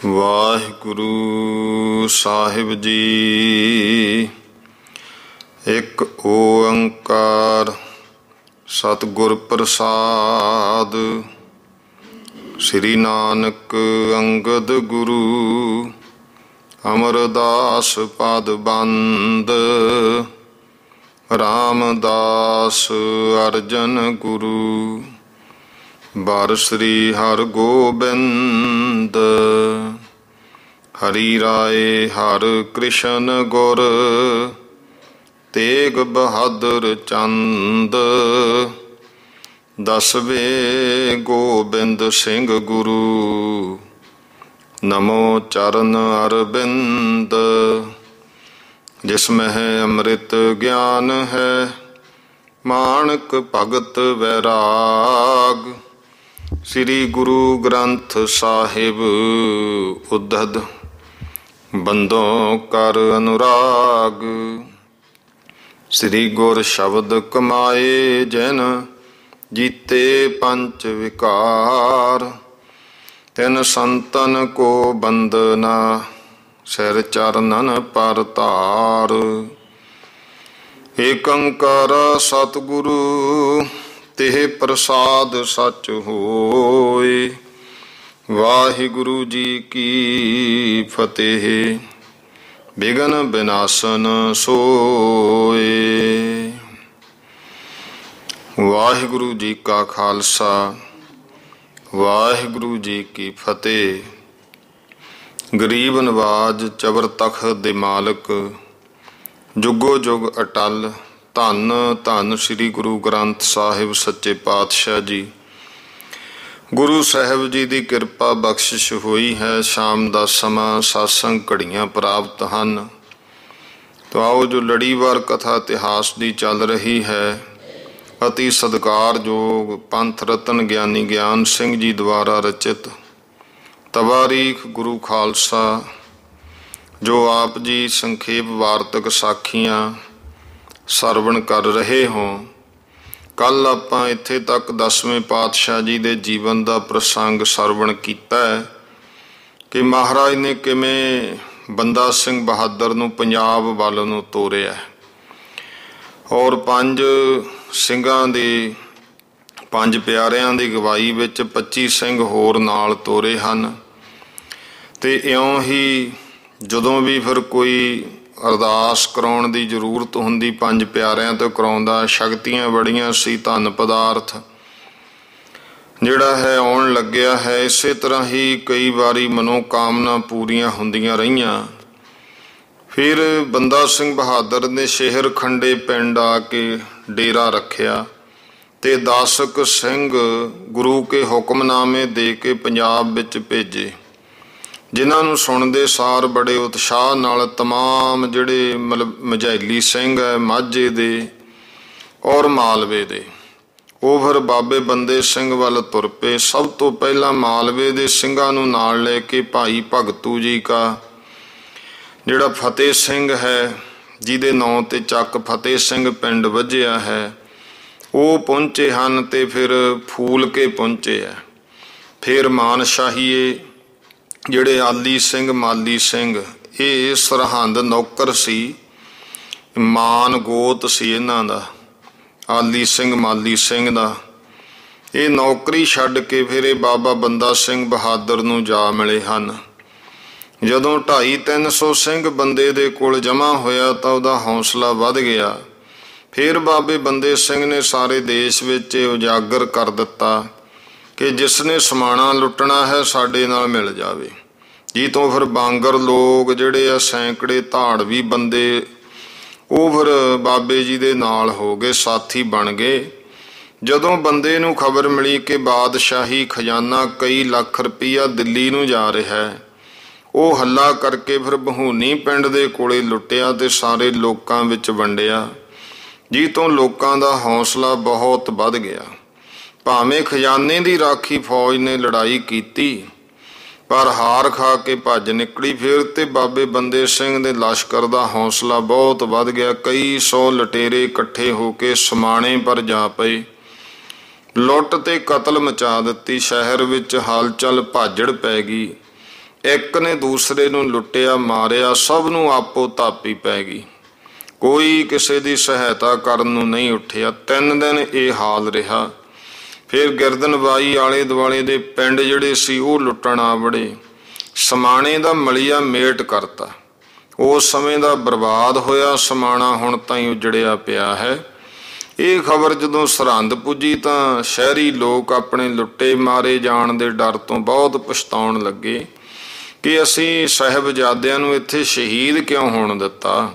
ਵਾਹਿਗੁਰੂ ਸਾਹਿਬ ਜੀ। ਇੱਕ ਓੰਕਾਰ ਸਤਿਗੁਰ ਪ੍ਰਸਾਦ। ਸ੍ਰੀ ਨਾਨਕ ਅੰਗਦ ਗੁਰੂ ਅਮਰਦਾਸ ਪਦ ਬੰਦ। ਰਾਮਦਾਸ ਅਰਜਨ ਗੁਰੂ ਬਰ ਸ੍ਰੀ ਹਰਿ ਗੋਬਿੰਦ। ਹਰੀ ਰਾਏ ਹਰਿ ਕ੍ਰਿਸ਼ਨ ਗੁਰ ਤੇਗ ਬਹਾਦਰ ਚੰਦ। ਦਸਵੇਂ ਗੋਬਿੰਦ ਸਿੰਘ ਗੁਰੂ ਨਮੋ ਚਰਨ ਅਰਬਿੰਦ। ਜਿਸ ਮਹਿ ਅੰਮ੍ਰਿਤ ਗਿਆਨ ਹੈ ਮਾਣਕ ਭਗਤ ਵੈਰਾਗ। ਸ੍ਰੀ ਗੁਰੂ ਗ੍ਰੰਥ ਸਾਹਿਬ ਉद्धਤ ਬੰਦੋਂ ਕਰ ਅਨੁਰਾਗ। ਸ੍ਰੀ ਗੁਰ ਸ਼ਬਦ ਕਮਾਏ ਜਿਨ ਜੀਤੇ ਪੰਚ ਵਿਕਾਰ। ਤਿਨ ਸੰਤਨ ਕੋ ਬੰਦਨਾ ਸਿਰ ਚਰਨਨ ਪਰ ਧਾਰ। ਏਕ ਓੰਕਾਰ ਸਤਿਗੁਰੂ ਤਿਹ ਪ੍ਰਸਾਦ ਸਚ ਹੋਇ। ਵਾਹਿਗੁਰੂ ਜੀ ਕੀ ਫਤਿਹ। ਬਿਘਨ ਬਿਨਾਸਨ ਸੋਇ। ਵਾਹਿਗੁਰੂ ਜੀ ਕਾ ਖਾਲਸਾ ਵਾਹਿਗੁਰੂ ਜੀ ਕੀ ਫਤਿਹ। ਗਰੀਬ ਨਵਾਜ ਚਬਰ ਤਖਤ ਦੇ ਮਾਲਕ ਜੁਗੋ ਜੁਗ ਅਟਲ ਧੰਨ ਧੰਨ ਸ੍ਰੀ ਗੁਰੂ ਗ੍ਰੰਥ ਸਾਹਿਬ ਸੱਚੇ ਪਾਤਸ਼ਾਹ ਜੀ। ਗੁਰੂ ਸਾਹਿਬ ਜੀ ਦੀ ਕਿਰਪਾ ਬਖਸ਼ਿਸ਼ ਹੋਈ ਹੈ। ਸ਼ਾਮ ਦਾ ਸਮਾਂ ਸਤਸੰਗ ਘੜੀਆਂ ਪ੍ਰਾਪਤ ਹਨ। ਤਾਂ ਆਓ ਜੋ ਲੜੀਵਾਰ ਕਥਾ ਇਤਿਹਾਸ ਦੀ ਚੱਲ ਰਹੀ ਹੈ ਅਤੀ ਸਤਿਕਾਰਯੋਗ ਪੰਥ ਰਤਨ ਗਿਆਨੀ ਗਿਆਨ ਸਿੰਘ ਜੀ ਦੁਆਰਾ ਰਚਿਤ ਤਵਾਰੀਖ ਗੁਰੂ ਖਾਲਸਾ ਜੋ ਆਪ ਜੀ ਸੰਖੇਪ ਵਾਰਤਕ ਸਾਖੀਆਂ ਸਰਵਣ ਕਰ ਰਹੇ ਹੋ। ਕੱਲ੍ਹ ਆਪਾਂ ਇੱਥੇ ਤੱਕ 10ਵੇਂ ਪਾਤਸ਼ਾਹ ਜੀ ਦੇ ਜੀਵਨ ਦਾ ਪ੍ਰਸੰਗ ਸਰਵਣ ਕੀਤਾ ਹੈ ਕਿ ਮਹਾਰਾਜ ਨੇ ਕਿਵੇਂ ਬੰਦਾ ਸਿੰਘ ਬਹਾਦਰ ਨੂੰ ਪੰਜਾਬ ਵੱਲ ਨੂੰ ਤੋਰਿਆ ਔਰ 5 ਸਿੰਘਾਂ ਦੀ 5 ਪਿਆਰਿਆਂ ਦੀ ਅਗਵਾਈ ਵਿੱਚ 25 ਸਿੰਘ ਹੋਰ ਨਾਲ ਤੋਰੇ ਹਨ। ਅਤੇ ਇਉਂ ਹੀ ਜਦੋਂ ਵੀ ਫਿਰ ਕੋਈ ਅਰਦਾਸ ਕਰਾਉਣ ਦੀ ਜ਼ਰੂਰਤ ਹੁੰਦੀ 5 ਪਿਆਰਿਆਂ ਤੋਂ ਕਰਾਉਂਦਾ। ਸ਼ਕਤੀਆਂ ਬੜੀਆਂ ਸੀ, ਧਨ ਪਦਾਰਥ ਜਿਹੜਾ ਹੈ ਆਉਣ ਲੱਗਿਆ ਹੈ। ਇਸੇ ਤਰ੍ਹਾਂ ਹੀ ਕਈ ਵਾਰੀ ਮਨੋਕਾਮਨਾ ਪੂਰੀਆਂ ਹੁੰਦੀਆਂ ਰਹੀਆਂ। ਫਿਰ ਬੰਦਾ ਸਿੰਘ ਬਹਾਦਰ ਨੇ ਸ਼ੇਹਰ ਖੰਡੇ ਪਿੰਡ ਆ ਕੇ ਡੇਰਾ ਰੱਖਿਆ ਅਤੇ 10 ਸਿੰਘ ਗੁਰੂ ਕੇ ਹੁਕਮਨਾਮੇ ਦੇ ਕੇ ਪੰਜਾਬ ਵਿੱਚ ਭੇਜੇ, ਜਿਨ੍ਹਾਂ ਨੂੰ ਸੁਣਦੇ ਸਾਰ ਬੜੇ ਉਤਸ਼ਾਹ ਨਾਲ ਤਮਾਮ ਜਿਹੜੇ ਮਝੈਲੀ ਸਿੰਘ ਹੈ ਮਾਝੇ ਦੇ ਔਰ ਮਾਲਵੇ ਦੇ ਉਹ ਫਿਰ ਬਾਬੇ ਬੰਦੇ ਸਿੰਘ ਵੱਲ ਤੁਰ ਪਏ। ਸਭ ਤੋਂ ਪਹਿਲਾਂ ਮਾਲਵੇ ਦੇ ਸਿੰਘਾਂ ਨੂੰ ਨਾਲ ਲੈ ਕੇ ਭਾਈ ਭਗਤੂ ਜੀ ਕਾ ਜਿਹੜਾ ਫਤਿਹ ਸਿੰਘ ਹੈ ਜਿਹਦੇ ਨਾਂ 'ਤੇ ਚੱਕ ਫਤਿਹ ਸਿੰਘ ਪਿੰਡ ਵੱਜਿਆ ਹੈ ਉਹ ਪਹੁੰਚੇ ਹਨ ਅਤੇ ਫਿਰ ਫੂਲ ਕੇ ਪਹੁੰਚੇ ਹੈ। ਫਿਰ ਮਾਨਸ਼ਾਹੀਏ ਜਿਹੜੇ ਆਲੀ ਸਿੰਘ ਮਾਲੀ ਸਿੰਘ ਇਹ ਸਰਹੰਦ ਨੌਕਰ ਸੀ, ਮਾਨ ਗੋਤ ਸੀ ਇਹਨਾਂ ਦਾ, ਆਲੀ ਸਿੰਘ ਮਾਲੀ ਸਿੰਘ ਦਾ। ਇਹ ਨੌਕਰੀ ਛੱਡ ਕੇ ਫਿਰ ਇਹ ਬਾਬਾ ਬੰਦਾ ਸਿੰਘ ਬਹਾਦਰ ਨੂੰ ਜਾ ਮਿਲੇ ਹਨ। ਜਦੋਂ 250-300 ਸਿੰਘ ਬੰਦੇ ਦੇ ਕੋਲ ਜਮ੍ਹਾਂ ਹੋਇਆ ਤਾਂ ਉਹਦਾ ਹੌਸਲਾ ਵੱਧ ਗਿਆ। ਫਿਰ ਬਾਬੇ ਬੰਦੇ ਸਿੰਘ ਨੇ ਸਾਰੇ ਦੇਸ਼ ਵਿੱਚ ਉਜਾਗਰ ਕਰ ਦਿੱਤਾ ਕਿ ਜਿਸ ਨੇ ਸਮਾਣਾ ਲੁੱਟਣਾ ਹੈ ਸਾਡੇ ਨਾਲ ਮਿਲ ਜਾਵੇ। ਜੀ ਤੋਂ ਫਿਰ ਬਾਂਗਰ ਲੋਕ ਜਿਹੜੇ ਆ ਸੈਂਕੜੇ ਧਾੜਵੀ ਬੰਦੇ ਉਹ ਫਿਰ ਬਾਬੇ ਜੀ ਦੇ ਨਾਲ ਹੋ ਗਏ, ਸਾਥੀ ਬਣ ਗਏ। ਜਦੋਂ ਬੰਦੇ ਨੂੰ ਖਬਰ ਮਿਲੀ ਕਿ ਬਾਦਸ਼ਾਹੀ ਖਜ਼ਾਨਾ ਕਈ ਲੱਖ ਰੁਪਈਆ ਦਿੱਲੀ ਨੂੰ ਜਾ ਰਿਹਾ ਹੈ, ਉਹ ਹੱਲਾ ਕਰਕੇ ਫਿਰ ਬਹੂਨੀ ਪਿੰਡ ਦੇ ਕੋਲੇ ਲੁੱਟਿਆ ਅਤੇ ਸਾਰੇ ਲੋਕਾਂ ਵਿੱਚ ਵੰਡਿਆ। ਜੀ ਤੋਂ ਲੋਕਾਂ ਦਾ ਹੌਸਲਾ ਬਹੁਤ ਵੱਧ ਗਿਆ। ਭਾਵੇਂ ਖਜ਼ਾਨੇ ਦੀ ਰਾਖੀ ਫੌਜ ਨੇ ਲੜਾਈ ਕੀਤੀ ਪਰ ਹਾਰ ਖਾ ਕੇ ਭੱਜ ਨਿਕਲੀ। ਫਿਰ ਤੇ ਬਾਬੇ ਬੰਦੇ ਸਿੰਘ ਦੇ ਲਸ਼ਕਰ ਦਾ ਹੌਸਲਾ ਬਹੁਤ ਵੱਧ ਗਿਆ। ਕਈ 100 ਲਟੇਰੇ ਇਕੱਠੇ ਹੋ ਕੇ ਸਮਾਣੇ ਪਰ ਜਾ ਪਏ। ਲੁੱਟ ਤੇ ਕਤਲ ਮਚਾ ਦਿੱਤੀ। ਸ਼ਹਿਰ ਵਿੱਚ ਹਲਚਲ ਭਾਜੜ ਪੈ ਗਈ। ਇੱਕ ਨੇ ਦੂਸਰੇ ਨੂੰ ਲੁੱਟਿਆ ਮਾਰਿਆ, ਸਭ ਨੂੰ ਆਪੋ ਤਾਪੀ ਪੈ ਗਈ। ਕੋਈ ਕਿਸੇ ਦੀ ਸਹਾਇਤਾ ਕਰਨ ਨੂੰ ਨਹੀਂ ਉੱਠਿਆ। 3 ਦਿਨ ਇਹ ਹਾਲ ਰਿਹਾ। ਫਿਰ ਗਿਰਦਨਬਾਈ ਆਲੇ ਦੁਆਲੇ ਦੇ ਪਿੰਡ ਜਿਹੜੇ ਸੀ ਉਹ ਲੁੱਟਣ ਆ ਵੜੇ। ਸਮਾਣੇ ਦਾ ਮਲੀਆ ਮੇਟ ਕਰਤਾ। ਉਸ ਸਮੇਂ ਦਾ ਬਰਬਾਦ ਹੋਇਆ ਸਮਾਣਾ ਹੁਣ ਤਾਈਂ ਉਜੜਿਆ ਪਿਆ ਹੈ। ਇਹ ਖਬਰ ਜਦੋਂ ਸਰਹੰਦ ਪੁੱਜੀ ਤਾਂ ਸ਼ਹਿਰੀ ਲੋਕ ਆਪਣੇ ਲੁੱਟੇ ਮਾਰੇ ਜਾਣ ਦੇ ਡਰ ਤੋਂ ਬਹੁਤ ਪਛਤਾਉਣ ਲੱਗੇ ਕਿ ਅਸੀਂ ਸਾਹਿਬਜ਼ਾਦਿਆਂ ਨੂੰ ਇੱਥੇ ਸ਼ਹੀਦ ਕਿਉਂ ਹੋਣ ਦਿੱਤਾ।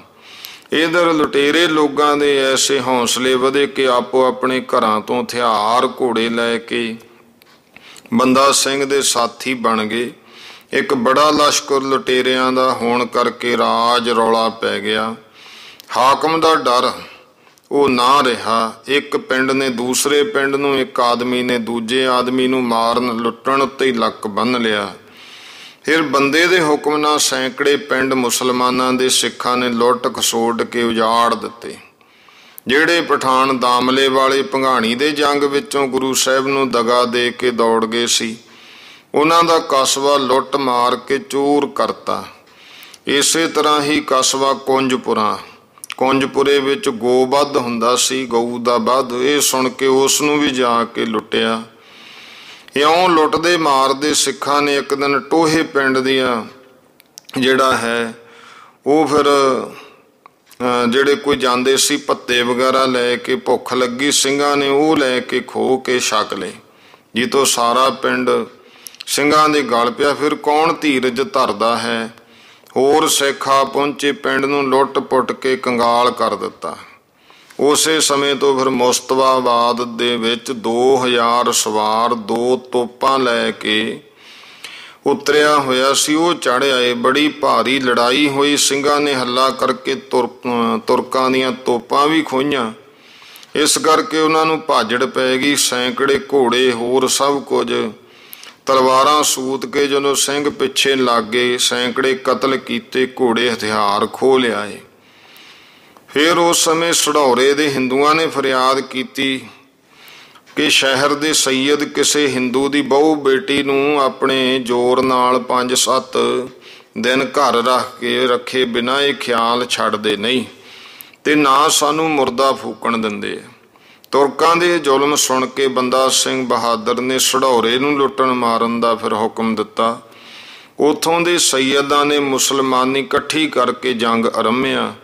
ਇਧਰ ਲੁਟੇਰੇ ਲੋਕਾਂ ਦੇ ਐਸੇ ਹੌਸਲੇ ਵਧੇ ਕਿ ਆਪੋ ਆਪਣੇ ਘਰਾਂ ਤੋਂ ਹਥਿਆਰ ਘੋੜੇ ਲੈ ਕੇ ਬੰਦਾ ਸਿੰਘ ਦੇ ਸਾਥੀ ਬਣ ਗਏ। ਇੱਕ ਬੜਾ ਲਸ਼ਕਰ ਲੁਟੇਰਿਆਂ ਦਾ ਹੋਣ ਕਰਕੇ ਰਾਜ ਰੌਲਾ ਪੈ ਗਿਆ। ਹਾਕਮ ਦਾ ਡਰ ਉਹ ਨਾ ਰਿਹਾ। ਇੱਕ ਪਿੰਡ ਨੇ ਦੂਸਰੇ ਪਿੰਡ ਨੂੰ, ਇੱਕ ਆਦਮੀ ਨੇ ਦੂਜੇ ਆਦਮੀ ਨੂੰ ਮਾਰਨ ਲੁੱਟਣ ਉੱਤੇ ਹੀ ਲੱਕ ਬੰਨ੍ਹ ਲਿਆ। ਫਿਰ ਬੰਦੇ ਦੇ ਹੁਕਮ ਨਾਲ ਸੈਂਕੜੇ ਪਿੰਡ ਮੁਸਲਮਾਨਾਂ ਦੇ ਸਿੱਖਾਂ ਨੇ ਲੁੱਟ ਖਸੋਟ ਕੇ ਉਜਾੜ ਦਿੱਤੇ। ਜਿਹੜੇ ਪਠਾਨ ਦਾਮਲੇ ਵਾਲੇ ਭੰਗਾਣੀ ਦੇ ਜੰਗ ਵਿੱਚੋਂ ਗੁਰੂ ਸਾਹਿਬ ਨੂੰ ਦਗਾ ਦੇ ਕੇ ਦੌੜ ਗਏ ਸੀ, ਉਹਨਾਂ ਦਾ ਕਸਬਾ ਲੁੱਟ ਮਾਰ ਕੇ ਚੂਰ ਕਰਤਾ। ਇਸੇ ਤਰ੍ਹਾਂ ਹੀ ਕਸਬਾ ਕੁੰਜਪੁਰੇ ਵਿੱਚ ਗੋਬੱਧ ਹੁੰਦਾ ਸੀ, ਗਊ ਦਾ ਵੱਧ। ਇਹ ਸੁਣ ਕੇ ਉਸ ਨੂੰ ਵੀ ਜਾ ਕੇ ਲੁੱਟਿਆ। ਇਉਂ ਲੁੱਟਦੇ ਮਾਰਦੇ ਸਿੱਖਾਂ ਨੇ ਇੱਕ ਦਿਨ ਟੋਹੇ ਪਿੰਡ ਦੀਆਂ ਜਿਹੜਾ ਹੈ ਉਹ ਫਿਰ ਜਿਹੜੇ ਕੋਈ ਜਾਂਦੇ ਸੀ ਪੱਤੇ ਵਗੈਰਾ ਲੈ ਕੇ, ਭੁੱਖ ਲੱਗੀ ਸਿੰਘਾਂ ਨੇ ਉਹ ਲੈ ਕੇ ਖੋਹ ਕੇ ਛਕ ਲਏ। ਜਿੱਤੋਂ ਸਾਰਾ ਪਿੰਡ ਸਿੰਘਾਂ ਦੇ ਗਲ ਪਿਆ। ਫਿਰ ਕੌਣ ਧੀਰਜ ਧਰਦਾ ਹੈ। ਹੋਰ ਸਿੱਖ ਆ ਪਹੁੰਚੇ, ਪਿੰਡ ਨੂੰ ਲੁੱਟ ਪੁੱਟ ਕੇ ਕੰਗਾਲ ਕਰ ਦਿੱਤਾ। ਉਸੇ ਸਮੇਂ ਤੋਂ ਫਿਰ ਮੁਸਤਫਾਬਾਦ ਦੇ ਵਿੱਚ 2000 ਸਵਾਰ 2 ਤੋਪਾਂ ਲੈ ਕੇ ਉਤਰਿਆ ਹੋਇਆ ਸੀ, ਉਹ ਚੜ੍ਹ ਆਏ। ਬੜੀ ਭਾਰੀ ਲੜਾਈ ਹੋਈ। ਸਿੰਘਾਂ ਨੇ ਹੱਲਾ ਕਰਕੇ ਤੁਰਕਾਂ ਦੀਆਂ ਤੋਪਾਂ ਵੀ ਖੋਹੀਆਂ। ਇਸ ਕਰਕੇ ਉਹਨਾਂ ਨੂੰ ਭਾਜੜ ਪੈ ਗਈ। ਸੈਂਕੜੇ ਘੋੜੇ ਹੋਰ ਸਭ ਕੁਝ ਤਲਵਾਰਾਂ ਸੂਤ ਕੇ ਜਦੋਂ ਸਿੰਘ ਪਿੱਛੇ ਲੱਗ ਗਏ, ਸੈਂਕੜੇ ਕਤਲ ਕੀਤੇ, ਘੋੜੇ ਹਥਿਆਰ ਖੋਹ ਲਿਆਏ। ਫਿਰ ਉਸ ਸਮੇਂ ਸਢੌਰੇ ਦੇ ਹਿੰਦੂਆਂ ਨੇ ਫਰਿਆਦ ਕੀਤੀ ਕਿ ਸ਼ਹਿਰ ਦੇ ਸੈਯਦ ਕਿਸੇ ਹਿੰਦੂ ਦੀ ਬਹੂ ਬੇਟੀ ਨੂੰ ਆਪਣੇ ਜ਼ੋਰ ਨਾਲ 5-7 ਦਿਨ ਘਰ ਰੱਖੇ ਬਿਨਾਂ ਇਹ ਖਿਆਲ ਛੱਡਦੇ ਨਹੀਂ ਤੇ ਨਾ ਸਾਨੂੰ ਮੁਰਦਾ ਫੂਕਣ ਦਿੰਦੇ। ਤੁਰਕਾਂ ਦੇ ਜ਼ੁਲਮ ਸੁਣ ਕੇ ਬੰਦਾ ਸਿੰਘ ਬਹਾਦਰ ਨੇ ਸਢੌਰੇ ਨੂੰ ਲੁੱਟਣ ਮਾਰਨ ਦਾ ਫਿਰ ਹੁਕਮ ਦਿੱਤਾ। ਉੱਥੋਂ ਦੇ ਸੈਯਦਾਂ ਨੇ ਮੁਸਲਮਾਨੀ ਇਕੱਠੀ ਕਰਕੇ ਜੰਗ ਆਰੰਭਿਆ।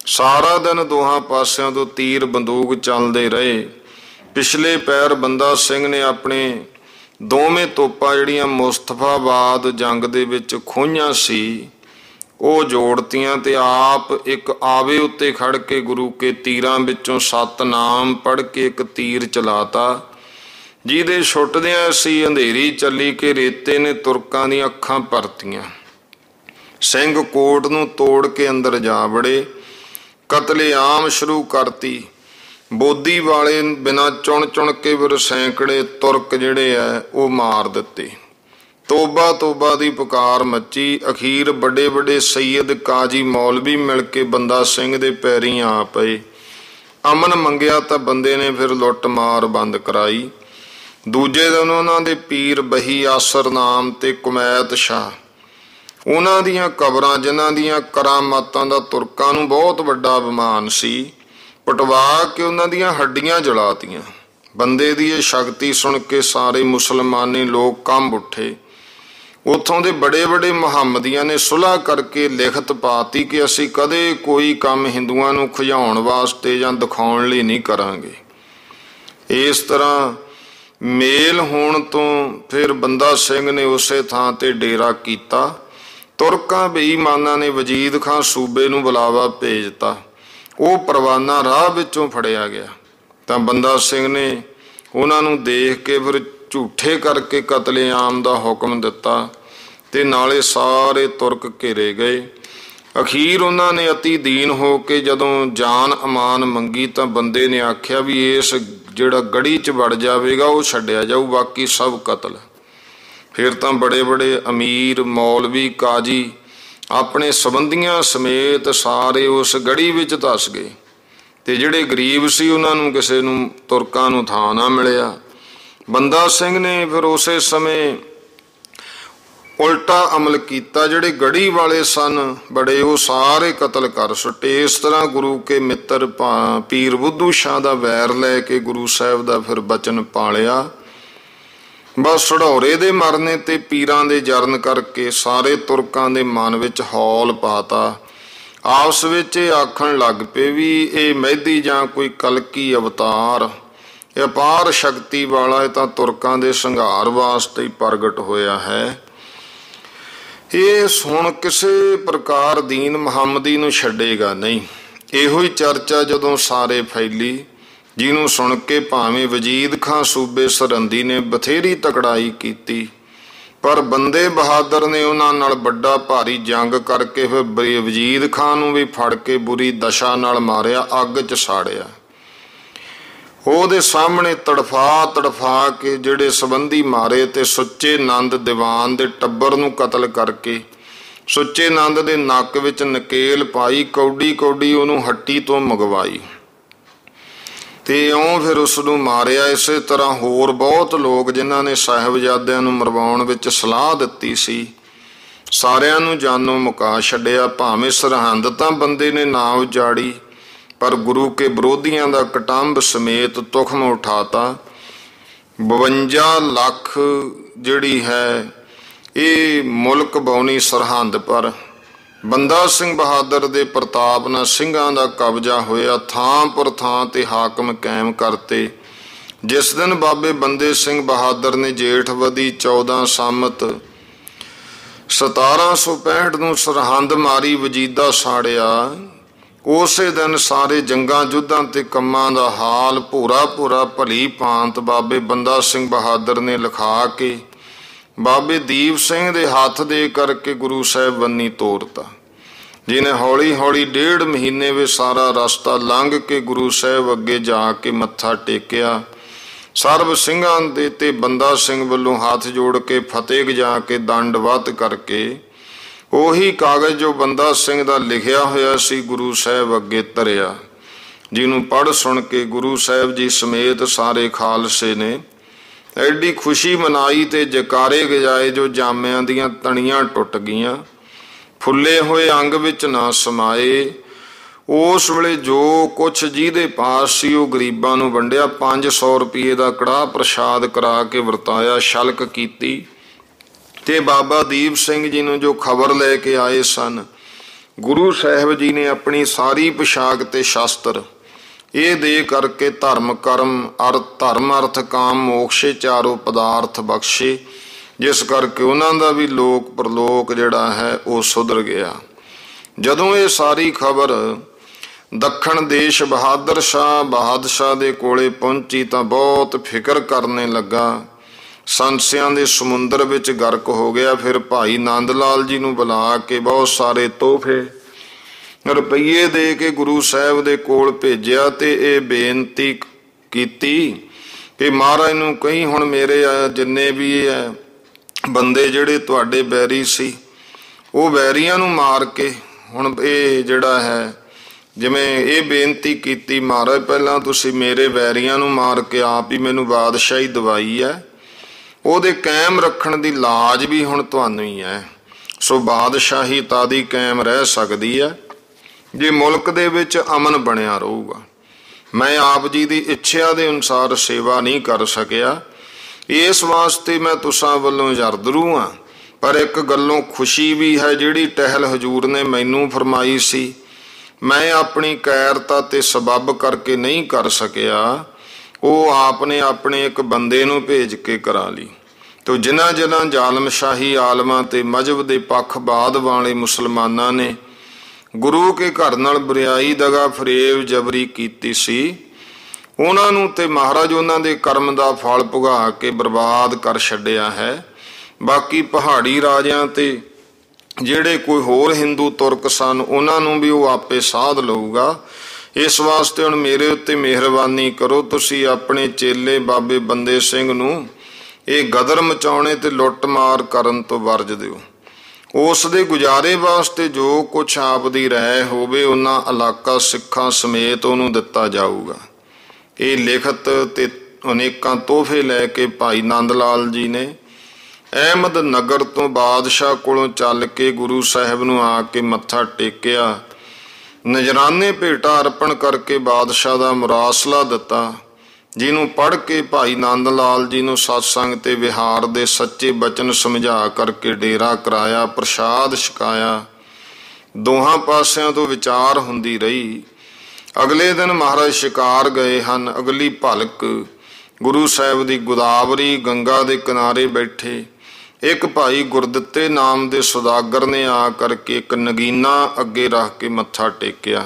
ਸਾਰਾ ਦਿਨ ਦੋਹਾਂ ਪਾਸਿਆਂ ਤੋਂ ਤੀਰ ਬੰਦੂਕ ਚੱਲਦੇ ਰਹੇ। ਪਿਛਲੇ ਪੈਰ ਬੰਦਾ ਸਿੰਘ ਨੇ ਆਪਣੇ ਦੋਵੇਂ ਤੋਪਾਂ ਜਿਹੜੀਆਂ ਮੁਸਤਫਾਬਾਦ ਜੰਗ ਦੇ ਵਿੱਚ ਖੋਹੀਆਂ ਸੀ ਉਹ ਜੋੜਤੀਆਂ ਤੇ ਆਪ ਇੱਕ ਆਵੇ ਉੱਤੇ ਖੜ ਕੇ ਗੁਰੂ ਕੇ ਤੀਰਾਂ ਵਿੱਚੋਂ ਸਤਨਾਮ ਪੜ੍ਹ ਕੇ ਇੱਕ ਤੀਰ ਚਲਾਤਾ, ਜਿਹਦੇ ਛੁੱਟਦਿਆਂ ਸੀ ਅੰਧੇਰੀ ਚੱਲੀ ਕਿ ਰੇਤੇ ਨੇ ਤੁਰਕਾਂ ਦੀਆਂ ਅੱਖਾਂ ਭਰਤੀਆਂ। ਸਿੰਘ ਕੋਟ ਨੂੰ ਤੋੜ ਕੇ ਅੰਦਰ ਜਾ ਵੜੇ। ਕਤਲੇਆਮ ਸ਼ੁਰੂ ਕਰਤੀ। ਬੋਦੀ ਵਾਲੇ ਬਿਨਾਂ ਚੁਣ ਕੇ ਫਿਰ ਸੈਂਕੜੇ ਤੁਰਕ ਜਿਹੜੇ ਆ ਉਹ ਮਾਰ ਦਿੱਤੇ। ਤੋਬਾ ਤੋਬਾ ਦੀ ਪੁਕਾਰ ਮੱਚੀ। ਅਖੀਰ ਵੱਡੇ ਵੱਡੇ ਸੈਯਦ ਕਾਜੀ ਮੌਲਵੀ ਮਿਲ ਕੇ ਬੰਦਾ ਸਿੰਘ ਦੇ ਪੈਰੀਂ ਆ ਪਏ। ਅਮਨ ਮੰਗਿਆ ਤਾਂ ਬੰਦੇ ਨੇ ਫਿਰ ਲੁੱਟ ਮਾਰ ਬੰਦ ਕਰਾਈ। ਦੂਜੇ ਦਿਨ ਉਹਨਾਂ ਦੇ ਪੀਰ ਬਹੀ ਆਸਰ ਨਾਮ ਤੇ ਕੁਮੈਤ ਸ਼ਾਹ, ਉਹਨਾਂ ਦੀਆਂ ਕਬਰਾਂ ਜਿਨ੍ਹਾਂ ਦੀਆਂ ਕਰਾਮਾਤਾਂ ਦਾ ਤੁਰਕਾਂ ਨੂੰ ਬਹੁਤ ਵੱਡਾ ਅਭਿਮਾਨ ਸੀ, ਪਟਵਾ ਕੇ ਉਹਨਾਂ ਦੀਆਂ ਹੱਡੀਆਂ ਜਲਾਤੀਆਂ। ਬੰਦੇ ਦੀ ਇਹ ਸ਼ਕਤੀ ਸੁਣ ਕੇ ਸਾਰੇ ਮੁਸਲਮਾਨੀ ਲੋਕ ਕੰਬ ਉੱਠੇ। ਉੱਥੋਂ ਦੇ ਬੜੇ ਬੜੇ ਮੁਹੰਮਦੀਆਂ ਨੇ ਸੁਲ੍ਹਾ ਕਰਕੇ ਲਿਖਤ ਪਾਤੀ ਕਿ ਅਸੀਂ ਕਦੇ ਕੋਈ ਕੰਮ ਹਿੰਦੂਆਂ ਨੂੰ ਖਿਜਾਉਣ ਵਾਸਤੇ ਜਾਂ ਦਿਖਾਉਣ ਲਈ ਨਹੀਂ ਕਰਾਂਗੇ। ਇਸ ਤਰ੍ਹਾਂ ਮੇਲ ਹੋਣ ਤੋਂ ਫਿਰ ਬੰਦਾ ਸਿੰਘ ਨੇ ਉਸੇ ਥਾਂ ਤੇ ਡੇਰਾ ਕੀਤਾ। ਤੁਰਕਾਂ ਬੇਈਮਾਨਾਂ ਨੇ ਵਜੀਦ ਖਾਂ ਸੂਬੇ ਨੂੰ ਬੁਲਾਵਾ ਭੇਜਤਾ। ਉਹ ਪਰਵਾਨਾ ਰਾਹ ਵਿੱਚੋਂ ਫੜਿਆ ਗਿਆ ਤਾਂ ਬੰਦਾ ਸਿੰਘ ਨੇ ਉਹਨਾਂ ਨੂੰ ਦੇਖ ਕੇ ਫਿਰ ਝੂਠੇ ਕਰਕੇ ਕਤਲੇਆਮ ਦਾ ਹੁਕਮ ਦਿੱਤਾ ਤੇ ਨਾਲੇ ਸਾਰੇ ਤੁਰਕ ਘੇਰੇ ਗਏ। ਅਖੀਰ ਉਹਨਾਂ ਨੇ ਅਤੀ ਦੀਨ ਹੋ ਕੇ ਜਦੋਂ ਜਾਨ ਅਮਾਨ ਮੰਗੀ ਤਾਂ ਬੰਦੇ ਨੇ ਆਖਿਆ ਵੀ ਇਸ ਜਿਹੜਾ ਗੜੀ 'ਚ ਵੜ ਜਾਵੇਗਾ ਉਹ ਛੱਡਿਆ ਜਾਊ, ਬਾਕੀ ਸਭ ਕਤਲ। ਫਿਰ ਤਾਂ ਬੜੇ ਬੜੇ ਅਮੀਰ ਮੌਲਵੀ ਕਾਜੀ ਆਪਣੇ ਸੰਬੰਧੀਆਂ ਸਮੇਤ ਸਾਰੇ ਉਸ ਗੜੀ ਵਿੱਚ ਧੱਸ ਗਏ ਤੇ ਜਿਹੜੇ ਗਰੀਬ ਸੀ ਉਹਨਾਂ ਨੂੰ ਕਿਸੇ ਨੂੰ ਤੁਰਕਾਂ ਨੂੰ ਥਾਂ ਨਾ ਮਿਲਿਆ। ਬੰਦਾ ਸਿੰਘ ਨੇ ਫਿਰ ਉਸੇ ਸਮੇਂ ਉਲਟਾ ਅਮਲ ਕੀਤਾ। ਜਿਹੜੇ ਗੜੀ ਵਾਲੇ ਸਨ ਬੜੇ, ਉਹ ਸਾਰੇ ਕਤਲ ਕਰ ਸੁੱਟੇ। ਇਸ ਤਰ੍ਹਾਂ ਗੁਰੂ ਕੇ ਮਿੱਤਰ ਪੀਰ ਬੁੱਧੂ ਸ਼ਾਹ ਦਾ ਵੈਰ ਲੈ ਕੇ ਗੁਰੂ ਸਾਹਿਬ ਦਾ ਫਿਰ ਬਚਨ ਪਾਲਿਆ। ਬਸ ਸਢੌਰੇ ਦੇ ਮਰਨੇ ਤੇ ਪੀਰਾਂ ਦੇ ਜਰਨ ਕਰਕੇ ਸਾਰੇ ਤੁਰਕਾਂ ਦੇ ਮਨ ਵਿੱਚ ਹੌਲ ਪਾਤਾ। ਆਪਸ ਵਿੱਚ ਇਹ ਆਖਣ ਲੱਗ ਪਏ ਵੀ ਇਹ ਮਹਿਦੀ ਜਾਂ ਕੋਈ ਕਲਕੀ ਅਵਤਾਰ, ਇਹ ਅਪਾਰ ਸ਼ਕਤੀ ਵਾਲਾ, ਇਹ ਤਾਂ ਤੁਰਕਾਂ ਦੇ ਸੰਘਾਰ ਵਾਸਤੇ ਹੀ ਪ੍ਰਗਟ ਹੋਇਆ ਹੈ। ਇਹ ਸੁਣ ਕਿਸੇ ਪ੍ਰਕਾਰ ਦੀਨ ਮੁਹੰਮਦੀ ਨੂੰ ਛੱਡੇਗਾ ਨਹੀਂ। ਇਹੋ ਹੀ ਚਰਚਾ ਜਦੋਂ ਸਾਰੇ ਫੈਲੀ, ਜਿਹਨੂੰ ਸੁਣ ਕੇ ਭਾਵੇਂ ਵਜੀਦ ਖਾਂ ਸੂਬੇ ਸਰਹੰਦੀ ਨੇ ਬਥੇਰੀ ਤਕੜਾਈ ਕੀਤੀ, ਪਰ ਬੰਦੇ ਬਹਾਦਰ ਨੇ ਉਹਨਾਂ ਨਾਲ ਵੱਡਾ ਭਾਰੀ ਜੰਗ ਕਰਕੇ ਫਿਰ ਵਜੀਦ ਖਾਂ ਨੂੰ ਵੀ ਫੜ ਕੇ ਬੁਰੀ ਦਸ਼ਾ ਨਾਲ ਮਾਰਿਆ, ਅੱਗ 'ਚ ਸਾੜਿਆ। ਉਹਦੇ ਸਾਹਮਣੇ ਤੜਫਾ ਤੜਫਾ ਕੇ ਜਿਹੜੇ ਸੰਬੰਧੀ ਮਾਰੇ ਤੇ ਸੁੱਚੇ ਨੰਦ ਦੀਵਾਨ ਦੇ ਟੱਬਰ ਨੂੰ ਕਤਲ ਕਰਕੇ ਸੁੱਚੇ ਨੰਦ ਦੇ ਨੱਕ ਵਿੱਚ ਨਕੇਲ ਪਾਈ, ਕੌਡੀ ਕੌਡੀ ਉਹਨੂੰ ਹੱਟੀ ਤੋਂ ਮੰਗਵਾਈ ਤੇ ਇਉਂ ਫਿਰ ਉਸ ਨੂੰ ਮਾਰਿਆ। ਇਸੇ ਤਰ੍ਹਾਂ ਹੋਰ ਬਹੁਤ ਲੋਕ ਜਿਨ੍ਹਾਂ ਨੇ ਸਾਹਿਬਜ਼ਾਦਿਆਂ ਨੂੰ ਮਰਵਾਉਣ ਵਿੱਚ ਸਲਾਹ ਦਿੱਤੀ ਸੀ, ਸਾਰਿਆਂ ਨੂੰ ਜਾਨੋਂ ਮੁਕਾ ਛੱਡਿਆ। ਭਾਵੇਂ ਸਰਹੰਦ ਤਾਂ ਬੰਦੇ ਨੇ ਨਾ ਉਜਾੜੀ, ਪਰ ਗੁਰੂ ਕੇ ਵਿਰੋਧੀਆਂ ਦਾ ਕਟੰਬ ਸਮੇਤ ਤੁਖਮ ਉਠਾਤਾ। 52 ਲੱਖ ਜਿਹੜੀ ਹੈ ਇਹ ਮੁਲਕ ਬੌਣੀ ਸਰਹੰਦ ਪਰ। ਬੰਦਾ ਸਿੰਘ ਬਹਾਦਰ ਦੇ ਪ੍ਰਤਾਪ ਨਾਲ ਸਿੰਘਾਂ ਦਾ ਕਬਜ਼ਾ ਹੋਇਆ, ਥਾਂ ਪਰ ਥਾਂ ਤੇ ਹਾਕਮ ਕਾਇਮ ਕਰਤੇ। ਜਿਸ ਦਿਨ ਬਾਬੇ ਬੰਦੇ ਸਿੰਘ ਬਹਾਦਰ ਨੇ ਜੇਠਵਦੀ 14 ਸੰਮਤ 1765 ਨੂੰ ਸਰਹੰਦ ਮਾਰੀ, ਵਜੀਦਾ ਸਾੜਿਆ, ਉਸੇ ਦਿਨ ਸਾਰੇ ਜੰਗਾਂ ਯੁੱਧਾਂ ਤੇ ਕੰਮਾਂ ਦਾ ਹਾਲ ਭੂਰਾ ਭੂਰਾ ਭਲੀ ਭਾਂਤ ਬਾਬੇ ਬੰਦਾ ਸਿੰਘ ਬਹਾਦਰ ਨੇ ਲਿਖਾ ਕੇ ਬਾਬੇ ਦੀਪ ਸਿੰਘ ਦੇ ਹੱਥ ਦੇ ਕਰਕੇ ਗੁਰੂ ਸਾਹਿਬ ਬੰਨੀ ਤੋਰਤਾ, ਜਿਹਨੇ ਹੌਲੀ ਹੌਲੀ 1.5 ਮਹੀਨੇ ਵਿੱਚ ਸਾਰਾ ਰਸਤਾ ਲੰਘ ਕੇ ਗੁਰੂ ਸਾਹਿਬ ਅੱਗੇ ਜਾ ਕੇ ਮੱਥਾ ਟੇਕਿਆ। ਸਰਬ ਸਿੰਘਾਂ ਦੇ ਤੇ ਬੰਦਾ ਸਿੰਘ ਵੱਲੋਂ ਹੱਥ ਜੋੜ ਕੇ ਫਤਿਹ ਗਜਾ ਕੇ ਦੰਡਵਤ ਕਰਕੇ ਉਹੀ ਕਾਗਜ਼ ਜੋ ਬੰਦਾ ਸਿੰਘ ਦਾ ਲਿਖਿਆ ਹੋਇਆ ਸੀ ਗੁਰੂ ਸਾਹਿਬ ਅੱਗੇ ਧਰਿਆ, ਜਿਹਨੂੰ ਪੜ੍ਹ ਸੁਣ ਕੇ ਗੁਰੂ ਸਾਹਿਬ ਜੀ ਸਮੇਤ ਸਾਰੇ ਖਾਲਸੇ ਨੇ ਐਡੀ ਖੁਸ਼ੀ ਮਨਾਈ ਤੇ ਜਕਾਰੇ ਗਜਾਏ ਜੋ ਜਾਮਿਆਂ ਦੀਆਂ ਤਣੀਆਂ ਟੁੱਟ ਗਈਆਂ, ਫੁੱਲੇ ਹੋਏ ਅੰਗ ਵਿੱਚ ਨਾ ਸਮਾਏ। ਉਸ ਵੇਲੇ ਜੋ ਕੁਛ ਜਿਹਦੇ ਪਾਸ ਸੀ ਉਹ ਗਰੀਬਾਂ ਨੂੰ ਵੰਡਿਆ। 500 ਰੁਪਏ ਦਾ ਕੜਾਹ ਪ੍ਰਸ਼ਾਦ ਕਰਾ ਕੇ ਵਰਤਾਇਆ, ਛਲਕ ਕੀਤੀ ਤੇ ਬਾਬਾ ਦੀਪ ਸਿੰਘ ਜੀ ਨੂੰ ਜੋ ਖਬਰ ਲੈ ਕੇ ਆਏ ਸਨ, ਗੁਰੂ ਸਾਹਿਬ ਜੀ ਨੇ ਆਪਣੀ ਸਾਰੀ ਪੁਸ਼ਾਕ ਤੇ ਸ਼ਸਤਰ ਇਹ ਦੇ ਕਰਕੇ ਧਰਮ ਕਰਮ ਧਰਮ ਅਰਥ ਕਾਮ ਮੋਕਸ਼ੇ ਚਾਰੋਂ ਪਦਾਰਥ ਬਖਸ਼ੇ, ਜਿਸ ਕਰਕੇ ਉਹਨਾਂ ਦਾ ਵੀ ਲੋਕ ਪ੍ਰਲੋਕ ਜਿਹੜਾ ਹੈ ਉਹ ਸੁਧਰ ਗਿਆ। ਜਦੋਂ ਇਹ ਸਾਰੀ ਖਬਰ ਦੱਖਣ ਦੇਸ਼ ਬਹਾਦਰ ਸ਼ਾਹ ਬਾਦਸ਼ਾਹ ਦੇ ਕੋਲੇ ਪਹੁੰਚੀ ਤਾਂ ਬਹੁਤ ਫਿਕਰ ਕਰਨੇ ਲੱਗਾ, ਸੰਸਿਆਂ ਦੇ ਸਮੁੰਦਰ ਵਿੱਚ ਗਰਕ ਹੋ ਗਿਆ। ਫਿਰ ਭਾਈ ਨੰਦ ਲਾਲ ਜੀ ਨੂੰ ਬੁਲਾ ਕੇ ਬਹੁਤ ਸਾਰੇ ਤੋਹਫੇ ਰੁਪਈਏ ਦੇ ਕੇ ਗੁਰੂ ਸਾਹਿਬ ਦੇ ਕੋਲ ਭੇਜਿਆ ਤੇ ਇਹ ਬੇਨਤੀ ਕੀਤੀ ਕਿ ਮਹਾਰਾਜ ਨੂੰ ਕਹੀਂ ਹੁਣ ਮੇਰੇ ਜਿੰਨੇ ਵੀ ਹੈ ਬੰਦੇ ਜਿਹੜੇ ਤੁਹਾਡੇ ਬੈਰੀ ਸੀ, ਉਹ ਬੈਰੀਆਂ ਨੂੰ ਮਾਰ ਕੇ ਹੁਣ ਇਹ ਜਿਹੜਾ ਹੈ, ਜਿਵੇਂ ਇਹ ਬੇਨਤੀ ਕੀਤੀ, ਮਹਾਰਾਜ ਪਹਿਲਾਂ ਤੁਸੀਂ ਮੇਰੇ ਬੈਰੀਆਂ ਨੂੰ ਮਾਰ ਕੇ ਆਪ ਹੀ ਮੈਨੂੰ ਬਾਦਸ਼ਾਹੀ ਦਵਾਈ ਹੈ, ਉਹਦੇ ਕਾਇਮ ਰੱਖਣ ਦੀ ਲਾਜ ਵੀ ਹੁਣ ਤੁਹਾਨੂੰ ਹੀ ਹੈ। ਸੋ ਬਾਦਸ਼ਾਹੀ ਤਾਦੀ ਕਾਇਮ ਰਹਿ ਸਕਦੀ ਹੈ ਜੇ ਮੁਲਕ ਦੇ ਵਿੱਚ ਅਮਨ ਬਣਿਆ ਰਹੂਗਾ। ਮੈਂ ਆਪ ਜੀ ਦੀ ਇੱਛਾ ਦੇ ਅਨੁਸਾਰ ਸੇਵਾ ਨਹੀਂ ਕਰ ਸਕਿਆ, ਇਸ ਵਾਸਤੇ ਮੈਂ ਤੁਸਾਂ ਵੱਲੋਂ ਜਰਦਰੂ ਹਾਂ। ਪਰ ਇੱਕ ਗੱਲੋਂ ਖੁਸ਼ੀ ਵੀ ਹੈ, ਜਿਹੜੀ ਟਹਿਲ ਹਜੂਰ ਨੇ ਮੈਨੂੰ ਫਰਮਾਈ ਸੀ, ਮੈਂ ਆਪਣੀ ਕਾਇਰਤਾ ਤੇ ਸਬੱਬ ਕਰਕੇ ਨਹੀਂ ਕਰ ਸਕਿਆ, ਉਹ ਆਪ ਨੇ ਆਪਣੇ ਇੱਕ ਬੰਦੇ ਨੂੰ ਭੇਜ ਕੇ ਕਰਾ ਲਈ। ਤੋ ਜਿਨ੍ਹਾਂ ਜਿਨ੍ਹਾਂ ਜ਼ਾਲਮਸ਼ਾਹੀ ਆਲਮਾਂ ਤੇ ਮਜ਼ਹਬ ਦੇ ਪੱਖਵਾਦ ਵਾਲੇ ਮੁਸਲਮਾਨਾਂ ਨੇ ਗੁਰੂ ਕੇ ਘਰ ਨਾਲ ਬੁਰਿਆਈ ਦਗਾ ਫਰੇਬ ਜਬਰੀ ਕੀਤੀ ਸੀ, ਉਹਨਾਂ ਨੂੰ ਤੇ ਮਹਾਰਾਜ ਉਹਨਾਂ ਦੇ ਕਰਮ ਦਾ ਫਲ ਭੁਗਾ ਕੇ ਬਰਬਾਦ ਕਰ ਛੱਡਿਆ ਹੈ। ਬਾਕੀ ਪਹਾੜੀ ਰਾਜਿਆਂ ਤੇ ਜਿਹੜੇ ਕੋਈ ਹੋਰ ਹਿੰਦੂ ਤੁਰਕ ਸਨ, ਉਹਨਾਂ ਨੂੰ ਵੀ ਉਹ ਆਪੇ ਸਾਧ ਲਊਗਾ। ਇਸ ਵਾਸਤੇ ਹੁਣ ਮੇਰੇ ਉੱਤੇ ਮਿਹਰਬਾਨੀ ਕਰੋ, ਤੁਸੀਂ ਆਪਣੇ ਚੇਲੇ ਬਾਬੇ ਬੰਦੇ ਸਿੰਘ ਨੂੰ ਇਹ ਗਦਰ ਮਚਾਉਣੇ ਤੇ ਲੁੱਟ ਮਾਰ ਕਰਨ ਤੋਂ ਵਰਜ ਦਿਓ। ਉਸ ਦੇ ਗੁਜ਼ਾਰੇ ਵਾਸਤੇ ਜੋ ਕੁਛ ਆਪ ਦੀ ਰਾਏ ਹੋਵੇ ਉਹਨਾਂ ਇਲਾਕਾ ਸਿੱਖਾਂ ਸਮੇਤ ਉਹਨੂੰ ਦਿੱਤਾ ਜਾਊਗਾ। ਇਹ ਲਿਖਤ ਤੇ ਅਨੇਕਾਂ ਤੋਹਫੇ ਲੈ ਕੇ ਭਾਈ ਨੰਦ ਲਾਲ ਜੀ ਨੇ ਅਹਿਮਦ ਨਗਰ ਤੋਂ ਬਾਦਸ਼ਾਹ ਕੋਲੋਂ ਚੱਲ ਕੇ ਗੁਰੂ ਸਾਹਿਬ ਨੂੰ ਆ ਕੇ ਮੱਥਾ ਟੇਕਿਆ। ਨਜ਼ਰਾਨੇ ਭੇਟਾ ਅਰਪਣ ਕਰਕੇ ਬਾਦਸ਼ਾਹ ਦਾ ਮੁਰਾਸਲਾ ਦਿੱਤਾ, ਜਿਹਨੂੰ ਪੜ੍ਹ ਕੇ ਭਾਈ ਨੰਦ ਲਾਲ ਜੀ ਨੂੰ ਸਤਸੰਗ ਤੇ ਵਿਹਾਰ ਦੇ ਸੱਚੇ ਬਚਨ ਸਮਝਾ ਕਰਕੇ ਡੇਰਾ ਕਰਾਇਆ, ਪ੍ਰਸ਼ਾਦ ਛਕਾਇਆ। ਦੋਹਾਂ ਪਾਸਿਆਂ ਤੋਂ ਵਿਚਾਰ ਹੁੰਦੀ ਰਹੀ। ਅਗਲੇ ਦਿਨ ਮਹਾਰਾਜ ਸ਼ਿਕਾਰ ਗਏ ਹਨ। ਅਗਲੀ ਭਲਕ ਗੁਰੂ ਸਾਹਿਬ ਦੀ ਗੋਦਾਵਰੀ ਗੰਗਾ ਦੇ ਕਿਨਾਰੇ ਬੈਠੇ ਇੱਕ ਭਾਈ ਗੁਰਦਿੱਤੇ ਨਾਮ ਦੇ ਸੁਦਾਗਰ ਨੇ ਆ ਕਰਕੇ ਇੱਕ ਨਗੀਨਾ ਅੱਗੇ ਰੱਖ ਕੇ ਮੱਥਾ ਟੇਕਿਆ।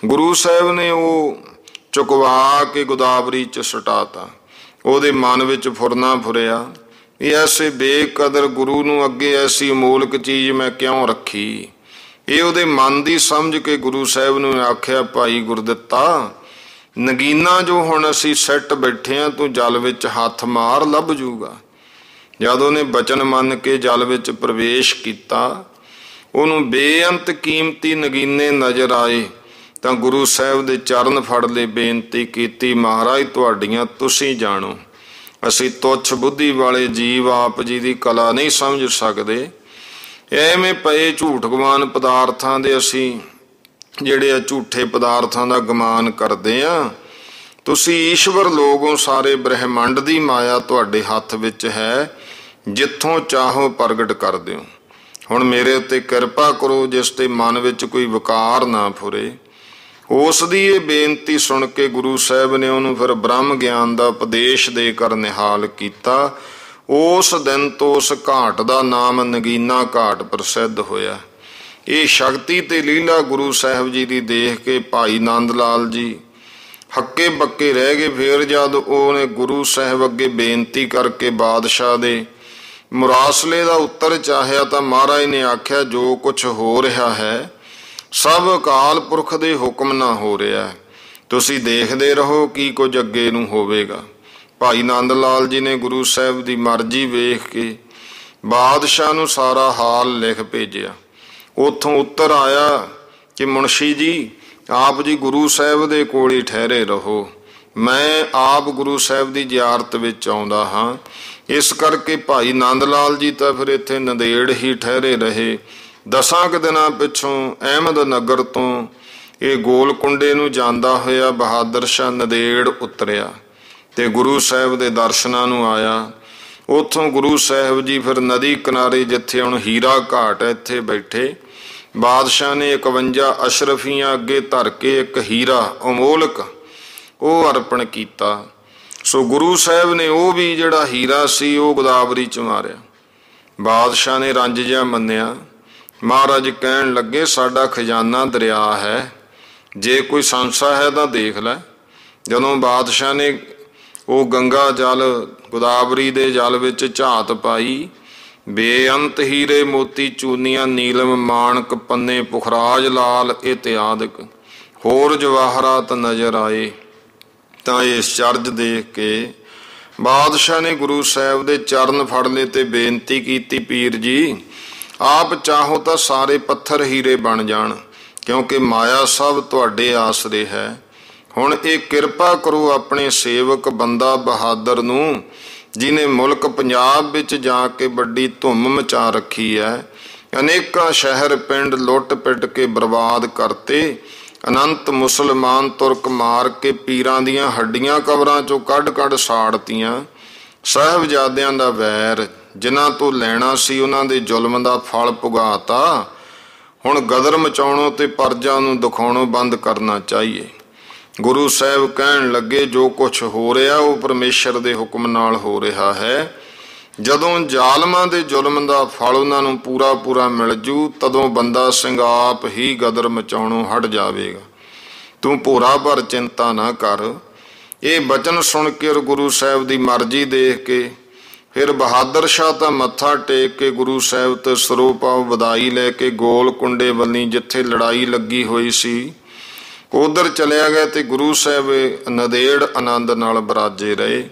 ਗੁਰੂ ਸਾਹਿਬ ਨੇ ਉਹ ਚੁਕਵਾ ਕੇ ਗੋਦਾਵਰੀ 'ਚ ਸੁਟਾਤਾ। ਉਹਦੇ ਮਨ ਵਿੱਚ ਫੁਰਨਾ ਫੁਰਿਆ, ਇਹ ਐਸੇ ਬੇਕਦਰ ਗੁਰੂ ਨੂੰ ਅੱਗੇ ਐਸੀ ਅਮੋਲਕ ਚੀਜ਼ ਮੈਂ ਕਿਉਂ ਰੱਖੀ। ਇਹ ਉਹਦੇ ਮਨ ਦੀ ਸਮਝ ਕੇ ਗੁਰੂ ਸਾਹਿਬ ਨੂੰ ਆਖਿਆ, ਭਾਈ ਗੁਰਦਿੱਤਾ, ਨਗੀਨਾ ਜੋ ਹੁਣ ਅਸੀਂ ਸੈੱਟ ਬੈਠੇ ਹਾਂ, ਤੂੰ ਜਲ ਵਿੱਚ ਹੱਥ ਮਾਰ, ਲੱਭ ਜੂਗਾ। ਜਦ ਉਹਨੇ ਬਚਨ ਮੰਨ ਕੇ ਜਲ ਵਿੱਚ ਪ੍ਰਵੇਸ਼ ਕੀਤਾ, ਉਹਨੂੰ ਬੇਅੰਤ ਕੀਮਤੀ ਨਗੀਨੇ ਨਜ਼ਰ ਆਏ ਤਾਂ ਗੁਰੂ ਸਾਹਿਬ ਦੇ ਚਰਨ ਫੜ ਲਏ, ਬੇਨਤੀ ਕੀਤੀ, ਮਹਾਰਾਜ ਤੁਹਾਡੀਆਂ ਤੁਸੀਂ ਜਾਣੋ, ਅਸੀਂ ਤੁੱਛ ਬੁੱਧੀ ਵਾਲੇ ਜੀਵ ਆਪ ਜੀ ਦੀ ਕਲਾ ਨਹੀਂ ਸਮਝ ਸਕਦੇ। ਐਵੇਂ ਪਏ ਝੂਠ ਗਮਾਨ ਪਦਾਰਥਾਂ ਦੇ ਅਸੀਂ ਜਿਹੜੇ ਆ ਝੂਠੇ ਪਦਾਰਥਾਂ ਦਾ ਗਮਾਨ ਕਰਦੇ ਆ। ਤੁਸੀਂ ਈਸ਼ਵਰ ਲੋਗੋਂ ਸਾਰੇ ਬ੍ਰਹਿਮੰਡ ਦੀ ਮਾਇਆ ਤੁਹਾਡੇ ਹੱਥ ਵਿੱਚ ਹੈ, ਜਿੱਥੋਂ ਚਾਹੋ ਪ੍ਰਗਟ ਕਰ ਦਿਓ। ਹੁਣ ਮੇਰੇ ਉੱਤੇ ਕਿਰਪਾ ਕਰੋ, ਜਿਸ ਤੇ ਮਨ ਵਿੱਚ ਕੋਈ ਵਿਕਾਰ ਨਾ ਫੁਰੇ। ਉਸ ਦੀ ਇਹ ਬੇਨਤੀ ਸੁਣ ਕੇ ਗੁਰੂ ਸਾਹਿਬ ਨੇ ਉਹਨੂੰ ਫਿਰ ਬ੍ਰਹਮ ਗਿਆਨ ਦਾ ਉਪਦੇਸ਼ ਦੇ ਕਰ ਨਿਹਾਲ ਕੀਤਾ। ਉਸ ਦਿਨ ਤੋਂ ਉਸ ਘਾਟ ਦਾ ਨਾਮ ਨਗੀਨਾ ਘਾਟ ਪ੍ਰਸਿੱਧ ਹੋਇਆ। ਇਹ ਸ਼ਕਤੀ ਤੇ ਲੀਲਾ ਗੁਰੂ ਸਾਹਿਬ ਜੀ ਦੀ ਦੇਖ ਕੇ ਭਾਈ ਨੰਦ ਲਾਲ ਜੀ ਹੱਕੇ ਬੱਕੇ ਰਹਿ ਗਏ। ਫਿਰ ਜਦ ਉਹਨੇ ਗੁਰੂ ਸਾਹਿਬ ਅੱਗੇ ਬੇਨਤੀ ਕਰਕੇ ਬਾਦਸ਼ਾਹ ਦੇ ਮੁਰਾਸਲੇ ਦਾ ਉੱਤਰ ਚਾਹਿਆ ਤਾਂ ਮਹਾਰਾਜ ਨੇ ਆਖਿਆ, ਜੋ ਕੁਛ ਹੋ ਰਿਹਾ ਹੈ ਸਭ ਅਕਾਲ ਪੁਰਖ ਦੇ ਹੁਕਮ ਨਾਲ ਹੋ ਰਿਹਾ, ਤੁਸੀਂ ਦੇਖਦੇ ਰਹੋ ਕੀ ਕੁਝ ਅੱਗੇ ਨੂੰ ਹੋਵੇਗਾ। ਭਾਈ ਨੰਦ ਲਾਲ ਜੀ ਨੇ ਗੁਰੂ ਸਾਹਿਬ ਦੀ ਮਰਜ਼ੀ ਵੇਖ ਕੇ ਬਾਦਸ਼ਾਹ ਨੂੰ ਸਾਰਾ ਹਾਲ ਲਿਖ ਭੇਜਿਆ। ਉੱਥੋਂ ਉੱਤਰ ਆਇਆ ਕਿ ਮੁਨਸ਼ੀ ਜੀ, ਆਪ ਜੀ ਗੁਰੂ ਸਾਹਿਬ ਦੇ ਕੋਲ ਹੀ ਠਹਿਰੇ ਰਹੋ, ਮੈਂ ਆਪ ਗੁਰੂ ਸਾਹਿਬ ਦੀ ਜ਼ਿਆਰਤ ਵਿੱਚ ਆਉਂਦਾ ਹਾਂ। ਇਸ ਕਰਕੇ ਭਾਈ ਨੰਦ ਲਾਲ ਜੀ ਤਾਂ ਫਿਰ ਇੱਥੇ ਨੰਦੇੜ ਹੀ ਠਹਿਰੇ ਰਹੇ। 10 ਕੁ ਦਿਨਾਂ ਪਿੱਛੋਂ ਅਹਿਮਦ ਨਗਰ ਤੋਂ ਇਹ ਗੋਲਕੁੰਡੇ ਨੂੰ ਜਾਂਦਾ ਹੋਇਆ ਬਹਾਦਰ ਸ਼ਾਹ ਨੰਦੇੜ ਉਤਰਿਆ ਤੇ ਗੁਰੂ ਸਾਹਿਬ ਦੇ ਦਰਸ਼ਨਾਂ ਨੂੰ ਆਇਆ। ਉੱਥੋਂ ਗੁਰੂ ਸਾਹਿਬ ਜੀ ਫਿਰ ਨਦੀ ਕਿਨਾਰੇ, ਜਿੱਥੇ ਹੁਣ ਹੀਰਾ ਘਾਟ ਹੈ, ਇੱਥੇ ਬੈਠੇ। ਬਾਦਸ਼ਾਹ ਨੇ 51 ਅਸ਼ਰਫੀਆਂ ਅੱਗੇ ਧਰ ਕੇ ਇੱਕ ਹੀਰਾ ਅਮੋਲਕ ਉਹ ਅਰਪਣ ਕੀਤਾ। ਸੋ ਗੁਰੂ ਸਾਹਿਬ ਨੇ ਉਹ ਵੀ ਜਿਹੜਾ ਹੀਰਾ ਸੀ ਉਹ ਗੋਦਾਵਰੀ 'ਚ ਮਾਰਿਆ। ਬਾਦਸ਼ਾਹ ਨੇ ਰੰਜ ਜਿਹਾ ਮੰਨਿਆ। ਮਹਾਰਾਜ ਕਹਿਣ ਲੱਗੇ, ਸਾਡਾ ਖਜ਼ਾਨਾ ਦਰਿਆ ਹੈ, ਜੇ ਕੋਈ ਸੰਸਾ ਹੈ ਤਾਂ ਦੇਖ ਲੈ। ਜਦੋਂ ਬਾਦਸ਼ਾਹ ਨੇ ਉਹ ਗੰਗਾ ਜਲ ਗੋਦਾਵਰੀ ਦੇ ਜਲ ਵਿੱਚ ਝਾਤ ਪਾਈ, ਬੇਅੰਤ ਹੀਰੇ ਮੋਤੀ ਚੂਨੀਆਂ ਨੀਲਮ ਮਾਣਕ ਪੰਨੇ ਪੁਖਰਾਜ ਲਾਲ ਇਤਿਆਦਿਕ ਹੋਰ ਜਵਾਹਰਾਤ ਨਜ਼ਰ ਆਏ। ਤਾਂ ਇਸ ਚਰਜ ਦੇਖ ਕੇ ਬਾਦਸ਼ਾਹ ਨੇ ਗੁਰੂ ਸਾਹਿਬ ਦੇ ਚਰਨ ਫੜ ਲਏ ਤੇ ਬੇਨਤੀ ਕੀਤੀ, ਪੀਰ ਜੀ ਆਪ ਚਾਹੋ ਤਾਂ ਸਾਰੇ ਪੱਥਰ ਹੀਰੇ ਬਣ ਜਾਣ, ਕਿਉਂਕਿ ਮਾਇਆ ਸਭ ਤੁਹਾਡੇ ਆਸਰੇ ਹੈ। ਹੁਣ ਇਹ ਕਿਰਪਾ ਕਰੋ ਆਪਣੇ ਸੇਵਕ ਬੰਦਾ ਬਹਾਦਰ ਨੂੰ, ਜਿਹਨੇ ਮੁਲਕ ਪੰਜਾਬ ਵਿੱਚ ਜਾ ਕੇ ਵੱਡੀ ਧੁੰਮ ਮਚਾ ਰੱਖੀ ਹੈ। ਅਨੇਕਾਂ ਸ਼ਹਿਰ ਪਿੰਡ ਲੁੱਟ ਪਿੱਟ ਕੇ ਬਰਬਾਦ ਕਰਤੇ, ਅਨੰਤ ਮੁਸਲਮਾਨ ਤੁਰਕ ਮਾਰ ਕੇ ਪੀਰਾਂ ਦੀਆਂ ਹੱਡੀਆਂ ਕਬਰਾਂ ਚੋਂ ਕੱਢ ਕੱਢ ਸਾੜਤੀਆਂ। ਸਾਹਿਬਜ਼ਾਦਿਆਂ ਦਾ ਵੈਰ ਜਿਨ੍ਹਾਂ ਤੋਂ ਲੈਣਾ ਸੀ, ਉਹਨਾਂ ਦੇ ਜ਼ੁਲਮ ਦਾ ਫਲ ਭੁਗਾਤਾ। ਹੁਣ ਗਦਰ ਮਚਾਉਣੋਂ ਤੇ ਪਰਜਾ ਨੂੰ ਦਿਖਾਉਣੋਂ ਬੰਦ ਕਰਨਾ ਚਾਹੀਏ। ਗੁਰੂ ਸਾਹਿਬ ਕਹਿਣ ਲੱਗੇ, ਜੋ ਕੁਛ ਹੋ ਰਿਹਾ ਉਹ ਪਰਮੇਸ਼ਰ ਦੇ ਹੁਕਮ ਨਾਲ ਹੋ ਰਿਹਾ ਹੈ। ਜਦੋਂ ਜ਼ਾਲਮਾਂ ਦੇ ਜ਼ੁਲਮ ਦਾ ਫਲ ਉਹਨਾਂ ਨੂੰ ਪੂਰਾ ਪੂਰਾ ਮਿਲ ਜੂ, ਤਦੋਂ ਬੰਦਾ ਸਿੰਘ ਆਪ ਹੀ ਗਦਰ ਮਚਾਉਣੋਂ ਹਟ ਜਾਵੇਗਾ। ਤੂੰ ਭੋਰਾ ਭਰ ਚਿੰਤਾ ਨਾ ਕਰ। ਇਹ ਬਚਨ ਸੁਣ ਕੇ ਗੁਰੂ ਸਾਹਿਬ ਦੀ ਮਰਜ਼ੀ ਦੇਖ ਕੇ ਫਿਰ ਬਹਾਦਰ ਸ਼ਾਹ ਤਾਂ ਮੱਥਾ ਟੇਕ ਕੇ ਗੁਰੂ ਸਾਹਿਬ ਤੇ ਸਰੋਪਾਉ ਵਧਾਈ ਲੈ ਕੇ ਗੋਲਕੁੰਡੇ ਵੱਲੀ, ਜਿੱਥੇ ਲੜਾਈ ਲੱਗੀ ਹੋਈ ਸੀ, ਉਧਰ ਚਲਿਆ ਗਿਆ ਤੇ ਗੁਰੂ ਸਾਹਿਬ ਨੰਦੇੜ ਆਨੰਦ ਨਾਲ ਬਰਾਜੇ ਰਹੇ।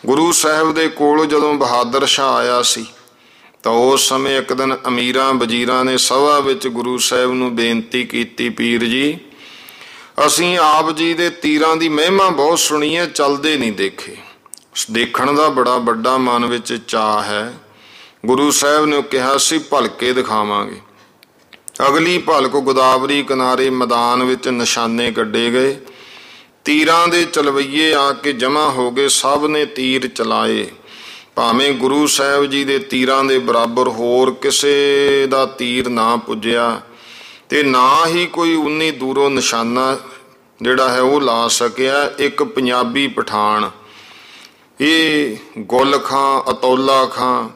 ਗੁਰੂ ਸਾਹਿਬ ਦੇ ਕੋਲ ਜਦੋਂ ਬਹਾਦਰ ਸ਼ਾਹ ਆਇਆ ਸੀ ਤਾਂ ਉਸ ਸਮੇਂ ਇੱਕ ਦਿਨ ਅਮੀਰਾਂ ਵਜ਼ੀਰਾਂ ਨੇ ਸਭਾ ਵਿੱਚ ਗੁਰੂ ਸਾਹਿਬ ਨੂੰ ਬੇਨਤੀ ਕੀਤੀ, ਪੀਰ ਜੀ ਅਸੀਂ ਆਪ ਜੀ ਦੇ ਤੀਰਾਂ ਦੀ ਮਹਿਮਾ ਬਹੁਤ ਸੁਣੀ ਹੈ, ਚੱਲਦੇ ਨਹੀਂ ਦੇਖੇ। ਦੇਖਣ ਦਾ ਬੜਾ ਵੱਡਾ ਮਨ ਵਿੱਚ ਚਾਅ ਹੈ। ਗੁਰੂ ਸਾਹਿਬ ਨੇ ਕਿਹਾ ਸੀ ਭਲਕੇ ਦਿਖਾਵਾਂਗੇ। ਅਗਲੀ ਭਲਕ ਗੋਦਾਵਰੀ ਕਿਨਾਰੇ ਮੈਦਾਨ ਵਿੱਚ ਨਿਸ਼ਾਨੇ ਕੱਢੇ ਗਏ। ਤੀਰਾਂ ਦੇ ਚਲਵਈਏ ਆ ਕੇ ਜਮ੍ਹਾਂ ਹੋ ਗਏ, ਸਭ ਨੇ ਤੀਰ ਚਲਾਏ। ਭਾਵੇਂ ਗੁਰੂ ਸਾਹਿਬ ਜੀ ਦੇ ਤੀਰਾਂ ਦੇ ਬਰਾਬਰ ਹੋਰ ਕਿਸੇ ਦਾ ਤੀਰ ਨਾ ਪੁੱਜਿਆ ਤੇ ਨਾ ਹੀ ਕੋਈ ਉਨੀ ਦੂਰੋਂ ਨਿਸ਼ਾਨਾ ਜਿਹੜਾ ਹੈ ਉਹ ਲਾ ਸਕਿਆ। ਇੱਕ ਪੰਜਾਬੀ ਪਠਾਨ, ਇਹ ਗੁੱਲ ਖਾਂ, ਅਤੌਲਾ ਖਾਂ,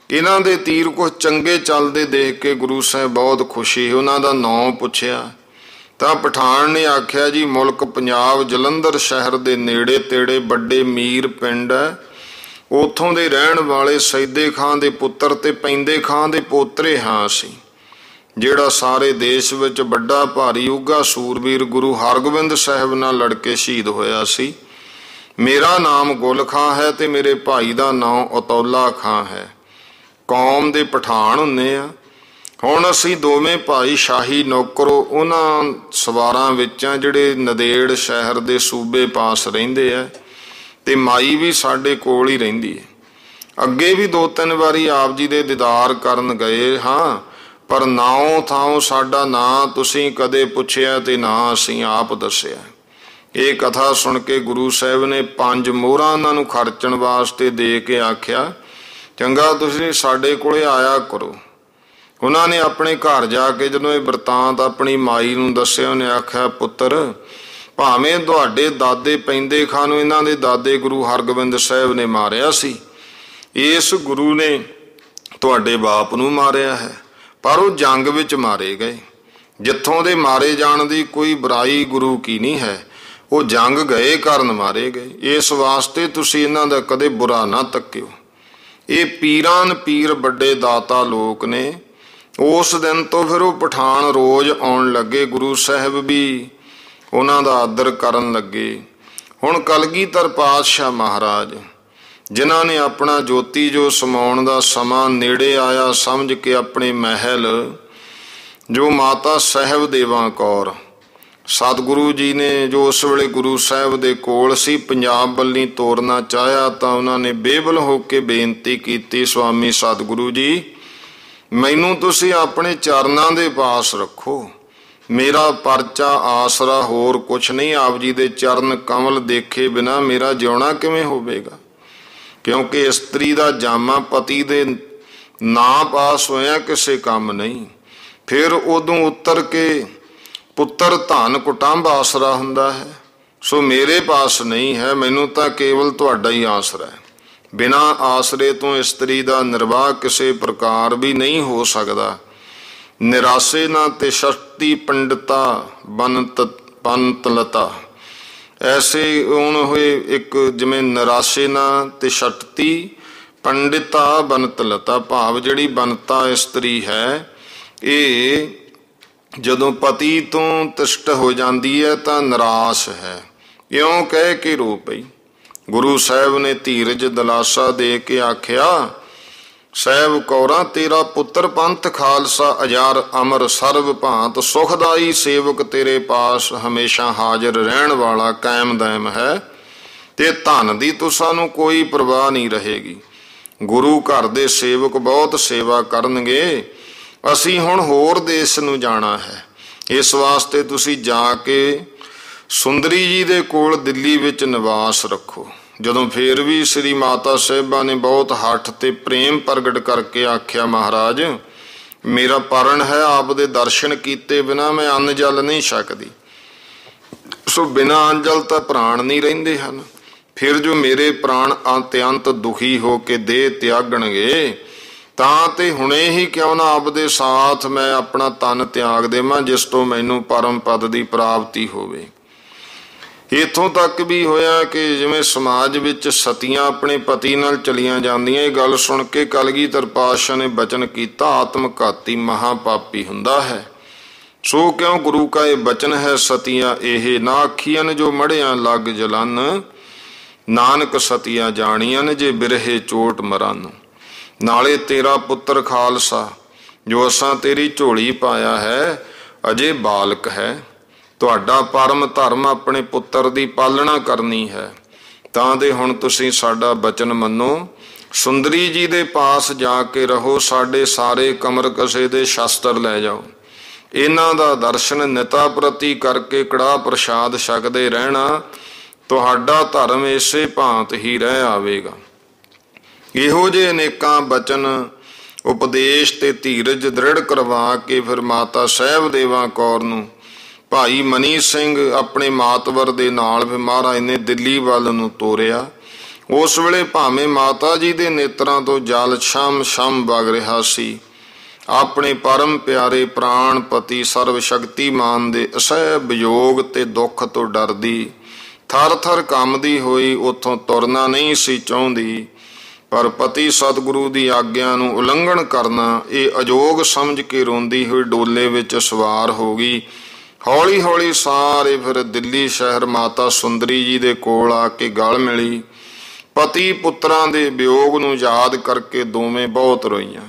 ਇਹਨਾਂ ਦੇ ਤੀਰ ਕੁਛ ਚੰਗੇ ਚੱਲਦੇ ਦੇਖ ਕੇ ਗੁਰੂ ਸਾਹਿਬ ਬਹੁਤ ਖੁਸ਼ੀ, ਉਹਨਾਂ ਦਾ ਨਾਂ ਪੁੱਛਿਆ ਤਾਂ ਪਠਾਨ ਨੇ ਆਖਿਆ ਜੀ ਮੁਲਕ ਪੰਜਾਬ ਜਲੰਧਰ ਸ਼ਹਿਰ ਦੇ ਨੇੜੇ ਤੇੜੇ ਵੱਡੇ ਮੀਰ ਪਿੰਡ ਹੈ, ਉੱਥੋਂ ਦੇ ਰਹਿਣ ਵਾਲੇ ਸੈਦੇ ਖਾਂ ਦੇ ਪੁੱਤਰ ਤੇ ਪੈਂਦੇ ਖਾਂ ਦੇ ਪੋਤਰੇ ਹਾਂ ਅਸੀਂ, ਜਿਹੜਾ ਸਾਰੇ ਦੇਸ਼ ਵਿੱਚ ਵੱਡਾ ਭਾਰੀ ਉੱਘਾ ਸੂਰਬੀਰ ਗੁਰੂ ਹਰਗੋਬਿੰਦ ਸਾਹਿਬ ਨਾਲ ਲੜ ਕੇ ਸ਼ਹੀਦ ਹੋਇਆ ਸੀ। ਮੇਰਾ ਨਾਮ ਗੁੱਲ ਖਾਂ ਹੈ ਤੇ ਮੇਰੇ ਭਾਈ ਦਾ ਨਾਮ ਅਤੌਲਾ ਖਾਂ ਹੈ। ਕੌਮ ਦੇ ਪਠਾਨ ਹੁੰਦੇ ਆ। ਹੁਣ ਅਸੀਂ ਦੋਵੇਂ ਭਾਈ ਸ਼ਾਹੀ ਨੌਕਰੋ ਉਹਨਾਂ ਸਵਾਰਾਂ ਵਿੱਚ ਆ ਜਿਹੜੇ ਨੰਦੇੜ ਸ਼ਹਿਰ ਦੇ ਸੂਬੇ ਪਾਸ ਰਹਿੰਦੇ ਆ ਤੇ ਮਾਈ ਵੀ ਸਾਡੇ ਕੋਲ ਹੀ ਰਹਿੰਦੀ ਹੈ। ਅੱਗੇ ਵੀ 2-3 ਵਾਰੀ ਆਪ ਜੀ ਦੇ ਦੀਦਾਰ ਕਰਨ ਗਏ ਹਾਂ, ਪਰ ਨਾਉ ਥਾਉ ਸਾਡਾ ਨਾਂ ਤੁਸੀਂ ਕਦੇ ਪੁੱਛਿਆ ਤੇ ਨਾ ਅਸੀਂ ਆਪ ਦੱਸਿਆ। ਇਹ ਕਥਾ ਸੁਣ ਕੇ ਗੁਰੂ ਸਾਹਿਬ ਨੇ 5 ਮੋਹਰਾਂ ਉਹਨਾਂ ਨੂੰ ਖਰਚਣ ਵਾਸਤੇ ਦੇ ਕੇ ਆਖਿਆ, ਚੰਗਾ ਤੁਸੀਂ ਸਾਡੇ ਕੋਲੇ ਆਇਆ ਕਰੋ। ਉਹਨਾਂ ਨੇ ਆਪਣੇ ਘਰ ਜਾ ਕੇ ਜਦੋਂ ਇਹ ਬਿਰਤਾਂਤ ਆਪਣੀ ਮਾਈ ਨੂੰ ਦੱਸਿਆ, ਉਹਨੇ ਆਖਿਆ ਪੁੱਤਰ ਭਾਵੇਂ ਤੁਹਾਡੇ ਦਾਦੇ ਪੈਂਦੇ ਖਾਂ ਨੂੰ ਇਹਨਾਂ ਦੇ ਦਾਦੇ ਗੁਰੂ ਹਰਗੋਬਿੰਦ ਸਾਹਿਬ ਨੇ ਮਾਰਿਆ ਸੀ, ਇਸ ਗੁਰੂ ਨੇ ਤੁਹਾਡੇ ਬਾਪ ਨੂੰ ਮਾਰਿਆ ਹੈ, ਪਰ ਉਹ ਜੰਗ ਵਿੱਚ ਮਾਰੇ ਗਏ। ਜਿੱਥੋਂ ਦੇ ਮਾਰੇ ਜਾਣ ਦੀ ਕੋਈ ਬੁਰਾਈ ਗੁਰੂ ਕੀ ਨਹੀਂ ਹੈ, ਉਹ ਜੰਗ ਗਏ ਕਾਰਨ ਮਾਰੇ ਗਏ। ਇਸ ਵਾਸਤੇ ਤੁਸੀਂ ਇਹਨਾਂ ਦਾ ਕਦੇ ਬੁਰਾ ਨਾ ਤੱਕਿਓ। ਇਹ ਪੀਰਾਂ ਪੀਰ ਵੱਡੇ ਦਾਤਾ ਲੋਕ ਨੇ। ਉਸ ਦਿਨ ਤੋਂ ਫਿਰ ਉਹ ਪਠਾਨ ਰੋਜ਼ ਆਉਣ ਲੱਗੇ, ਗੁਰੂ ਸਾਹਿਬ ਵੀ ਉਹਨਾਂ ਦਾ ਆਦਰ ਕਰਨ ਲੱਗੇ। ਹੁਣ ਕਲਗੀਧਰ ਪਾਤਸ਼ਾਹ ਮਹਾਰਾਜ ਜਿਨ੍ਹਾਂ ਨੇ ਆਪਣਾ ਜੋਤੀ ਜੋ ਸਮਾਉਣ ਦਾ ਸਮਾਂ ਨੇੜੇ ਆਇਆ ਸਮਝ ਕੇ ਆਪਣੇ ਮਹਿਲ ਜੋ ਮਾਤਾ ਸਾਹਿਬ ਦੇਵਾ ਕੌਰ ਸਤਿਗੁਰੂ ਜੀ ਨੇ ਜੋ ਉਸ ਵੇਲੇ ਗੁਰੂ ਸਾਹਿਬ ਦੇ ਕੋਲ ਸੀ ਪੰਜਾਬ ਵੱਲੀ ਤੋਰਨਾ ਚਾਹਿਆ ਤਾਂ ਉਹਨਾਂ ਨੇ ਬੇਬਲ ਹੋ ਕੇ ਬੇਨਤੀ ਕੀਤੀ, ਸਵਾਮੀ ਸਤਿਗੁਰੂ ਜੀ ਮੈਨੂੰ ਤੁਸੀਂ ਆਪਣੇ ਚਰਨਾਂ ਦੇ ਪਾਸ ਰੱਖੋ, ਮੇਰਾ ਪਰਚਾ ਆਸਰਾ ਹੋਰ ਕੁਛ ਨਹੀਂ। ਆਪ ਜੀ ਦੇ ਚਰਨ ਕਮਲ ਦੇਖੇ ਬਿਨਾ ਮੇਰਾ ਜਿਉਣਾ ਕਿਵੇਂ ਹੋਵੇਗਾ, ਕਿਉਂਕਿ ਇਸਤਰੀ ਦਾ ਜਾਮਾ ਪਤੀ ਦੇ ਨਾ ਪਾਸ ਹੋਇਆ ਕਿਸੇ ਕੰਮ ਨਹੀਂ। ਫਿਰ ਉਦੋਂ ਉਤਰ ਕੇ ਪੁੱਤਰ ਧਨ ਕੁਟੰਬ ਆਸਰਾ ਹੁੰਦਾ ਹੈ, ਸੋ ਮੇਰੇ ਪਾਸ ਨਹੀਂ ਹੈ, ਮੈਨੂੰ ਤਾਂ ਕੇਵਲ ਤੁਹਾਡਾ ਹੀ ਆਸਰਾ ਹੈ। ਬਿਨਾਂ ਆਸਰੇ ਤੋਂ ਇਸਤਰੀ ਦਾ ਨਿਰਵਾਹ ਕਿਸੇ ਪ੍ਰਕਾਰ ਵੀ ਨਹੀਂ ਹੋ ਸਕਦਾ। ਨਿਰਾਸੇ ਨਾ ਤੇ ਸ਼ਕਤੀ ਪੰਡਿਤਾ ਬੰਤ ਲਤਾ, ਐਸੇ ਹੁਣ ਹੋਏ ਇੱਕ ਜਿਵੇਂ ਨਿਰਾਸੇ ਨਾ ਤੇ ਸ਼ਕਤੀ ਪੰਡਿਤਾ ਬਨਤ ਲਤਾ, ਭਾਵ ਜਿਹੜੀ ਬਨਤਾ ਇਸਤਰੀ ਹੈ ਇਹ ਜਦੋਂ ਪਤੀ ਤੋਂ ਤਿਸ਼ਟ ਹੋ ਜਾਂਦੀ ਹੈ ਤਾਂ ਨਿਰਾਸ਼ ਹੈ, ਇਉਂ ਕਹਿ ਕੇ ਰੋ ਪਈ। ਗੁਰੂ ਸਾਹਿਬ ਨੇ ਧੀਰਜ ਦਿਲਾਸਾ ਦੇ ਕੇ ਆਖਿਆ, ਸਾਹਿਬ ਕੌਰਾਂ ਤੇਰਾ ਪੁੱਤਰ ਪੰਥ ਖਾਲਸਾ ਅਜਾਰ ਅਮਰ ਸਰਬ ਭਾਂਤ ਸੁਖਦਾਈ ਸੇਵਕ ਤੇਰੇ ਪਾਸ ਹਮੇਸ਼ਾ ਹਾਜ਼ਰ ਰਹਿਣ ਵਾਲਾ ਕਾਇਮ ਦੈਮ ਹੈ ਤੇ ਧਨ ਦੀ ਤੁਸਾਂ ਨੂੰ ਕੋਈ ਪਰਵਾਹ ਨਹੀਂ ਰਹੇਗੀ। ਗੁਰੂ ਘਰ ਦੇ ਸੇਵਕ ਬਹੁਤ ਸੇਵਾ ਕਰਨਗੇ। ਅਸੀਂ ਹੁਣ ਹੋਰ ਦੇਸ਼ ਨੂੰ ਜਾਣਾ ਹੈ, ਇਸ ਵਾਸਤੇ ਤੁਸੀਂ ਜਾ ਕੇ ਸੁੰਦਰੀ ਜੀ ਦੇ ਕੋਲ ਦਿੱਲੀ ਵਿੱਚ ਨਿਵਾਸ ਰੱਖੋ। ਜਦੋਂ ਫੇਰ ਵੀ ਸ੍ਰੀ ਮਾਤਾ ਸਾਹਿਬਾਂ ਨੇ ਬਹੁਤ ਹੱਠ ਤੇ ਪ੍ਰੇਮ ਪ੍ਰਗਟ ਕਰਕੇ ਆਖਿਆ, ਮਹਾਰਾਜ ਮੇਰਾ ਪਰਨ ਹੈ, ਆਪ ਦੇ ਦਰਸ਼ਨ ਕੀਤੇ ਬਿਨਾਂ ਮੈਂ ਅੰਨ ਜਲ ਨਹੀਂ ਛਕਦੀ, ਸੋ ਬਿਨਾਂ ਅੰਨ ਜਲ ਤਾਂ ਪ੍ਰਾਣ ਨਹੀਂ ਰਹਿੰਦੇ ਹਨ। ਫਿਰ ਜੋ ਮੇਰੇ ਪ੍ਰਾਣ ਅੰਤ ਦੁਖੀ ਹੋ ਕੇ ਦੇਹ ਤਿਆਗਣਗੇ ਤਾਂ ਤੇ ਹੁਣੇ ਹੀ ਕਿਉਂ ਨਾ ਆਪ ਦੇ ਸਾਥ ਮੈਂ ਆਪਣਾ ਤਨ ਤਿਆਗ ਦੇਵਾਂ, ਜਿਸ ਤੋਂ ਮੈਨੂੰ ਪਰਮ ਪਦ ਦੀ ਪ੍ਰਾਪਤੀ ਹੋਵੇ। ਇੱਥੋਂ ਤੱਕ ਵੀ ਹੋਇਆ ਕਿ ਜਿਵੇਂ ਸਮਾਜ ਵਿੱਚ ਸਤੀਆਂ ਆਪਣੇ ਪਤੀ ਨਾਲ ਚਲੀਆਂ ਜਾਂਦੀਆਂ, ਇਹ ਗੱਲ ਸੁਣ ਕੇ ਕਲਗੀਧਰ ਪਾਤਸ਼ਾਹ ਨੇ ਬਚਨ ਕੀਤਾ, ਆਤਮਘਾਤੀ ਮਹਾਪਾਪੀ ਹੁੰਦਾ ਹੈ। ਸੋ ਕਿਉਂ ਗੁਰੂ ਕਾ ਇਹ ਬਚਨ ਹੈ, ਸਤੀਆਂ ਇਹ ਨਾ ਆਖੀਆਂ ਜੋ ਮੜਿਆਂ ਲੱਗ ਜਲਨ, ਨਾਨਕ ਸਤੀਆਂ ਜਾਣੀਆਂ ਜੇ ਬਿਰਹੇ ਚੋਟ ਮਰਨ। ਨਾਲੇ ਤੇਰਾ ਪੁੱਤਰ ਖਾਲਸਾ ਜੋ ਅਸਾਂ ਤੇਰੀ ਝੋਲੀ ਪਾਇਆ ਹੈ ਅਜੇ ਬਾਲਕ ਹੈ। ਤੁਹਾਡਾ ਪਰਮ ਧਰਮ ਆਪਣੇ ਪੁੱਤਰ ਦੀ ਪਾਲਣਾ ਕਰਨੀ ਹੈ, ਤਾਂ ਦੇ ਹੁਣ ਤੁਸੀਂ ਸਾਡਾ ਬਚਨ ਮੰਨੋ। ਸੁੰਦਰੀ ਜੀ ਦੇ ਪਾਸ ਜਾ ਕੇ ਰਹੋ, ਸਾਡੇ ਸਾਰੇ ਕਮਰ ਕਸੇ ਦੇ ਸ਼ਸਤਰ ਲੈ ਜਾਓ। ਇਹਨਾਂ ਦਾ ਦਰਸ਼ਨ ਨਿਤਾ ਪ੍ਰਤੀ ਕਰਕੇ ਕੜਾਹ ਪ੍ਰਸ਼ਾਦ ਛਕਦੇ ਰਹਿਣਾ, ਤੁਹਾਡਾ ਧਰਮ ਇਸੇ ਭਾਂਤ ਹੀ ਰਹਿ ਆਵੇਗਾ। ਇਹੋ ਜਿਹੇ ਅਨੇਕਾਂ ਬਚਨ ਉਪਦੇਸ਼ ਤੇ ਧੀਰਜ ਦ੍ਰਿੜ ਕਰਵਾ ਕੇ ਫਿਰ ਮਾਤਾ ਸਹਿਬਦੇਵਾ ਕੌਰ ਨੂੰ ਭਾਈ ਮਨੀ ਸਿੰਘ ਆਪਣੇ ਮਾਤਵਰ ਦੇ ਨਾਲ ਫਿਰ ਮਹਾਰਾਜ ਨੇ ਦਿੱਲੀ ਵੱਲ ਨੂੰ ਤੋਰਿਆ। ਉਸ ਵੇਲੇ ਭਾਵੇਂ ਮਾਤਾ ਜੀ ਦੇ ਨੇਤਰਾਂ ਤੋਂ ਜਲ ਛਮ ਛਮ ਵਗ ਰਿਹਾ ਸੀ, ਆਪਣੇ ਪਰਮ ਪਿਆਰੇ ਪ੍ਰਾਣ ਪਤੀ ਸਰਵ ਸ਼ਕਤੀਮਾਨ ਦੇ ਅਸਹਿ ਵਿਯੋਗ ਤੇ ਦੁੱਖ ਤੋਂ ਡਰਦੀ ਥਰ ਥਰ ਕੰਬਦੀ ਹੋਈ ਉੱਥੋਂ ਤੁਰਨਾ ਨਹੀਂ ਸੀ ਚਾਹੁੰਦੀ। ਪਰ ਪਤੀ ਸਤਿਗੁਰੂ ਦੀ ਆਗਿਆ ਨੂੰ ਉਲੰਘਣ ਕਰਨਾ ਇਹ ਅਯੋਗ ਸਮਝ ਕੇ ਰੋਂਦੀ ਹੋਈ ਡੋਲੇ ਵਿੱਚ ਸਵਾਰ ਹੋ ਗਈ। ਹੌਲੀ ਹੌਲੀ ਸਾਰੇ ਫਿਰ ਦਿੱਲੀ ਸ਼ਹਿਰ ਮਾਤਾ ਸੁੰਦਰੀ ਜੀ ਦੇ ਕੋਲ ਆ ਕੇ ਗਲ ਮਿਲੀ। ਪਤੀ ਪੁੱਤਰਾਂ ਦੇ ਵਿਯੋਗ ਨੂੰ ਯਾਦ ਕਰਕੇ ਦੋਵੇਂ ਬਹੁਤ ਰੋਈਆਂ।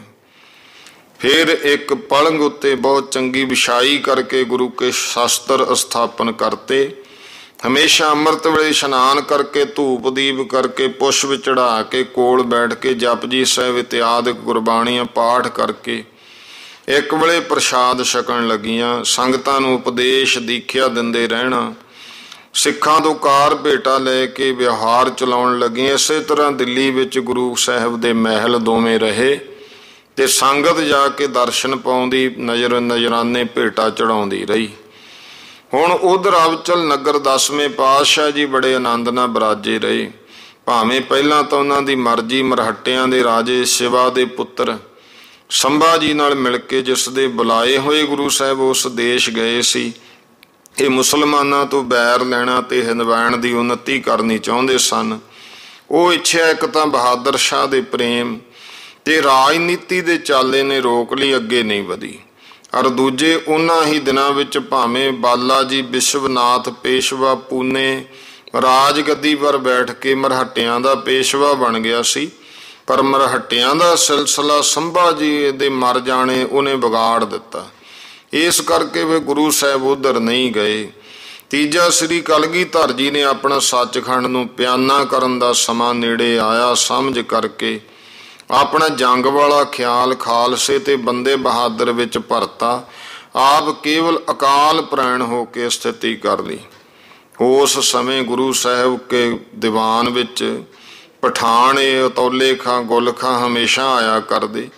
ਫਿਰ ਇੱਕ ਪਲੰਗ ਉੱਤੇ ਬਹੁਤ ਚੰਗੀ ਵਿਛਾਈ ਕਰਕੇ ਗੁਰੂ ਕੇ ਸ਼ਸਤਰ ਸਥਾਪਨ ਕਰਤੇ। ਹਮੇਸ਼ਾ ਅੰਮ੍ਰਿਤ ਵੇਲੇ ਇਸ਼ਨਾਨ ਕਰਕੇ ਧੂਪ ਦੀਪ ਕਰਕੇ ਪੁਸ਼ਪ ਚੜਾ ਕੇ ਕੋਲ ਬੈਠ ਕੇ ਜਪਜੀ ਸਾਹਿਬ ਇਤਿਆਦਿਕ ਗੁਰਬਾਣੀਆਂ ਪਾਠ ਕਰਕੇ ਇੱਕ ਵੇਲੇ ਪ੍ਰਸ਼ਾਦ ਛਕਣ ਲੱਗੀਆਂ। ਸੰਗਤਾਂ ਨੂੰ ਉਪਦੇਸ਼ ਦੀਖਿਆ ਦਿੰਦੇ ਰਹਿਣਾ, ਸਿੱਖਾਂ ਤੋਂ ਕਾਰ ਭੇਟਾ ਲੈ ਕੇ ਵਿਵਹਾਰ ਚਲਾਉਣ ਲੱਗੀਆਂ। ਇਸੇ ਤਰ੍ਹਾਂ ਦਿੱਲੀ ਵਿੱਚ ਗੁਰੂ ਸਾਹਿਬ ਦੇ ਮਹਿਲ ਦੋਵੇਂ ਰਹੇ ਤੇ ਸੰਗਤ ਜਾ ਕੇ ਦਰਸ਼ਨ ਪਾਉਂਦੀ, ਨਜ਼ਰ ਨਜ਼ਰਾਨੇ ਭੇਟਾ ਚੜਾਉਂਦੀ ਰਹੀ। ਹੁਣ ਉਧਰ ਅਬਚਲ ਨਗਰ 10ਵੇਂ ਪਾਤਸ਼ਾਹ ਜੀ ਬੜੇ ਆਨੰਦ ਨਾਲ ਬਰਾਜੇ ਰਹੇ। ਭਾਵੇਂ ਪਹਿਲਾਂ ਤਾਂ ਉਹਨਾਂ ਦੀ ਮਰਜ਼ੀ ਮਰਹੱਟਿਆਂ ਦੇ ਰਾਜੇ ਸ਼ਿਵਾ ਦੇ ਪੁੱਤਰ ਸੰਭਾ ਜੀ ਨਾਲ ਮਿਲ ਕੇ ਜਿਸ ਦੇ ਬੁਲਾਏ ਹੋਏ ਗੁਰੂ ਸਾਹਿਬ ਉਸ ਦੇਸ਼ ਗਏ ਸੀ, ਇਹ ਮੁਸਲਮਾਨਾਂ ਤੋਂ ਬੈਰ ਲੈਣਾ ਤੇ ਹਿੰਦਵਾਣ ਦੀ ਉન્નਤੀ ਕਰਨੀ ਚਾਹੁੰਦੇ ਸਨ। ਉਹ ਇੱਛਾ ਇੱਕ ਤਾਂ ਬਹਾਦਰ ਸ਼ਾਹ ਦੇ ਪ੍ਰੇਮ ਤੇ ਰਾਜਨੀਤੀ ਦੇ ਚਾਲੇ ਨੇ ਰੋਕ ਲਈ, ਅੱਗੇ ਨਹੀਂ ਵਧੀ। ਔਰ ਦੂਜੇ ਉਹਨਾਂ ਹੀ ਦਿਨਾਂ ਵਿੱਚ ਭਾਵੇਂ ਬਾਲਾ ਜੀ ਵਿਸ਼ਵਨਾਥ ਪੇਸ਼ਵਾ ਪੂਨੇ ਰਾਜਗੱਦੀ ਪਰ ਬੈਠ ਕੇ ਮਰਹੱਟਿਆਂ ਦਾ ਪੇਸ਼ਵਾ ਬਣ ਗਿਆ ਸੀ, ਪਰ ਮਰਹੱਟਿਆਂ ਦਾ ਸਿਲਸਿਲਾ ਸੰਭਾ ਜੀ ਦੇ ਮਰ ਜਾਣੇ ਉਹਨੇ ਵਿਗਾੜ ਦਿੱਤਾ। ਇਸ ਕਰਕੇ ਵੇ ਗੁਰੂ ਸਾਹਿਬ ਉਧਰ ਨਹੀਂ ਗਏ। ਤੀਜਾ ਸ੍ਰੀ ਕਲਗੀਧਰ ਜੀ ਨੇ ਆਪਣਾ ਸੱਚਖੰਡ ਨੂੰ ਪਿਆਨਾ ਕਰਨ ਦਾ ਸਮਾਂ ਨੇੜੇ ਆਇਆ ਸਮਝ ਕਰਕੇ ਆਪਣਾ ਜੰਗ ਵਾਲਾ ਖਿਆਲ ਖਾਲਸੇ ਤੇ ਬੰਦੇ ਬਹਾਦਰ ਵਿੱਚ ਭਰਤਾ। ਆਪ ਕੇਵਲ ਅਕਾਲ ਪ੍ਰੈਣ ਹੋ ਕੇ ਸਥਿਤੀ ਕਰ ਲਈ। ਉਸ ਸਮੇਂ ਗੁਰੂ ਸਾਹਿਬ ਕੇ ਦੀਵਾਨ ਵਿੱਚ ਪਠਾਨ ਅਤੌਲੇ ਖਾਂ ਗੁਲ ਖਾਂ ਹਮੇਸ਼ਾ ਆਇਆ ਕਰਦੇ।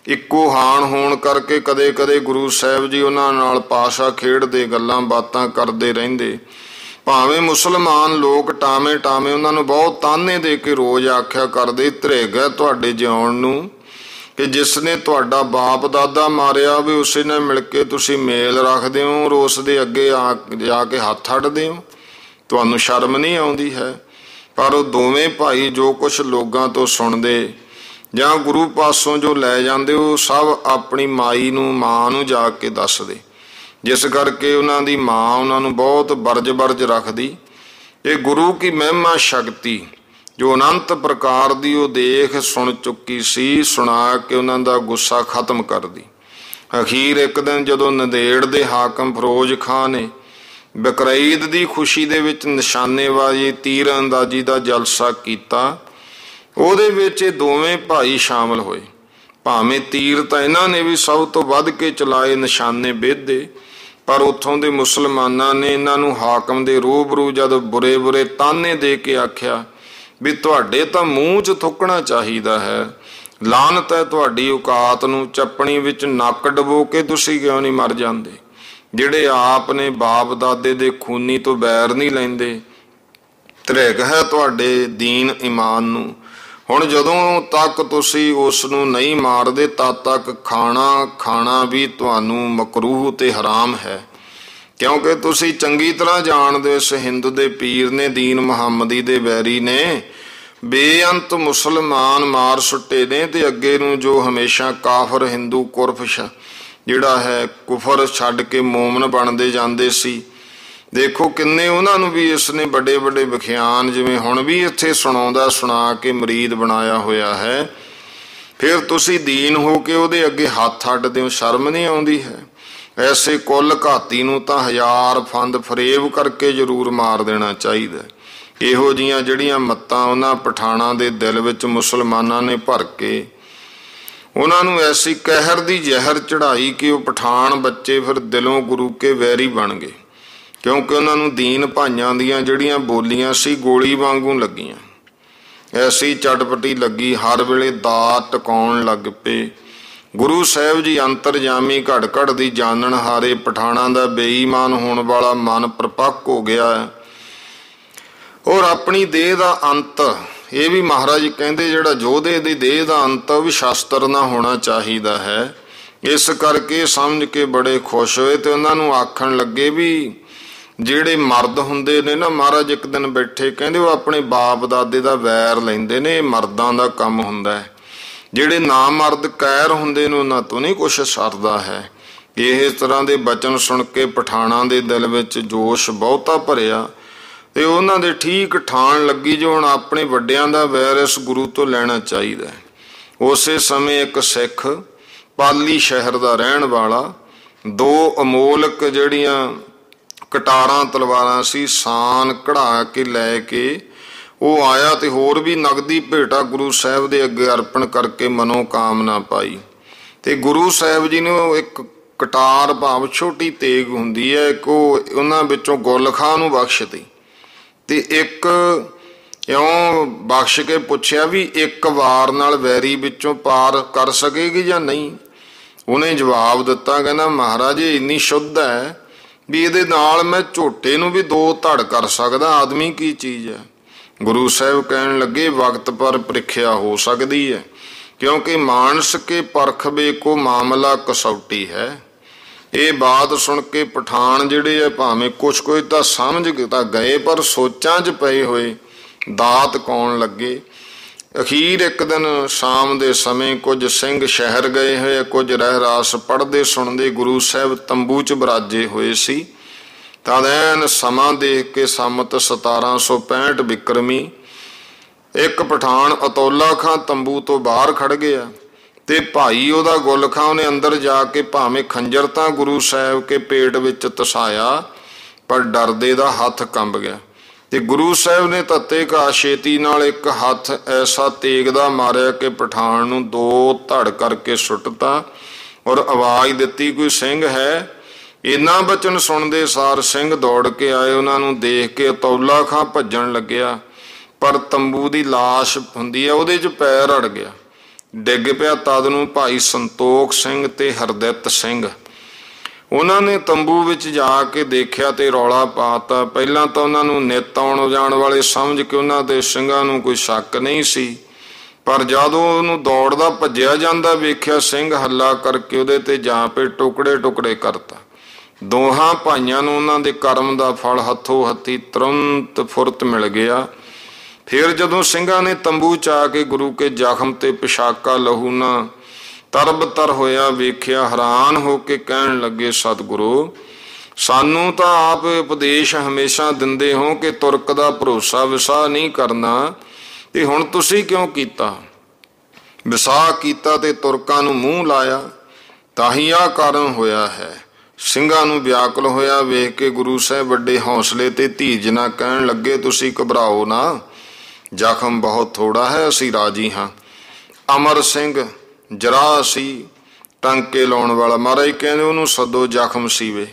ਇੱਕੋ ਹਾਣ ਹੋਣ ਕਰਕੇ ਕਦੇ ਕਦੇ ਗੁਰੂ ਸਾਹਿਬ ਜੀ ਉਹਨਾਂ ਨਾਲ ਪਾਸ਼ਾ ਖੇਡਦੇ, ਗੱਲਾਂ ਬਾਤਾਂ ਕਰਦੇ ਰਹਿੰਦੇ। ਭਾਵੇਂ ਮੁਸਲਮਾਨ ਲੋਕ ਟਾਵੇਂ ਟਾਵੇਂ ਉਹਨਾਂ ਨੂੰ ਬਹੁਤ ਤਾਨੇ ਦੇ ਕੇ ਰੋਜ਼ ਆਖਿਆ ਕਰਦੇ, ਧਰੇਗ ਹੈ ਤੁਹਾਡੇ ਜਿਉਣ ਨੂੰ ਕਿ ਜਿਸ ਨੇ ਤੁਹਾਡਾ ਬਾਪ ਦਾਦਾ ਮਾਰਿਆ ਵੀ ਉਸੇ ਨਾਲ ਮਿਲ ਕੇ ਤੁਸੀਂ ਮੇਲ ਰੱਖਦੇ ਹੋ ਔਰ ਉਸ ਦੇ ਅੱਗੇ ਜਾ ਕੇ ਹੱਥ ਅੱਡਦੇ ਹੋ, ਤੁਹਾਨੂੰ ਸ਼ਰਮ ਨਹੀਂ ਆਉਂਦੀ ਹੈ। ਪਰ ਉਹ ਦੋਵੇਂ ਭਾਈ ਜੋ ਕੁਛ ਲੋਕਾਂ ਤੋਂ ਸੁਣਦੇ ਜਾਂ ਗੁਰੂ ਪਾਸੋਂ ਜੋ ਲੈ ਜਾਂਦੇ ਉਹ ਸਭ ਆਪਣੀ ਮਾਂ ਨੂੰ ਜਾ ਕੇ ਦੱਸਦੇ, ਜਿਸ ਕਰਕੇ ਉਹਨਾਂ ਦੀ ਮਾਂ ਉਹਨਾਂ ਨੂੰ ਬਹੁਤ ਬਰਜ ਰੱਖਦੀ। ਇਹ ਗੁਰੂ ਕੀ ਮਹਿਮਾ ਸ਼ਕਤੀ ਜੋ ਅਨੰਤ ਪ੍ਰਕਾਰ ਦੀ ਉਹ ਦੇਖ ਸੁਣ ਚੁੱਕੀ ਸੀ, ਸੁਣਾ ਕੇ ਉਹਨਾਂ ਦਾ ਗੁੱਸਾ ਖਤਮ ਕਰਦੀ। ਅਖੀਰ ਇੱਕ ਦਿਨ ਜਦੋਂ ਨੰਦੇੜ ਦੇ ਹਾਕਮ ਫਿਰੋਜ਼ ਖਾਂ ਨੇ ਬਕਰੀਦ ਦੀ ਖੁਸ਼ੀ ਦੇ ਵਿੱਚ ਨਿਸ਼ਾਨੇਬਾਜ਼ੀ ਤੀਰ ਅੰਦਾਜ਼ੀ ਦਾ ਜਲਸਾ ਕੀਤਾ, ਉਹਦੇ ਵਿੱਚ ਇਹ ਦੋਵੇਂ ਭਾਈ ਸ਼ਾਮਲ ਹੋਏ। ਭਾਵੇਂ ਤੀਰ ਤਾਂ ਇਹਨਾਂ ਨੇ ਵੀ ਸਭ ਤੋਂ ਵੱਧ ਕੇ ਚਲਾਏ, ਨਿਸ਼ਾਨੇ ਬੇਧੇ, ਪਰ ਉੱਥੋਂ ਦੇ ਮੁਸਲਮਾਨਾਂ ਨੇ ਇਹਨਾਂ ਨੂੰ ਹਾਕਮ ਦੇ ਰੂਬਰੂ ਜਦ ਬੁਰੇ ਤਾਨੇ ਦੇ ਕੇ ਆਖਿਆ ਵੀ ਤੁਹਾਡੇ ਤਾਂ ਮੂੰਹ 'ਚ ਥੁੱਕਣਾ ਚਾਹੀਦਾ ਹੈ, ਲਾਹਨਤ ਹੈ ਤੁਹਾਡੀ ਔਕਾਤ ਨੂੰ, ਚੱਪਣੀ ਵਿੱਚ ਨੱਕ ਡਬੋ ਕੇ ਤੁਸੀਂ ਕਿਉਂ ਨਹੀਂ ਮਰ ਜਾਂਦੇ, ਜਿਹੜੇ ਆਪ ਨੇ ਬਾਪ ਦਾਦੇ ਦੇ ਖੂਨੀ ਤੋਂ ਬੈਰ ਨਹੀਂ ਲੈਂਦੇ, ਧਰੇਕ ਹੈ ਤੁਹਾਡੇ ਦੀਨ ਈਮਾਨ ਨੂੰ। ਹੁਣ ਜਦੋਂ ਤੱਕ ਤੁਸੀਂ ਉਸ ਨੂੰ ਨਹੀਂ ਮਾਰਦੇ ਤਦ ਤੱਕ ਖਾਣਾ ਵੀ ਤੁਹਾਨੂੰ ਮਕਰੂਹ ਤੇ ਹਰਾਮ ਹੈ, ਕਿਉਂਕਿ ਤੁਸੀਂ ਚੰਗੀ ਤਰ੍ਹਾਂ ਜਾਣਦੇ ਹੋ ਇਸ ਹਿੰਦੂ ਦੇ ਪੀਰ ਨੇ, ਦੀਨ ਮੁਹੰਮਦੀ ਦੇ ਵੈਰੀ ਨੇ ਬੇਅੰਤ ਮੁਸਲਮਾਨ ਮਾਰ ਸੁੱਟੇ ਨੇ, ਤੇ ਅੱਗੇ ਨੂੰ ਜੋ ਹਮੇਸ਼ਾ ਕਾਫਰ ਹਿੰਦੂ ਕੁਰਫ ਜਿਹੜਾ ਹੈ ਕੁਫਰ ਛੱਡ ਕੇ ਮੋਮਨ ਬਣਦੇ ਜਾਂਦੇ ਸੀ। ਦੇਖੋ ਕਿੰਨੇ ਉਹਨਾਂ ਨੂੰ ਵੀ ਇਸ ਨੇ ਵੱਡੇ ਵਿਖਿਆਨ ਜਿਵੇਂ ਹੁਣ ਵੀ ਇੱਥੇ ਸੁਣਾ ਕੇ ਮਰੀਦ ਬਣਾਇਆ ਹੋਇਆ ਹੈ। ਫਿਰ ਤੁਸੀਂ ਦੀਨ ਹੋ ਕੇ ਉਹਦੇ ਅੱਗੇ ਹੱਥ ਅੱਡਦੇ ਹੋ, ਸ਼ਰਮ ਨਹੀਂ ਆਉਂਦੀ ਹੈ? ਐਸੇ ਕੁੱਲ ਘਾਤੀ ਨੂੰ ਤਾਂ 1000 ਫੰਦ ਫਰੇਬ ਕਰਕੇ ਜ਼ਰੂਰ ਮਾਰ ਦੇਣਾ ਚਾਹੀਦਾ। ਇਹੋ ਜਿਹੀਆਂ ਜਿਹੜੀਆਂ ਮੱਤਾਂ ਉਹਨਾਂ ਪਠਾਣਾਂ ਦੇ ਦਿਲ ਵਿੱਚ ਮੁਸਲਮਾਨਾਂ ਨੇ ਭਰ ਕੇ ਉਹਨਾਂ ਨੂੰ ਐਸੀ ਕਹਿਰ ਦੀ ਜ਼ਹਿਰ ਚੜਾਈ ਕਿ ਉਹ ਪਠਾਨ ਬੱਚੇ ਫਿਰ ਦਿਲੋਂ ਗੁਰੂ ਕੇ ਵੈਰੀ ਬਣ ਗਏ, ਕਿਉਂਕਿ ਉਹਨਾਂ ਨੂੰ ਦੀਨ ਭਾਈਆਂ ਦੀਆਂ ਜਿਹੜੀਆਂ ਬੋਲੀਆਂ ਸੀ ਗੋਲੀ ਵਾਂਗੂ ਲੱਗੀਆਂ। ਐਸੀ ਚਟਪਟੀ ਲੱਗੀ, ਹਰ ਵੇਲੇ ਦਾਤ ਟਿਕਾਉਣ ਲੱਗ ਪਏ। ਗੁਰੂ ਸਾਹਿਬ ਜੀ ਅੰਤਰਜਾਮੀ ਘੜ ਘੜ ਦੀ ਜਾਣਨ ਹਾਰੇ ਪਠਾਣਾਂ ਦਾ ਬੇਈਮਾਨ ਹੋਣ ਵਾਲਾ ਮਨ ਪ੍ਰਪੱਕ ਹੋ ਗਿਆ ਹੈ ਔਰ ਆਪਣੀ ਦੇਹ ਦਾ ਅੰਤ, ਇਹ ਵੀ ਮਹਾਰਾਜ ਕਹਿੰਦੇ ਜਿਹੜਾ ਯੋਧੇ ਦੀ ਦੇਹ ਦਾ ਅੰਤ ਉਹ ਵੀ ਸ਼ਾਸਤਰ ਨਾ ਹੋਣਾ ਚਾਹੀਦਾ ਹੈ। ਇਸ ਕਰਕੇ ਸਮਝ ਕੇ ਬੜੇ ਖੁਸ਼ ਹੋਏ ਤੇ ਉਹਨਾਂ ਨੂੰ ਆਖਣ ਲੱਗੇ ਵੀ ਜਿਹੜੇ ਮਰਦ ਹੁੰਦੇ ਨੇ ਨਾ, ਮਹਾਰਾਜ ਇੱਕ ਦਿਨ ਬੈਠੇ ਕਹਿੰਦੇ ਉਹ ਆਪਣੇ ਬਾਪ ਦਾਦੇ ਦਾ ਵੈਰ ਲੈਂਦੇ ਨੇ, ਇਹ ਮਰਦਾਂ ਦਾ ਕੰਮ ਹੁੰਦਾ ਹੈ। ਜਿਹੜੇ ਨਾ ਮਰਦ ਕਾਇਰ ਹੁੰਦੇ ਨੇ ਉਹਨਾਂ ਤੋਂ ਨਹੀਂ ਕੁਛ ਸਰਦਾ ਹੈ। ਇਸ ਤਰ੍ਹਾਂ ਦੇ ਬਚਨ ਸੁਣ ਕੇ ਪਠਾਣਾਂ ਦੇ ਦਿਲ ਵਿੱਚ ਜੋਸ਼ ਬਹੁਤਾ ਭਰਿਆ ਤੇ ਉਹਨਾਂ ਦੇ ਠੀਕ ਠਾਣ ਲੱਗੀ ਜੋ ਹੁਣ ਆਪਣੇ ਵੱਡਿਆਂ ਦਾ ਵੈਰ ਇਸ ਗੁਰੂ ਤੋਂ ਲੈਣਾ ਚਾਹੀਦਾ ਹੈ। ਉਸੇ ਸਮੇਂ ਇੱਕ ਸਿੱਖ ਪਾਲੀ ਸ਼ਹਿਰ ਦਾ ਰਹਿਣ ਵਾਲਾ, ਦੋ ਅਮੋਲਕ ਜਿਹੜੀਆਂ ਕਟਾਰਾਂ ਤਲਵਾਰਾਂ ਸੀ ਸਾਨ ਕਢਾ ਕੇ ਲੈ ਕੇ ਉਹ ਆਇਆ ਤੇ ਹੋਰ ਵੀ ਨਗਦੀ ਭੇਟਾ ਗੁਰੂ ਸਾਹਿਬ ਦੇ ਅੱਗੇ ਅਰਪਣ ਕਰਕੇ ਮਨੋਕਾਮਨਾ ਪਾਈ। ਤੇ ਗੁਰੂ ਸਾਹਿਬ ਜੀ ਨੇ ਉਹ ਇੱਕ ਕਟਾਰ ਭਾਵ ਛੋਟੀ ਤੇਗ ਹੁੰਦੀ ਹੈ, ਇੱਕ ਉਹਨਾਂ ਵਿੱਚੋਂ ਗੁਲਖਾਂ ਨੂੰ ਬਖਸ਼ਤੀ ਤੇ ਇੱਕ ਇਉਂ ਬਖਸ਼ ਕੇ ਪੁੱਛਿਆ ਵੀ ਇੱਕ ਵਾਰ ਨਾਲ ਵੈਰੀ ਵਿੱਚੋਂ ਪਾਰ ਕਰ ਸਕੇਗੀ ਜਾਂ ਨਹੀਂ। ਉਹਨੇ ਜਵਾਬ ਦਿੱਤਾ, ਕਹਿੰਦਾ ਮਹਾਰਾਜ ਇਹ ਇੰਨੀ ਸ਼ੁੱਧ ਹੈ ਵੀ ਇਹਦੇ ਨਾਲ ਮੈਂ ਝੋਟੇ ਨੂੰ ਵੀ ਦੋ ਧੜ ਕਰ ਸਕਦਾ, ਆਦਮੀ ਕੀ ਚੀਜ਼ ਹੈ। ਗੁਰੂ ਸਾਹਿਬ ਕਹਿਣ ਲੱਗੇ ਵਕਤ ਪਰ ਪ੍ਰੀਖਿਆ ਹੋ ਸਕਦੀ ਹੈ, ਕਿਉਂਕਿ ਮਾਨਸ ਕੇ ਪਰਖਵੇ ਕੋ ਮਾਮਲਾ ਕਸੌਟੀ ਹੈ। ਇਹ ਬਾਤ ਸੁਣ ਕੇ ਪਠਾਨ ਜਿਹੜੇ ਆ ਭਾਵੇਂ ਕੁਛ ਕੋਈ ਤਾਂ ਸਮਝ ਤਾਂ ਗਏ ਪਰ ਸੋਚਾਂ 'ਚ ਪਏ ਹੋਏ ਦਾਤ ਕੌਣ ਲੱਗੇ। ਅਖੀਰ ਇੱਕ ਦਿਨ ਸ਼ਾਮ ਦੇ ਸਮੇਂ ਕੁਝ ਸਿੰਘ ਸ਼ਹਿਰ ਗਏ ਹੋਏ, ਕੁਝ ਰਹਿਰਾਸ ਪੜ੍ਹਦੇ ਸੁਣਦੇ ਗੁਰੂ ਸਾਹਿਬ ਤੰਬੂ 'ਚ ਬਰਾਜੇ ਹੋਏ ਸੀ। ਤਦ ਐਨ ਸਮਾਂ ਦੇਖ ਕੇ ਸੰਮਤ 1765 ਬਿਕਰਮੀ ਇੱਕ ਪਠਾਨ ਅਤੌਲਾ ਖਾਂ ਤੰਬੂ ਤੋਂ ਬਾਹਰ ਖੜ ਗਿਆ ਤੇ ਭਾਈ ਉਹਦਾ ਗੁੱਲ ਖਾਂ ਉਹਨੇ ਅੰਦਰ ਜਾ ਕੇ ਭਾਵੇਂ ਖੰਜਰ ਤਾਂ ਗੁਰੂ ਸਾਹਿਬ ਕੇ ਪੇਟ ਵਿੱਚ ਧਸਾਇਆ ਪਰ ਡਰਦੇ ਦਾ ਹੱਥ ਕੰਬ ਗਿਆ ਤੇ ਗੁਰੂ ਸਾਹਿਬ ਨੇ ਤੱਤੇ ਕਾ ਛੇਤੀ ਨਾਲ ਇੱਕ ਹੱਥ ਐਸਾ ਤੇਗ ਦਾ ਮਾਰਿਆ ਕਿ ਪਠਾਨ ਨੂੰ ਦੋ ਧੜ ਕਰਕੇ ਸੁੱਟਤਾ ਔਰ ਆਵਾਜ਼ ਦਿੱਤੀ ਕੋਈ ਸਿੰਘ ਹੈ। ਇੰਨਾ ਬਚਨ ਸੁਣਦੇ ਸਾਰ ਸਿੰਘ ਦੌੜ ਕੇ ਆਏ, ਉਹਨਾਂ ਨੂੰ ਦੇਖ ਕੇ ਅਤੌਲਾ ਖਾਂ ਭੱਜਣ ਲੱਗਿਆ ਪਰ ਤੰਬੂ ਦੀ ਲਾਸ਼ ਹੁੰਦੀ ਹੈ ਉਹਦੇ 'ਚ ਪੈਰ ਅੜ ਗਿਆ, ਡਿੱਗ ਪਿਆ। ਤਦ ਨੂੰ ਭਾਈ ਸੰਤੋਖ ਸਿੰਘ ਤੇ ਹਰਦਿੱਤ ਸਿੰਘ ਉਹਨਾਂ ਨੇ ਤੰਬੂ ਵਿੱਚ ਜਾ ਕੇ ਦੇਖਿਆ ਤੇ ਰੌਲਾ ਪਾਤਾ। ਪਹਿਲਾਂ ਤਾਂ ਉਹਨਾਂ ਨੂੰ ਨਿੱਤ ਆਉਣ ਜਾਣ ਵਾਲੇ ਸਮਝ ਕੇ ਉਹਨਾਂ ਦੇ ਸਿੰਘਾਂ ਨੂੰ ਕੋਈ ਸ਼ੱਕ ਨਹੀਂ ਸੀ, ਪਰ ਜਦੋਂ ਉਹਨੂੰ ਦੌੜਦਾ ਭੱਜਿਆ ਜਾਂਦਾ ਵੇਖਿਆ ਸਿੰਘ ਹੱਲਾ ਕਰਕੇ ਉਹਦੇ ਤੇ ਜਾ ਪਏ, ਟੁਕੜੇ ਟੁਕੜੇ ਕਰਤਾ। ਦੋਹਾਂ ਭਾਈਆਂ ਨੂੰ ਉਹਨਾਂ ਦੇ ਕਰਮ ਦਾ ਫਲ ਹੱਥੋਂ ਹੱਥੀ ਤੁਰੰਤ ਫੁਰਤ ਮਿਲ ਗਿਆ। ਫਿਰ ਜਦੋਂ ਸਿੰਘਾਂ ਨੇ ਤੰਬੂ 'ਚ ਆ ਕੇ ਗੁਰੂ ਕੇ ਜ਼ਖਮ ਤੇ ਪਿਸ਼ਾਕਾ ਲਹੂ ਨਾ ਤਰਬਤਰ ਹੋਇਆ ਵੇਖਿਆ, ਹੈਰਾਨ ਹੋ ਕੇ ਕਹਿਣ ਲੱਗੇ ਸਤਿਗੁਰੂ ਸਾਨੂੰ ਤਾਂ ਆਪ ਉਪਦੇਸ਼ ਹਮੇਸ਼ਾ ਦਿੰਦੇ ਹੋ ਕਿ ਤੁਰਕ ਦਾ ਭਰੋਸਾ ਵਿਸਾਹ ਨਹੀਂ ਕਰਨਾ, ਤੇ ਹੁਣ ਤੁਸੀਂ ਕਿਉਂ ਕੀਤਾ? ਵਿਸਾਹ ਕੀਤਾ ਤੇ ਤੁਰਕਾਂ ਨੂੰ ਮੂੰਹ ਲਾਇਆ, ਤਾਂ ਹੀ ਆਹ ਕਾਰਨ ਹੋਇਆ ਹੈ। ਸਿੰਘਾਂ ਨੂੰ ਵਿਆਕੁਲ ਹੋਇਆ ਵੇਖ ਕੇ ਗੁਰੂ ਸਾਹਿਬ ਵੱਡੇ ਹੌਸਲੇ ਤੇ ਧੀਰਜ ਨਾਲ ਕਹਿਣ ਲੱਗੇ ਤੁਸੀਂ ਘਬਰਾਓ ਨਾ, ਜ਼ਖਮ ਬਹੁਤ ਥੋੜਾ ਹੈ, ਅਸੀਂ ਰਾਜੀ ਹਾਂ। ਅਮਰ ਸਿੰਘ ਜਰਾ ਸੀ ਟਾਂਕੇ ਲਾਉਣ ਵਾਲਾ, ਮਹਾਰਾਜ ਕਹਿੰਦੇ ਉਹਨੂੰ ਸੱਦੋ ਜ਼ਖਮ ਸੀਵੇ।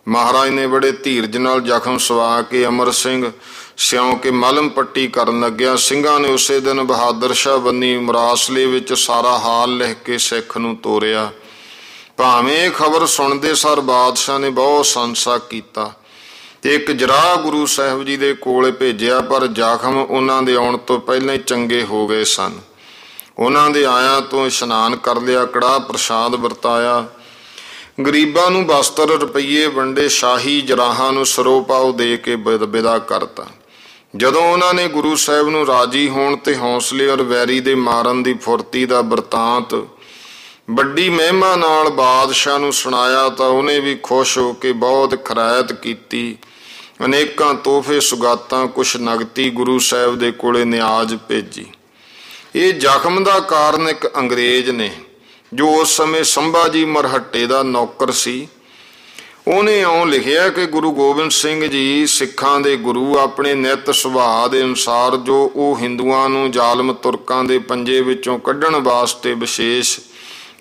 ਮਹਾਰਾਜ ਨੇ ਬੜੇ ਧੀਰਜ ਨਾਲ ਜ਼ਖਮ ਸਵਾ ਕੇ ਅਮਰ ਸਿੰਘ ਸਿਉਂ ਕੇ ਮਲਮ ਪੱਟੀ ਕਰਨ ਲੱਗਿਆ। ਸਿੰਘਾਂ ਨੇ ਉਸੇ ਦਿਨ ਬਹਾਦਰ ਸ਼ਾਹ ਬੰਨੀ ਮਰਾਸਲੇ ਵਿੱਚ ਸਾਰਾ ਹਾਲ ਲਿਖ ਕੇ ਸਿੱਖ ਨੂੰ ਤੋਰਿਆ। ਭਾਵੇਂ ਇਹ ਖਬਰ ਸੁਣਦੇ ਸਾਰ ਬਾਦਸ਼ਾਹ ਨੇ ਬਹੁਤ ਸੰਸਾ ਕੀਤਾ ਤੇ ਇੱਕ ਜਰਾਹ ਗੁਰੂ ਸਾਹਿਬ ਜੀ ਦੇ ਕੋਲ ਭੇਜਿਆ, ਪਰ ਜ਼ਖਮ ਉਹਨਾਂ ਦੇ ਆਉਣ ਤੋਂ ਪਹਿਲਾਂ ਹੀ ਚੰਗੇ ਹੋ ਗਏ ਸਨ। ਉਹਨਾਂ ਦੇ ਆਇਆਂ ਤੋਂ ਇਸ਼ਨਾਨ ਕਰ ਲਿਆ, ਕੜਾਹ ਪ੍ਰਸ਼ਾਦ ਵਰਤਾਇਆ, ਗਰੀਬਾਂ ਨੂੰ ਵਸਤਰ ਰੁਪਈਏ ਵੰਡੇ, ਸ਼ਾਹੀ ਜਰਾਹਾਂ ਨੂੰ ਸਰੋਪਾਓ ਦੇ ਕੇ ਵਿਦਾ ਕਰਤਾ। ਜਦੋਂ ਉਹਨਾਂ ਨੇ ਗੁਰੂ ਸਾਹਿਬ ਨੂੰ ਰਾਜੀ ਹੋਣ ਤੇ ਹੌਸਲੇ ਔਰ ਵੈਰੀ ਦੇ ਮਾਰਨ ਦੀ ਫੁਰਤੀ ਦਾ ਬਿਰਤਾਂਤ ਵੱਡੀ ਮਹਿਮਾ ਨਾਲ ਬਾਦਸ਼ਾਹ ਨੂੰ ਸੁਣਾਇਆ ਤਾਂ ਉਹਨੇ ਵੀ ਖੁਸ਼ ਹੋ ਕੇ ਬਹੁਤ ਖਰਾਇਤ ਕੀਤੀ। ਅਨੇਕਾਂ ਤੋਹਫੇ ਸੁਗਾਤਾਂ ਕੁਛ ਨਗਤੀ ਗੁਰੂ ਸਾਹਿਬ ਦੇ ਕੋਲੇ ਨਿਆਜ਼ ਭੇਜੀ। ਇਹ ਜ਼ਖਮ ਦਾ ਕਾਰਨ ਇੱਕ ਅੰਗਰੇਜ਼ ਨੇ ਜੋ ਉਸ ਸਮੇਂ ਸੰਭਾਜੀ ਮਰਹੱਟੇ ਦਾ ਨੌਕਰ ਸੀ, ਉਹਨੇ ਇਉਂ ਲਿਖਿਆ ਕਿ ਗੁਰੂ ਗੋਬਿੰਦ ਸਿੰਘ ਜੀ ਸਿੱਖਾਂ ਦੇ ਗੁਰੂ ਆਪਣੇ ਨਿੱਤ ਸੁਭਾਅ ਦੇ ਅਨੁਸਾਰ ਜੋ ਉਹ ਹਿੰਦੂਆਂ ਨੂੰ ਜ਼ਾਲਮ ਤੁਰਕਾਂ ਦੇ ਪੰਜੇ ਵਿੱਚੋਂ ਕੱਢਣ ਵਾਸਤੇ ਵਿਸ਼ੇਸ਼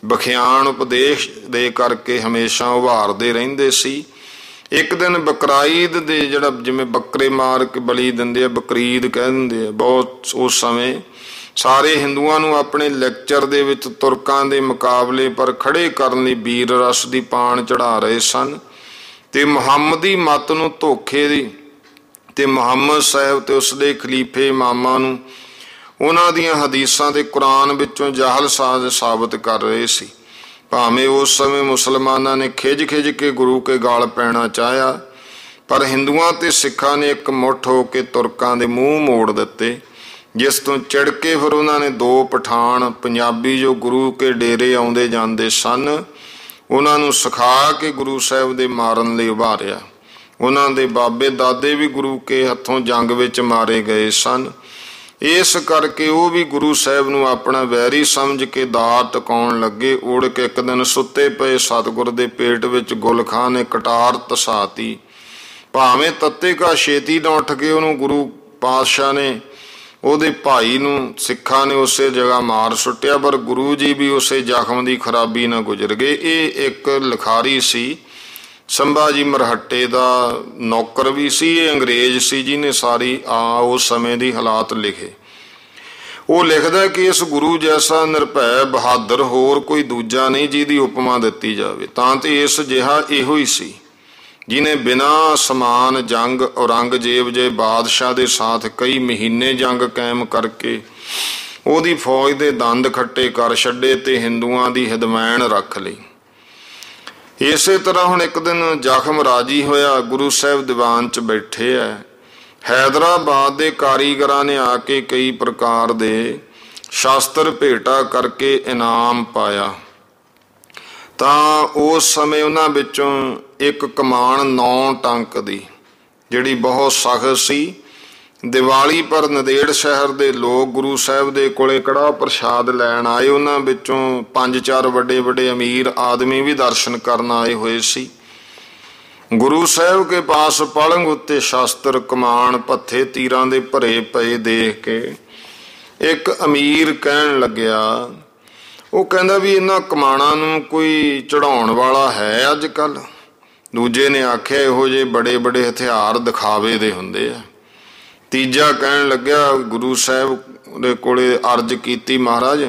ਬਖਿਆਨ ਉਪਦੇਸ਼ ਦੇ ਕਰਕੇ ਹਮੇਸ਼ਾ ਉਭਾਰਦੇ ਰਹਿੰਦੇ ਸੀ। ਇੱਕ ਦਿਨ ਬਕਰਾਈਦ ਦੇ, ਜਿਹੜਾ ਜਿਵੇਂ ਬੱਕਰੇ ਮਾਰ ਕੇ ਬਲੀ ਦਿੰਦੇ ਆ, ਬਕਰੀਦ ਕਹਿ ਦਿੰਦੇ ਆ, ਬਹੁਤ ਉਸ ਸਮੇਂ ਸਾਰੇ ਹਿੰਦੂਆਂ ਨੂੰ ਆਪਣੇ ਲੈਕਚਰ ਦੇ ਵਿੱਚ ਤੁਰਕਾਂ ਦੇ ਮੁਕਾਬਲੇ ਪਰ ਖੜੇ ਕਰਨ ਲਈ ਵੀਰ ਰਸ ਦੀ ਪਾਣ ਚੜ੍ਹਾ ਰਹੇ ਸਨ ਤੇ ਮੁਹੰਮਦੀ ਮੱਤ ਨੂੰ ਧੋਖੇ ਦੀ ਤੇ ਮੁਹੰਮਦ ਸਾਹਿਬ ਤੇ ਉਸਦੇ ਖਲੀਫੇ ਇਮਾਮਾਂ ਨੂੰ ਉਹਨਾਂ ਦੀਆਂ ਹਦੀਸਾਂ ਤੇ ਕੁਰਾਨ ਵਿੱਚੋਂ ਜਾਹਲ ਸਾਜ਼ ਸਾਬਤ ਕਰ ਰਹੇ ਸੀ। ਭਾਵੇਂ ਉਸ ਸਮੇਂ ਮੁਸਲਮਾਨਾਂ ਨੇ ਖਿੱਝ ਕੇ ਗੁਰੂ ਕੇ ਗਾਲ ਪੈਣਾ ਚਾਹਿਆ, ਪਰ ਹਿੰਦੂਆਂ ਤੇ ਸਿੱਖਾਂ ਨੇ ਇੱਕ ਮੁੱਠ ਹੋ ਕੇ ਤੁਰਕਾਂ ਦੇ ਮੂੰਹ ਮੋੜ ਦਿੱਤੇ, ਜਿਸ ਤੋਂ ਚਿੜ ਕੇ ਫਿਰ ਉਹਨਾਂ ਨੇ ਦੋ ਪਠਾਨ ਪੰਜਾਬੀ ਜੋ ਗੁਰੂ ਕੇ ਡੇਰੇ ਆਉਂਦੇ ਜਾਂਦੇ ਸਨ, ਉਹਨਾਂ ਨੂੰ ਸਿਖਾ ਕੇ ਗੁਰੂ ਸਾਹਿਬ ਦੇ ਮਾਰਨ ਲਈ ਉਭਾਰਿਆ। ਉਹਨਾਂ ਦੇ ਬਾਬੇ ਦਾਦੇ ਵੀ ਗੁਰੂ ਕੇ ਹੱਥੋਂ ਜੰਗ ਵਿੱਚ ਮਾਰੇ ਗਏ ਸਨ। ਇਸ ਕਰਕੇ ਉਹ ਵੀ ਗੁਰੂ ਸਾਹਿਬ ਨੂੰ ਆਪਣਾ ਵੈਰੀ ਸਮਝ ਕੇ ਦਾਤ ਟਿਕਾਉਣ ਲੱਗੇ। ਉੜ ਕੇ ਇੱਕ ਦਿਨ ਸੁੱਤੇ ਪਏ ਸਤਿਗੁਰ ਦੇ ਪੇਟ ਵਿੱਚ ਗੁਲਖਾਂ ਨੇ ਕਟਾਰ ਤਸਾਤੀ। ਭਾਵੇਂ ਤੱਤੇ ਕਾ ਛੇਤੀ ਨਾ ਉੱਠ ਕੇ ਉਹਨੂੰ ਗੁਰੂ ਪਾਤਸ਼ਾਹ ਨੇ ਉਹਦੇ ਭਾਈ ਨੂੰ ਸਿੱਖਾਂ ਨੇ ਉਸੇ ਜਗ੍ਹਾ ਮਾਰ ਸੁੱਟਿਆ, ਪਰ ਗੁਰੂ ਜੀ ਵੀ ਉਸੇ ਜ਼ਖਮ ਦੀ ਖਰਾਬੀ ਨਾਲ ਗੁਜ਼ਰ ਗਏ। ਇਹ ਇੱਕ ਲਿਖਾਰੀ ਸੀ, ਸੰਭਾਜੀ ਮਰਹੱਟੇ ਦਾ ਨੌਕਰ ਵੀ ਸੀ, ਇਹ ਅੰਗਰੇਜ਼ ਸੀ ਜਿਹਨੇ ਸਾਰੀ ਉਸ ਸਮੇਂ ਦੀ ਹਾਲਾਤ ਲਿਖੇ। ਉਹ ਲਿਖਦਾ ਕਿ ਇਸ ਗੁਰੂ ਜੈਸਾ ਨਿਰਭੈ ਬਹਾਦਰ ਹੋਰ ਕੋਈ ਦੂਜਾ ਨਹੀਂ ਜਿਹਦੀ ਉਪਮਾ ਦਿੱਤੀ ਜਾਵੇ। ਤਾਂ ਤੇ ਇਸ ਜਿਹਾ ਇਹੋ ਹੀ ਸੀ ਜਿਹਨੇ ਬਿਨਾਂ ਸਮਾਨ ਜੰਗ ਔਰੰਗਜ਼ੇਬ ਜੇ ਬਾਦਸ਼ਾਹ ਦੇ ਸਾਥ ਕਈ ਮਹੀਨੇ ਜੰਗ ਕਾਇਮ ਕਰਕੇ ਉਹਦੀ ਫੌਜ ਦੇ ਦੰਦ ਖੱਟੇ ਕਰ ਛੱਡੇ ਤੇ ਹਿੰਦੂਆਂ ਦੀ ਹਿਦਮੈਣ ਰੱਖ ਲਈ। ਇਸੇ ਤਰ੍ਹਾਂ ਹੁਣ ਇੱਕ ਦਿਨ ਜ਼ਖਮ ਰਾਜੀ ਹੋਇਆ, ਗੁਰੂ ਸਾਹਿਬ ਦੀਵਾਨ 'ਚ ਬੈਠੇ ਐ। ਹੈਦਰਾਬਾਦ ਦੇ ਕਾਰੀਗਰਾਂ ਨੇ ਆ ਕੇ ਕਈ ਪ੍ਰਕਾਰ ਦੇ ਸ਼ਾਸਤਰ ਭੇਟਾ ਕਰਕੇ ਇਨਾਮ ਪਾਇਆ। ਤਾਂ ਉਸ ਸਮੇਂ ਉਹਨਾਂ ਵਿੱਚੋਂ ਇੱਕ ਕਮਾਨ 9 ਟੰਕ ਦੀ, ਜਿਹੜੀ ਬਹੁਤ ਸਖਤ ਸੀ, ਦੀਵਾਲੀ ਪਰ ਨੰਦੇੜ ਸ਼ਹਿਰ ਦੇ ਲੋਕ ਗੁਰੂ ਸਾਹਿਬ ਦੇ ਕੋਲੇ ਕੜਾਹ ਪ੍ਰਸ਼ਾਦ ਲੈਣ ਆਏ। ਉਹਨਾਂ ਵਿੱਚੋਂ 5-4 ਵੱਡੇ ਅਮੀਰ ਆਦਮੀ ਵੀ ਦਰਸ਼ਨ ਕਰਨ ਆਏ ਹੋਏ ਸੀ। ਗੁਰੂ ਸਾਹਿਬ ਕੇ ਪਾਸ ਪਲੰਗ ਉੱਤੇ ਸ਼ਾਸਤਰ ਕਮਾਨ ਭੱਥੇ ਤੀਰਾਂ ਦੇ ਭਰੇ ਪਏ ਦੇਖ ਕੇ ਇੱਕ ਅਮੀਰ ਕਹਿਣ ਲੱਗਿਆ, ਉਹ ਕਹਿੰਦਾ ਵੀ ਇਹਨਾਂ ਕਮਾਨਾਂ ਨੂੰ ਕੋਈ ਚੜਾਉਣ ਵਾਲਾ ਹੈ ਅੱਜ ਕੱਲ੍ਹ। ਦੂਜੇ ਨੇ ਆਖਿਆ ਇਹੋ ਜਿਹੇ ਬੜੇ ਹਥਿਆਰ ਦਿਖਾਵੇ ਦੇ ਹੁੰਦੇ ਆ। ਤੀਜਾ ਕਹਿਣ ਲੱਗਿਆ, ਗੁਰੂ ਸਾਹਿਬ ਦੇ ਕੋਲੇ ਅਰਜ਼ ਕੀਤੀ, ਮਹਾਰਾਜ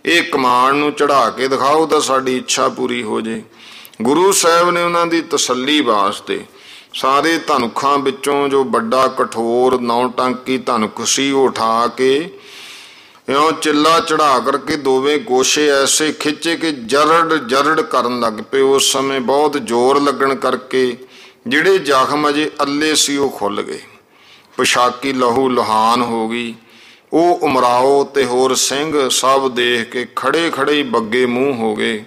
ਇਹ ਕਮਾਨ ਨੂੰ ਚੜਾ ਕੇ ਦਿਖਾਓ ਤਾਂ ਸਾਡੀ ਇੱਛਾ ਪੂਰੀ ਹੋ ਜੇ। ਗੁਰੂ ਸਾਹਿਬ ਨੇ ਉਹਨਾਂ ਦੀ ਤਸੱਲੀ ਵਾਸਤੇ ਸਾਰੇ ਧਨੁੱਖਾਂ ਵਿੱਚੋਂ ਜੋ ਵੱਡਾ ਕਠੋਰ 9 ਟੰਕੀ ਧਨੁੱਖ ਸੀ ਉਹ ਉਠਾ ਕੇ ਇਉਂ ਚਿੱਲਾ ਚੜਾ ਕਰਕੇ ਦੋਵੇਂ ਗੋਸ਼ੇ ਐਸੇ ਖਿੱਚੇ ਕਿ ਜਰੜ ਕਰਨ ਲੱਗ ਪਏ। ਉਸ ਸਮੇਂ ਬਹੁਤ ਜ਼ੋਰ ਲੱਗਣ ਕਰਕੇ ਜਿਹੜੇ ਜ਼ਖਮ ਅਜੇ ਅੱਲੇ ਸੀ ਉਹ ਖੁੱਲ੍ਹ ਗਏ, ਪੁਸ਼ਾਕੀ ਲਹੂ ਲੁਹਾਨ ਹੋ ਗਈ। ਉਹ ਉਮਰਾਓ ਤੇ ਹੋਰ ਸਿੰਘ ਸਭ ਦੇਖ ਕੇ ਖੜੇ ਹੀ ਬੱਗੇ ਮੂੰਹ ਹੋ ਗਏ,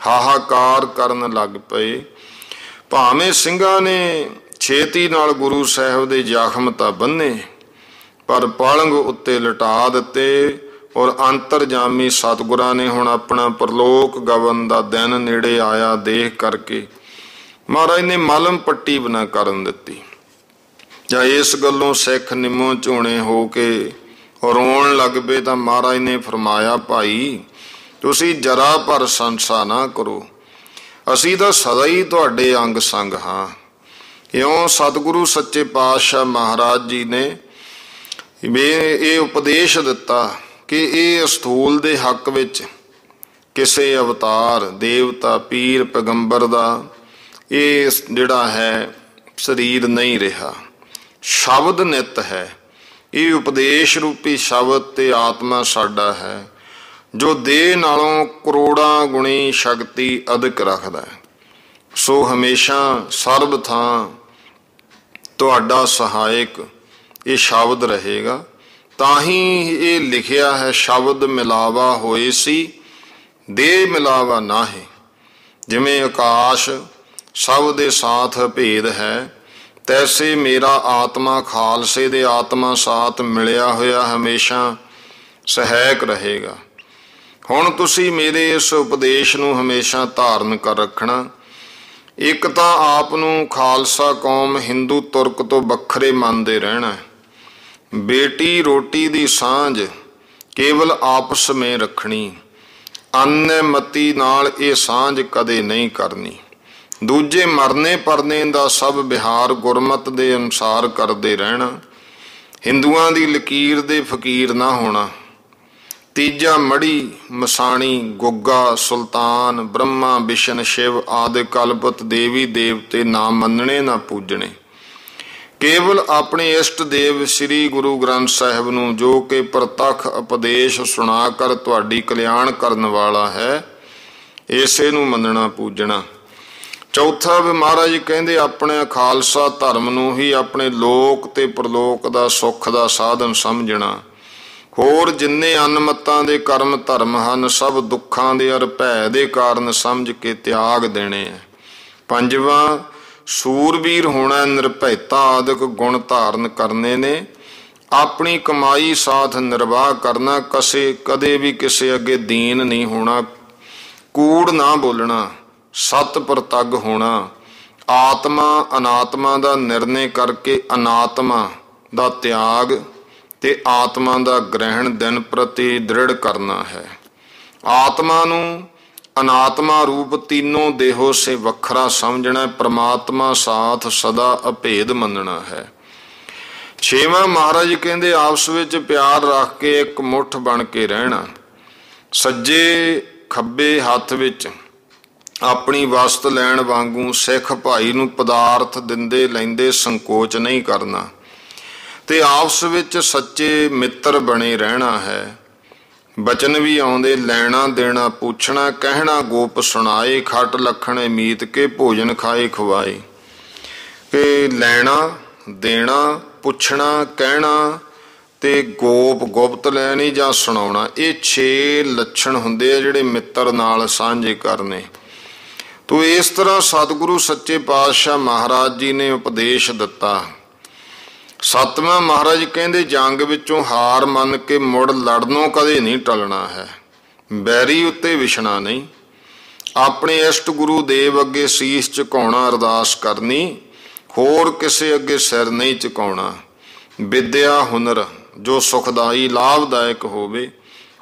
ਹਾਹਾਕਾਰ ਕਰਨ ਲੱਗ ਪਏ। ਭਾਵੇਂ ਸਿੰਘਾਂ ਨੇ ਛੇਤੀ ਨਾਲ ਗੁਰੂ ਸਾਹਿਬ ਦੇ ਜ਼ਖਮ ਤਾਂ ਬੰਨੇ, ਪਰ ਪਲੰਗ ਉੱਤੇ ਲਟਾ ਦਿੱਤੇ। ਔਰ ਅੰਤਰਜਾਮੀ ਸਤਿਗੁਰਾਂ ਨੇ ਹੁਣ ਆਪਣਾ ਪਰਲੋਕ ਗਵਨ ਦਾ ਦਿਨ ਨੇੜੇ ਆਇਆ ਦੇਖ ਕਰਕੇ ਮਹਾਰਾਜ ਨੇ ਮਲਮ ਪੱਟੀ ਬਣਾ ਕਰਨ ਦਿੱਤੀ। ਜਾਂ ਇਸ ਗੱਲੋਂ ਸਿੱਖ ਨਿੰਮੋ ਝੋਣੇ ਹੋ ਕੇ ਰੋਣ ਲੱਗ ਪਏ ਤਾਂ ਮਹਾਰਾਜ ਨੇ ਫਰਮਾਇਆ, ਭਾਈ ਤੁਸੀਂ ਜਰਾ ਭਰ ਸੰਸਾ ਨਾ ਕਰੋ, ਅਸੀਂ ਤਾਂ ਸਦਾ ਹੀ ਤੁਹਾਡੇ ਅੰਗ ਸੰਗ ਹਾਂ। ਇਉਂ ਸਤਿਗੁਰੂ ਸੱਚੇ ਪਾਤਸ਼ਾਹ ਮਹਾਰਾਜ ਜੀ ਨੇ ਇਹ ਉਪਦੇਸ਼ ਦਿੱਤਾ ਕਿ ਇਹ ਅਸਥੂਲ ਦੇ ਹੱਕ ਵਿੱਚ ਕਿਸੇ ਅਵਤਾਰ ਦੇਵਤਾ ਪੀਰ ਪੈਗੰਬਰ ਦਾ ਇਹ ਜਿਹੜਾ ਹੈ ਸਰੀਰ ਨਹੀਂ ਰਿਹਾ, ਸ਼ਬਦ ਨਿੱਤ ਹੈ। ਇਹ ਉਪਦੇਸ਼ ਰੂਪੀ ਸ਼ਬਦ ਤੇ ਆਤਮਾ ਸਾਡਾ ਹੈ, ਜੋ ਦੇਹ ਨਾਲੋਂ ਕਰੋੜਾਂ ਗੁਣੀ ਸ਼ਕਤੀ ਅਧਿਕ ਰੱਖਦਾ ਹੈ। ਸੋ ਹਮੇਸ਼ਾ ਸਰਬ ਥਾਂ ਤੁਹਾਡਾ ਸਹਾਇਕ ਇਹ ਸ਼ਬਦ ਰਹੇਗਾ। ਤਾਂ ਹੀ ਇਹ ਲਿਖਿਆ ਹੈ, ਸ਼ਬਦ ਮਿਲਾਵਾ ਹੋਏ ਸੀ ਦੇਹ ਮਿਲਾਵਾ ਨਾਹੀਂ। ਜਿਵੇਂ ਆਕਾਸ਼ ਸਭ ਦੇ ਸਾਥ ਭੇਦ ਹੈ, ਤੈਸੇ ਮੇਰਾ ਆਤਮਾ ਖਾਲਸੇ ਦੇ ਆਤਮਾ ਸਾਥ ਮਿਲਿਆ ਹੋਇਆ ਹਮੇਸ਼ਾ ਸਹਾਇਕ ਰਹੇਗਾ। ਹੁਣ ਤੁਸੀਂ ਮੇਰੇ ਇਸ ਉਪਦੇਸ਼ ਨੂੰ ਹਮੇਸ਼ਾ ਧਾਰਨ ਕਰ ਰੱਖਣਾ। ਇੱਕ ਤਾਂ ਆਪ ਨੂੰ ਖਾਲਸਾ ਕੌਮ ਹਿੰਦੂ ਤੁਰਕ ਤੋਂ ਵੱਖਰੇ ਮੰਨਦੇ ਰਹਿਣਾ। ਬੇਟੀ ਰੋਟੀ ਦੀ ਸਾਂਝ ਕੇਵਲ ਆਪਸ ਵਿੱਚ ਰੱਖਣੀ, ਅਨਮਤੀ ਨਾਲ ਇਹ ਸਾਂਝ ਕਦੇ ਨਹੀਂ ਕਰਨੀ। ਦੂਜੇ ਮਰਨੇ ਪਰਨੇ ਦਾ ਸਭ ਵਿਹਾਰ ਗੁਰਮਤ ਦੇ ਅਨੁਸਾਰ ਕਰਦੇ ਰਹਿਣਾ। ਹਿੰਦੂਆਂ ਦੀ ਲਕੀਰ ਦੇ ਫਕੀਰ ਨਾ ਹੋਣਾ। ਤੀਜਾ ਮੜੀ ਮਸਾਣੀ ਗੁੱਗਾ ਸੁਲਤਾਨ ਬ੍ਰਹਮਾ ਵਿਸ਼ਨ ਸ਼ਿਵ ਆਦਿ ਕਲਪਤ ਦੇਵੀ ਦੇਵਤੇ ਨਾ ਮੰਨਣੇ ਨਾ ਪੂਜਣੇ। ਕੇਵਲ ਆਪਣੇ ਇਸ਼ਟ ਦੇਵ ਸ੍ਰੀ ਗੁਰੂ ਗ੍ਰੰਥ ਸਾਹਿਬ ਨੂੰ, ਜੋ ਕਿ ਪ੍ਰਤੱਖ ਉਪਦੇਸ਼ ਸੁਣਾ ਕਰ ਤੁਹਾਡੀ ਕਲਿਆਣ ਕਰਨ ਵਾਲਾ ਹੈ, ਇਸੇ ਨੂੰ ਮੰਨਣਾ ਪੂਜਣਾ। ਚੌਥਾ ਵੀ ਮਹਾਰਾਜ ਕਹਿੰਦੇ ਆਪਣੇ ਖਾਲਸਾ ਧਰਮ ਨੂੰ ਹੀ ਆਪਣੇ ਲੋਕ ਤੇ ਪ੍ਰਲੋਕ ਦਾ ਸੁੱਖ ਦਾ ਸਾਧਨ ਸਮਝਣਾ। ਹੋਰ ਜਿੰਨੇ ਅਨਮਤਾਂ ਦੇ ਕਰਮ ਧਰਮ ਹਨ, ਸਭ ਦੁੱਖਾਂ ਦੇ ਅਰ ਭੈ ਦੇ ਕਾਰਨ ਸਮਝ ਕੇ ਤਿਆਗ ਦੇਣੇ ਹੈ। ਪੰਜਵਾਂ ਸੂਰਬੀਰ ਹੋਣਾ, ਨਿਰਭੈਤਾ ਆਦਿਕ ਗੁਣ ਧਾਰਨ ਕਰਨੇ ਨੇ। ਆਪਣੀ ਕਮਾਈ ਸਾਥ ਨਿਰਵਾਹ ਕਰਨਾ, ਕਦੇ ਵੀ ਕਿਸੇ ਅੱਗੇ ਦੀਨ ਨਹੀਂ ਹੋਣਾ। ਕੂੜ ਨਾ ਬੋਲਣਾ, ਸਤ ਪ੍ਰਤੱਗ ਹੋਣਾ। ਆਤਮਾ ਅਨਾਤਮਾ ਦਾ ਨਿਰਣੇ ਕਰਕੇ ਅਨਾਤਮਾ ਦਾ ਤਿਆਗ ਤੇ ਆਤਮਾ ਦਾ ਗ੍ਰਹਿਣ ਦਿਨ ਪ੍ਰਤੀ ਦ੍ਰਿੜ ਕਰਨਾ ਹੈ। ਆਤਮਾ ਨੂੰ ਅਨਾਤਮਾ ਰੂਪ तीनों ਦੇਹੋਂ ਸੇ ਵੱਖਰਾ ਸਮਝਣਾ। ਪ੍ਰਮਾਤਮਾ ਸਾਥ ਸਦਾ ਅਭੇਦ ਮੰਨਣਾ ਹੈ। ਛੇਵਾਂ ਮਹਾਰਾਜ ਕਹਿੰਦੇ ਆਪਸ ਵਿੱਚ ਪਿਆਰ ਰੱਖ ਕੇ ਇੱਕ ਮੁੱਠ ਬਣ ਕੇ ਰਹਿਣਾ। ਸੱਜੇ ਖੱਬੇ ਹੱਥ ਵਿੱਚ ਆਪਣੀ ਵਸਤ ਲੈਣ ਵਾਂਗੂ ਸਿੱਖ ਭਾਈ ਨੂੰ ਪਦਾਰਥ ਦਿੰਦੇ ਲੈਂਦੇ ਸੰਕੋਚ ਨਹੀਂ ਕਰਨਾ ਤੇ ਆਪਸ ਵਿੱਚ ਸੱਚੇ ਮਿੱਤਰ ਬਣੇ ਰਹਿਣਾ ਹੈ। ਬਚਨ ਵੀ ਆਉਂਦੇ, ਲੈਣਾ ਦੇਣਾ ਪੁੱਛਣਾ, ਕਹਿਣਾ ਗੋਪ ਸੁਣਾਏ, ਖਟ ਲਖਣ ਮੀਤ ਕੇ ਭੋਜਨ ਖਾਏ ਖਵਾਏ। ਕਿ ਲੈਣਾ ਦੇਣਾ ਪੁੱਛਣਾ ਕਹਿਣਾ ਤੇ ਗੋਪ ਗੁਪਤ ਲੈਣੀ ਜਾਂ ਸੁਣਾਉਣਾ, ਇਹ 6 ਲੱਛਣ ਹੁੰਦੇ ਆ ਜਿਹੜੇ ਮਿੱਤਰ ਨਾਲ ਸਾਂਝੇ ਕਰਨੇ। ਤੋ ਇਸ ਤਰ੍ਹਾਂ ਸਤਿਗੁਰੂ ਸੱਚੇ ਪਾਤਸ਼ਾਹ ਮਹਾਰਾਜ ਜੀ ਨੇ ਉਪਦੇਸ਼ ਦਿੱਤਾ। ਸੱਤਵਾਂ ਮਹਾਰਾਜ ਕਹਿੰਦੇ ਜੰਗ ਵਿੱਚੋਂ ਹਾਰ ਮੰਨ ਕੇ ਮੁੜ ਲੜਨੋਂ ਕਦੇ ਨਹੀਂ ਟਲਣਾ ਹੈ। ਬੈਰੀ ਉੱਤੇ ਵਿਛਣਾ ਨਹੀਂ। ਆਪਣੇ ਇਸ਼ਟ ਗੁਰੂ ਦੇਵ ਅੱਗੇ ਸੀਸ ਝੁਕਾਉਣਾ, ਅਰਦਾਸ ਕਰਨੀ, ਹੋਰ ਕਿਸੇ ਅੱਗੇ ਸਿਰ ਨਹੀਂ ਝੁਕਾਉਣਾ। ਵਿਦਿਆ ਹੁਨਰ ਜੋ ਸੁਖਦਾਈ ਲਾਭਦਾਇਕ ਹੋਵੇ,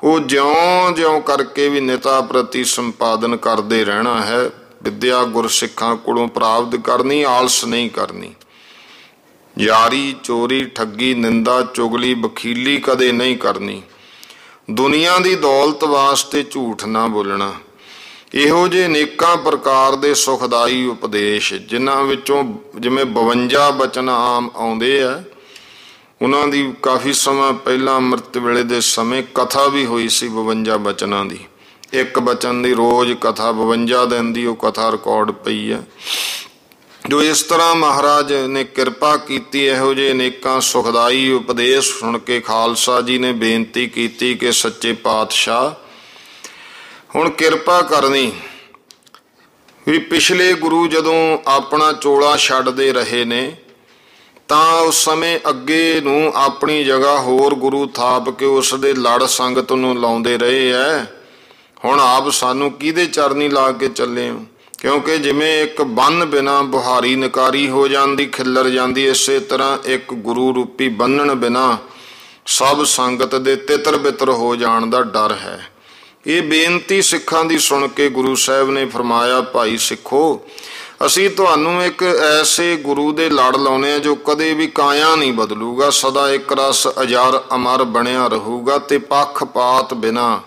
ਉਹ ਜਿਉਂ-ਜਿਉਂ ਕਰਕੇ ਵੀ ਨਿਤਾ ਪ੍ਰਤੀ ਸੰਪਾਦਨ ਕਰਦੇ ਰਹਿਣਾ ਹੈ। ਵਿਦਿਆ ਗੁਰਸਿੱਖਾਂ ਕੋਲੋਂ ਪ੍ਰਾਪਤ ਕਰਨੀ, ਆਲਸ ਨਹੀਂ ਕਰਨੀ। ਯਾਰੀ ਚੋਰੀ ਠੱਗੀ ਨਿੰਦਾ ਚੁਗਲੀ ਵਕੀਲੀ ਕਦੇ ਨਹੀਂ ਕਰਨੀ। ਦੁਨੀਆ ਦੀ ਦੌਲਤ ਵਾਸਤੇ ਝੂਠ ਨਾ ਬੋਲਣਾ। ਇਹੋ ਜਿਹੇ ਅਨੇਕਾਂ ਪ੍ਰਕਾਰ ਦੇ ਸੁਖਦਾਈ ਉਪਦੇਸ਼, ਜਿਨ੍ਹਾਂ ਵਿੱਚੋਂ ਜਿਵੇਂ 52 ਬਚਨ ਆਮ ਆਉਂਦੇ ਆ, ਉਹਨਾਂ ਦੀ ਕਾਫੀ ਸਮਾਂ ਪਹਿਲਾਂ ਅੰਮ੍ਰਿਤ ਵੇਲੇ ਦੇ ਸਮੇਂ ਕਥਾ ਵੀ ਹੋਈ ਸੀ 52 ਬਚਨਾਂ ਦੀ। ਇੱਕ ਬਚਨ ਦੀ ਰੋਜ਼ ਕਥਾ 52 ਦਿਨ ਦੀ ਉਹ ਕਥਾ ਰਿਕਾਰਡ ਪਈ ਹੈ। ਜੋ ਇਸ ਤਰ੍ਹਾਂ ਮਹਾਰਾਜ ਨੇ ਕਿਰਪਾ ਕੀਤੀ, ਇਹੋ ਜਿਹੇ ਅਨੇਕਾਂ ਸੁਖਦਾਈ ਉਪਦੇਸ਼ ਸੁਣ ਕੇ ਖਾਲਸਾ ਜੀ ਨੇ ਬੇਨਤੀ ਕੀਤੀ ਕਿ ਸੱਚੇ ਪਾਤਸ਼ਾਹ ਹੁਣ ਕਿਰਪਾ ਕਰਨੀ ਵੀ ਪਿਛਲੇ ਗੁਰੂ ਜਦੋਂ ਆਪਣਾ ਚੋਲਾ ਛੱਡਦੇ ਰਹੇ ਨੇ ਤਾਂ ਉਸ ਸਮੇਂ ਅੱਗੇ ਨੂੰ ਆਪਣੀ ਜਗ੍ਹਾ ਹੋਰ ਗੁਰੂ ਥਾਪ ਕੇ ਉਸ ਦੇ ਲੜ ਸੰਗਤ ਨੂੰ ਲਾਉਂਦੇ ਰਹੇ ਐ। ਹੁਣ ਆਪ ਸਾਨੂੰ ਕਿਹਦੇ ਚਰਨੀ ਲਾ ਕੇ ਚੱਲੇ ਹੋ? ਕਿਉਂਕਿ ਜਿਵੇਂ ਇੱਕ ਬੰਨ ਬਿਨਾਂ ਬੁਹਾਰੀ ਨਕਾਰੀ ਹੋ ਜਾਂਦੀ, ਖਿੱਲਰ ਜਾਂਦੀ, ਇਸੇ ਤਰ੍ਹਾਂ ਇੱਕ ਗੁਰੂ ਰੂਪੀ ਬੰਨਣ ਬਿਨਾਂ ਸਭ ਸੰਗਤ ਦੇ ਤਿੱਤਰ ਬਿੱਤਰ ਹੋ ਜਾਣ ਦਾ ਡਰ ਹੈ। ਇਹ ਬੇਨਤੀ ਸਿੱਖਾਂ ਦੀ ਸੁਣ ਕੇ ਗੁਰੂ ਸਾਹਿਬ ਨੇ ਫਰਮਾਇਆ, ਭਾਈ ਸਿੱਖੋ, ਅਸੀਂ ਤੁਹਾਨੂੰ ਇੱਕ ਐਸੇ ਗੁਰੂ ਦੇ ਲੜ ਲਾਉਣੇ ਆ ਜੋ ਕਦੇ ਵੀ ਕਾਇਆ ਨਹੀਂ ਬਦਲੂਗਾ, ਸਦਾ ਇੱਕ ਰਸ ਅਜਰ ਅਮਰ ਬਣਿਆ ਰਹੂਗਾ ਤੇ ਪੱਖਪਾਤ ਬਿਨਾਂ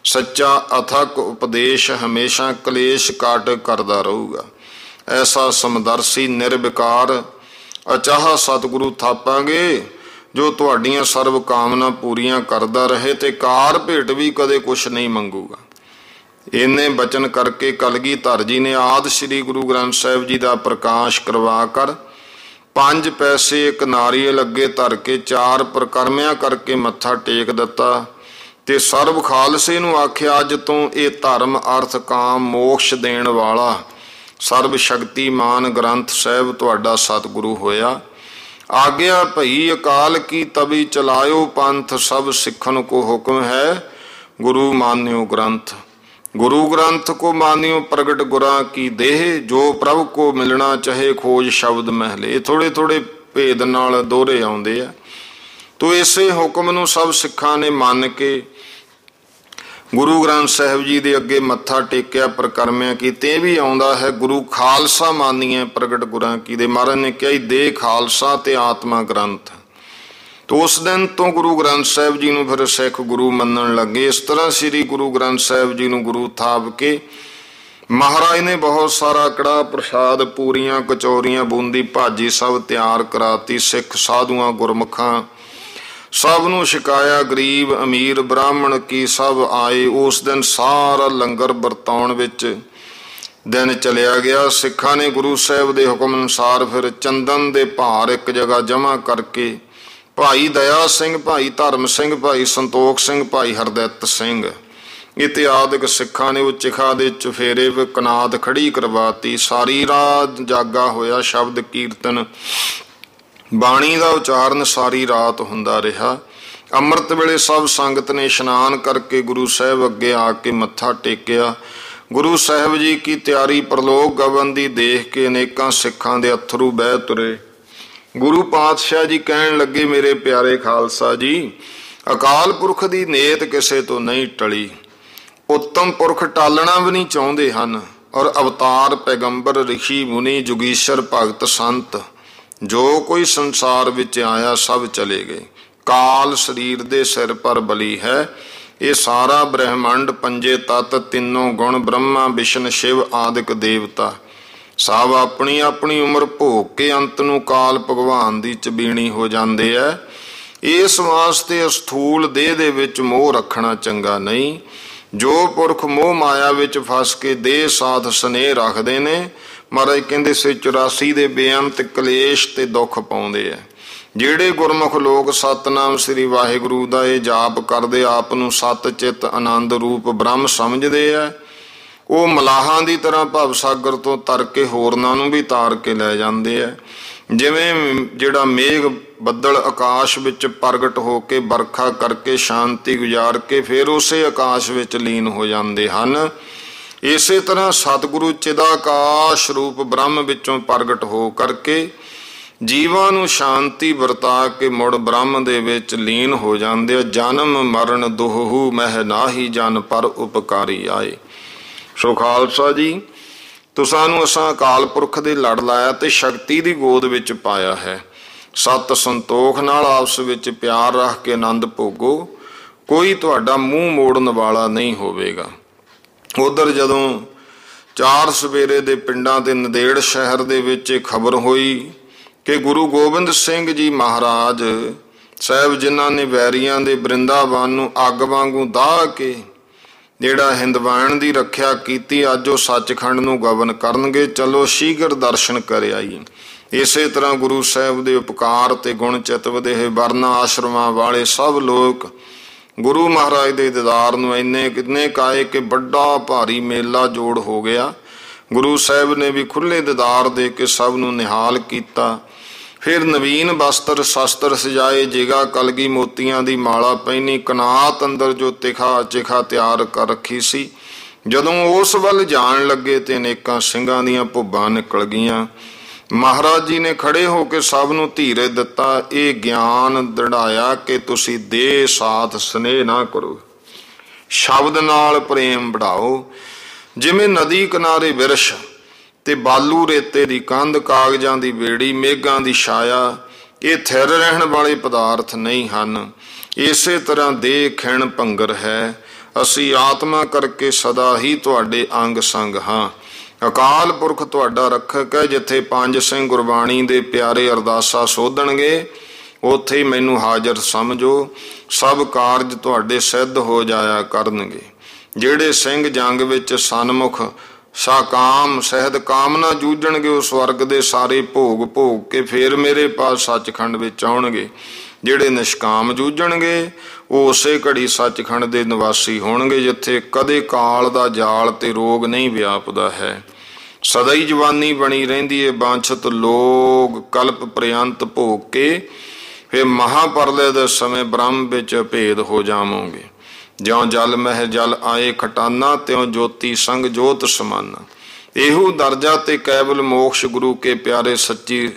ਸੱਚਾ ਅਥਕ ਉਪਦੇਸ਼ ਹਮੇਸ਼ਾ ਕਲੇਸ਼ ਕੱਟ ਕਰਦਾ ਰਹੂਗਾ। ਐਸਾ ਸਮਦਰਸੀ ਨਿਰਵਿਕਾਰ ਅਚਾਹ ਸਤਿਗੁਰੂ ਥਾਪਾਂਗੇ ਜੋ ਤੁਹਾਡੀਆਂ ਸਰਬ ਕਾਮਨਾ ਪੂਰੀਆਂ ਕਰਦਾ ਰਹੇ ਤੇ ਕਾਰ ਭੇਟ ਵੀ ਕਦੇ ਕੁਛ ਨਹੀਂ ਮੰਗੂਗਾ। ਇੰਨੇ ਬਚਨ ਕਰਕੇ ਕਲਗੀਧਰ ਜੀ ਨੇ ਆਦਿ ਸ੍ਰੀ ਗੁਰੂ ਗ੍ਰੰਥ ਸਾਹਿਬ ਜੀ ਦਾ ਪ੍ਰਕਾਸ਼ ਕਰਵਾ ਕਰ 5 ਪੈਸੇ ਇੱਕ ਨਾਰੀਅਲ ਅੱਗੇ ਧਰ ਕੇ 4 ਪ੍ਰਕਰਮਿਆਂ ਕਰਕੇ ਮੱਥਾ ਟੇਕ ਦਿੱਤਾ ਤੇ ਸਰਬ ਖਾਲਸੇ ਨੂੰ ਆਖਿਆ, ਅੱਜ ਤੋਂ ਇਹ ਧਰਮ ਅਰਥ ਕਾਮ ਮੋਕਸ਼ ਦੇਣ ਵਾਲਾ ਸਰਬ ਸ਼ਕਤੀਮਾਨ ਗ੍ਰੰਥ ਸਾਹਿਬ ਤੁਹਾਡਾ ਸਤਿਗੁਰੂ ਹੋਇਆ। ਆਗਿਆ ਭਈ ਅਕਾਲ ਕੀ ਤਬੀ ਚਲਾਇਓ ਪੰਥ, ਸਭ ਸਿੱਖਣ ਕੋ ਹੁਕਮ ਹੈ ਗੁਰੂ ਮਾਨਿਓ ਗ੍ਰੰਥ। गुरु ग्रंथ को मानियो प्रगट गुरा की देह, जो प्रभु को मिलना चाहे खोज शब्द महले। थोड़े थोड़े भेद नाल दोहरे आउंदे आ। तो इसे हुक्म नूं सब सिखां ने मन के गुरु ग्रंथ साहिब जी दे अगे मत्था टेकिया, प्रकरमिया कीते। भी आउंदा है गुरु खालसा मानीए प्रगट गुरां की दे। महाराज ने कहा देह खालसा ते आत्मा ग्रंथ। तो उस दिन तो गुरु ग्रंथ साहिब जी नूं फिर सिख गुरु मनण लगे। इस तरह श्री गुरु ग्रंथ साहिब जी नूं गुरु थाप के महाराज ने बहुत सारा कड़ा प्रसाद, पूरियां, कचौरियां, बूंदी भाजी सब तैयार कराती। सिख साधुआं गुरमुखां सब नूं छकाया। गरीब अमीर ब्राह्मण की सब आए। उस दिन सारा लंगर वरताउण विच दिन चलिया गया। सिखां ने गुरु साहिब दे हुक्म अनुसार फिर चंदन दे भार एक जगह जमा करके भाई दया सिंह, भाई धर्म सिंह, भाई संतोख सिंह, भाई हरदित सिंह इत्यादि सिखां ने चिखा दे चुफेरे कनाद खड़ी करवाती। सारी रात जागा होया। शब्द कीर्तन बाणी का उचारण सारी रात हुंदा रहा। अमृत वेले सब संगत ने इशनान करके गुरु साहिब अगे आके मत्था टेकिया। गुरु साहिब जी की तैयारी परलोक गवन दी देख के अनेकां सिखां दे अथरू बह तुरे। गुरु पातशाह जी कहन लगे, मेरे प्यारे खालसा जी, अकाल पुरख दी नेत किसे तो नहीं टली। उत्तम पुरख टालना भी नहीं चाहुंदे हन। और अवतार पैगंबर ऋषि मुनि जुगीश्वर भगत संत जो कोई संसार विच आया सब चले गए। काल शरीर दे सिर पर बली है। ये सारा ब्रह्मंड, पंजे तत्त, तीनों गुण, ब्रह्मा विष्णु शिव आदिक देवता सब अपनी अपनी उम्र भोग के अंत नूं काल भगवान दी चबीणी हो जाते है। इस वास्ते स्थूल देह दे विच मोह रखना चंगा नहीं। जो पुरख मोह माया विच फस के देह साथ स्नेह रखते ने, महाराज कहते से 84 दे बेअंत कलेश ते दुख पाउंदे है। ਜਿਹੜੇ गुरमुख लोग सतनाम श्री वाहिगुरु ਦਾ ਇਹ ਜਾਪ ਕਰਦੇ ਆਪ ਨੂੰ ਸਤ ਚਿਤ ਆਨੰਦ ਰੂਪ ਬ੍ਰਹਮ ਸਮਝਦੇ ਆ, ਉਹ ਮਲਾਹਾਂ ਦੀ ਤਰ੍ਹਾਂ ਭਵ ਸਾਗਰ ਤੋਂ ਤਰ ਕੇ ਹੋਰਨਾਂ ਨੂੰ ਵੀ ਤਾਰ ਕੇ ਲੈ ਜਾਂਦੇ ਆ। ਜਿਵੇਂ ਜਿਹੜਾ ਮੇਘ ਬੱਦਲ ਆਕਾਸ਼ ਵਿੱਚ ਪ੍ਰਗਟ ਹੋ ਕੇ ਵਰਖਾ ਕਰਕੇ ਸ਼ਾਂਤੀ ਗੁਜ਼ਾਰ ਕੇ ਫਿਰ ਉਸੇ ਆਕਾਸ਼ ਵਿੱਚ ਲੀਨ ਹੋ ਜਾਂਦੇ ਹਨ, ਇਸੇ ਤਰ੍ਹਾਂ ਸਤਿਗੁਰੂ ਚਿਦਾਕਾਸ਼ ਰੂਪ ਬ੍ਰਹਮ ਵਿੱਚੋਂ ਪ੍ਰਗਟ ਹੋ ਕਰਕੇ ਜੀਵਾਂ ਨੂੰ ਸ਼ਾਂਤੀ ਵਰਤਾ ਕੇ ਮੁੜ ਬ੍ਰਹਮ ਦੇ ਵਿੱਚ ਲੀਨ ਹੋ ਜਾਂਦੇ ਆ। ਜਨਮ ਮਰਨ ਦੁਹੂ ਮਹਿ ਨਾਹੀ ਜਨ ਪਰ ਉਪਕਾਰੀ ਆਏ। ਸੋ ਖਾਲਸਾ ਜੀ, ਤੁਸਾਂ ਨੂੰ ਅਸਾਂ ਅਕਾਲ ਪੁਰਖ ਦੇ ਲੜ ਲਾਇਆ ਤੇ ਸ਼ਕਤੀ ਦੀ ਗੋਦ ਵਿੱਚ ਪਾਇਆ ਹੈ। ਸਤ ਸੰਤੋਖ ਨਾਲ ਆਪਸ ਵਿੱਚ ਪਿਆਰ ਰੱਖ ਕੇ ਆਨੰਦ ਭੋਗੋ। ਕੋਈ ਤੁਹਾਡਾ ਮੂੰਹ ਮੋੜਨ ਵਾਲਾ ਨਹੀਂ ਹੋਵੇਗਾ। ਉਧਰ ਜਦੋਂ 4 ਸਵੇਰੇ ਦੇ ਪਿੰਡਾਂ ਤੇ ਨੰਦੇੜ ਸ਼ਹਿਰ ਦੇ ਵਿੱਚ ਖਬਰ ਹੋਈ ਕਿ ਗੁਰੂ ਗੋਬਿੰਦ ਸਿੰਘ ਜੀ ਮਹਾਰਾਜ ਸਾਹਿਬ ਜਿਨ੍ਹਾਂ ਨੇ ਵੈਰੀਆਂ ਦੇ ਬ੍ਰਿੰਦਾਵਨ ਨੂੰ ਅੱਗ ਵਾਂਗੂ ਦਾਹ ਕੇ ਜਿਹੜਾ ਹਿੰਦਵਾਨ ਦੀ ਰੱਖਿਆ ਕੀਤੀ, ਅੱਜ ਉਹ ਸੱਚਖੰਡ ਨੂੰ ਗਵਨ ਕਰਨਗੇ। ਚਲੋ ਸ਼ੀਘਰ ਦਰਸ਼ਨ ਕਰ ਆਈਏ। ਇਸੇ ਤਰ੍ਹਾਂ ਗੁਰੂ ਸਾਹਿਬ ਦੇ ਉਪਕਾਰ ਤੇ ਗੁਣ ਚਿਤ ਵਧੇਰੇ ਵਰਨਾ ਆਸ਼ਰਮਾਂ ਵਾਲੇ ਸਭ ਲੋਕ ਗੁਰੂ ਮਹਾਰਾਜ ਦੇ ਦੀਦਾਰ ਨੂੰ ਇੰਨੇ ਕਾਏ ਕਿ ਵੱਡਾ ਭਾਰੀ ਮੇਲਾ ਜੋੜ ਹੋ ਗਿਆ। ਗੁਰੂ ਸਾਹਿਬ ਨੇ ਵੀ ਖੁੱਲੇ ਦੀਦਾਰ ਦੇ ਕੇ ਸਭ ਨੂੰ ਨਿਹਾਲ ਕੀਤਾ। ਫਿਰ ਨਵੀਨ ਵਸਤਰ ਸ਼ਸਤਰ ਸਜਾਏ, ਜਿਗਾ ਕਲਗੀ ਮੋਤੀਆਂ ਦੀ ਮਾਲਾ ਪਹਿਨੀ, ਕਨਾਤ ਅੰਦਰ ਜੋ ਤਿਖਾ ਚਿਖਾ ਤਿਆਰ ਕਰ ਰੱਖੀ ਸੀ। ਜਦੋਂ ਉਸ ਵੱਲ ਜਾਣ ਲੱਗੇ ਤੇ ਅਨੇਕਾਂ ਸਿੰਘਾਂ ਦੀਆਂ ਭੁੱਬਾਂ ਨਿਕਲ ਗਈਆਂ। ਮਹਾਰਾਜ ਜੀ ਨੇ ਖੜੇ ਹੋ ਕੇ ਸਭ ਨੂੰ ਧੀਰੇ ਦਿੱਤਾ, ਇਹ ਗਿਆਨ ਦ੍ਰਿੜਾਇਆ ਕਿ ਤੁਸੀਂ ਦੇਹ ਸਾਥ ਸਨੇਹ ਨਾ ਕਰੋ, ਸ਼ਬਦ ਨਾਲ ਪ੍ਰੇਮ ਵਧਾਓ। ਜਿਵੇਂ ਨਦੀ ਕਿਨਾਰੇ ਬਿਰਸ਼ ਤੇ ਬਾਲੂ ਰੇਤੇ ਦੀ ਕੰਧ, ਕਾਗਜ਼ਾਂ ਦੀ ਬੇੜੀ, ਮੇਘਾਂ ਦੀ ਛਾਇਆ, ਇਹ ਥਿਰ ਰਹਿਣ ਵਾਲੇ ਪਦਾਰਥ ਨਹੀਂ ਹਨ। ਇਸੇ ਤਰ੍ਹਾਂ ਦੇਹ ਖਿਣ ਭੰਗਰ ਹੈ। ਅਸੀਂ ਆਤਮਾ ਕਰਕੇ ਸਦਾ ਹੀ ਤੁਹਾਡੇ ਅੰਗ ਸੰਗ ਹਾਂ। ਅਕਾਲ ਪੁਰਖ ਤੁਹਾਡਾ ਰੱਖਕ ਹੈ। ਜਿੱਥੇ 5 ਸਿੰਘ ਗੁਰਬਾਣੀ ਦੇ ਪਿਆਰੇ ਅਰਦਾਸਾ ਸੋਧਣਗੇ ਉੱਥੇ ਹੀ ਮੈਨੂੰ ਹਾਜ਼ਰ ਸਮਝੋ। ਸਭ ਕਾਰਜ ਤੁਹਾਡੇ ਸਿੱਧ ਹੋ ਜਾਇਆ ਕਰਨਗੇ। ਜਿਹੜੇ ਸਿੰਘ ਜੰਗ ਵਿੱਚ ਸਨਮੁਖ ਸਾਕਾਮ ਸਹਿਦ ਕਾਮਨਾ ਜੂਝਣਗੇ, ਉਹ ਸਵਰਗ ਦੇ ਸਾਰੇ ਭੋਗ ਭੋਗ ਕੇ ਫੇਰ ਮੇਰੇ ਪਾਸ ਸੱਚਖੰਡ ਵਿੱਚ ਆਉਣਗੇ। ਜਿਹੜੇ ਨਿਸ਼ਕਾਮ ਜੂਝਣਗੇ ਉਹ ਉਸੇ ਘੜੀ ਸੱਚਖੰਡ ਦੇ ਨਿਵਾਸੀ ਹੋਣਗੇ, ਜਿੱਥੇ ਕਦੇ ਕਾਲ ਦਾ ਜਾਲ ਤੇ ਰੋਗ ਨਹੀਂ ਵਿਆਪਦਾ ਹੈ। ਸਦਾ ਹੀ ਜਵਾਨੀ ਬਣੀ ਰਹਿੰਦੀ ਹੈ। ਬਾਂਛਤ ਲੋਕ ਕਲਪ ਪ੍ਰਿਅੰਤ ਭੋਗ ਕੇ ਫਿਰ ਮਹਾਪਰਲੇ ਦੇ ਸਮੇਂ ਬ੍ਰਹਮ ਵਿੱਚ ਭੇਦ ਹੋ ਜਾਵੋਗੇ। ज्यों जल मह जल आए खटाना, त्यों ज्योति संग जोत समाना। ਇਹੋ ਦਰਜਾ ਤੇ ਕੇਵਲ ਮੋਕਸ਼ ਗੁਰੂ ਕੇ ਪਿਆਰੇ ਸੱਚੀ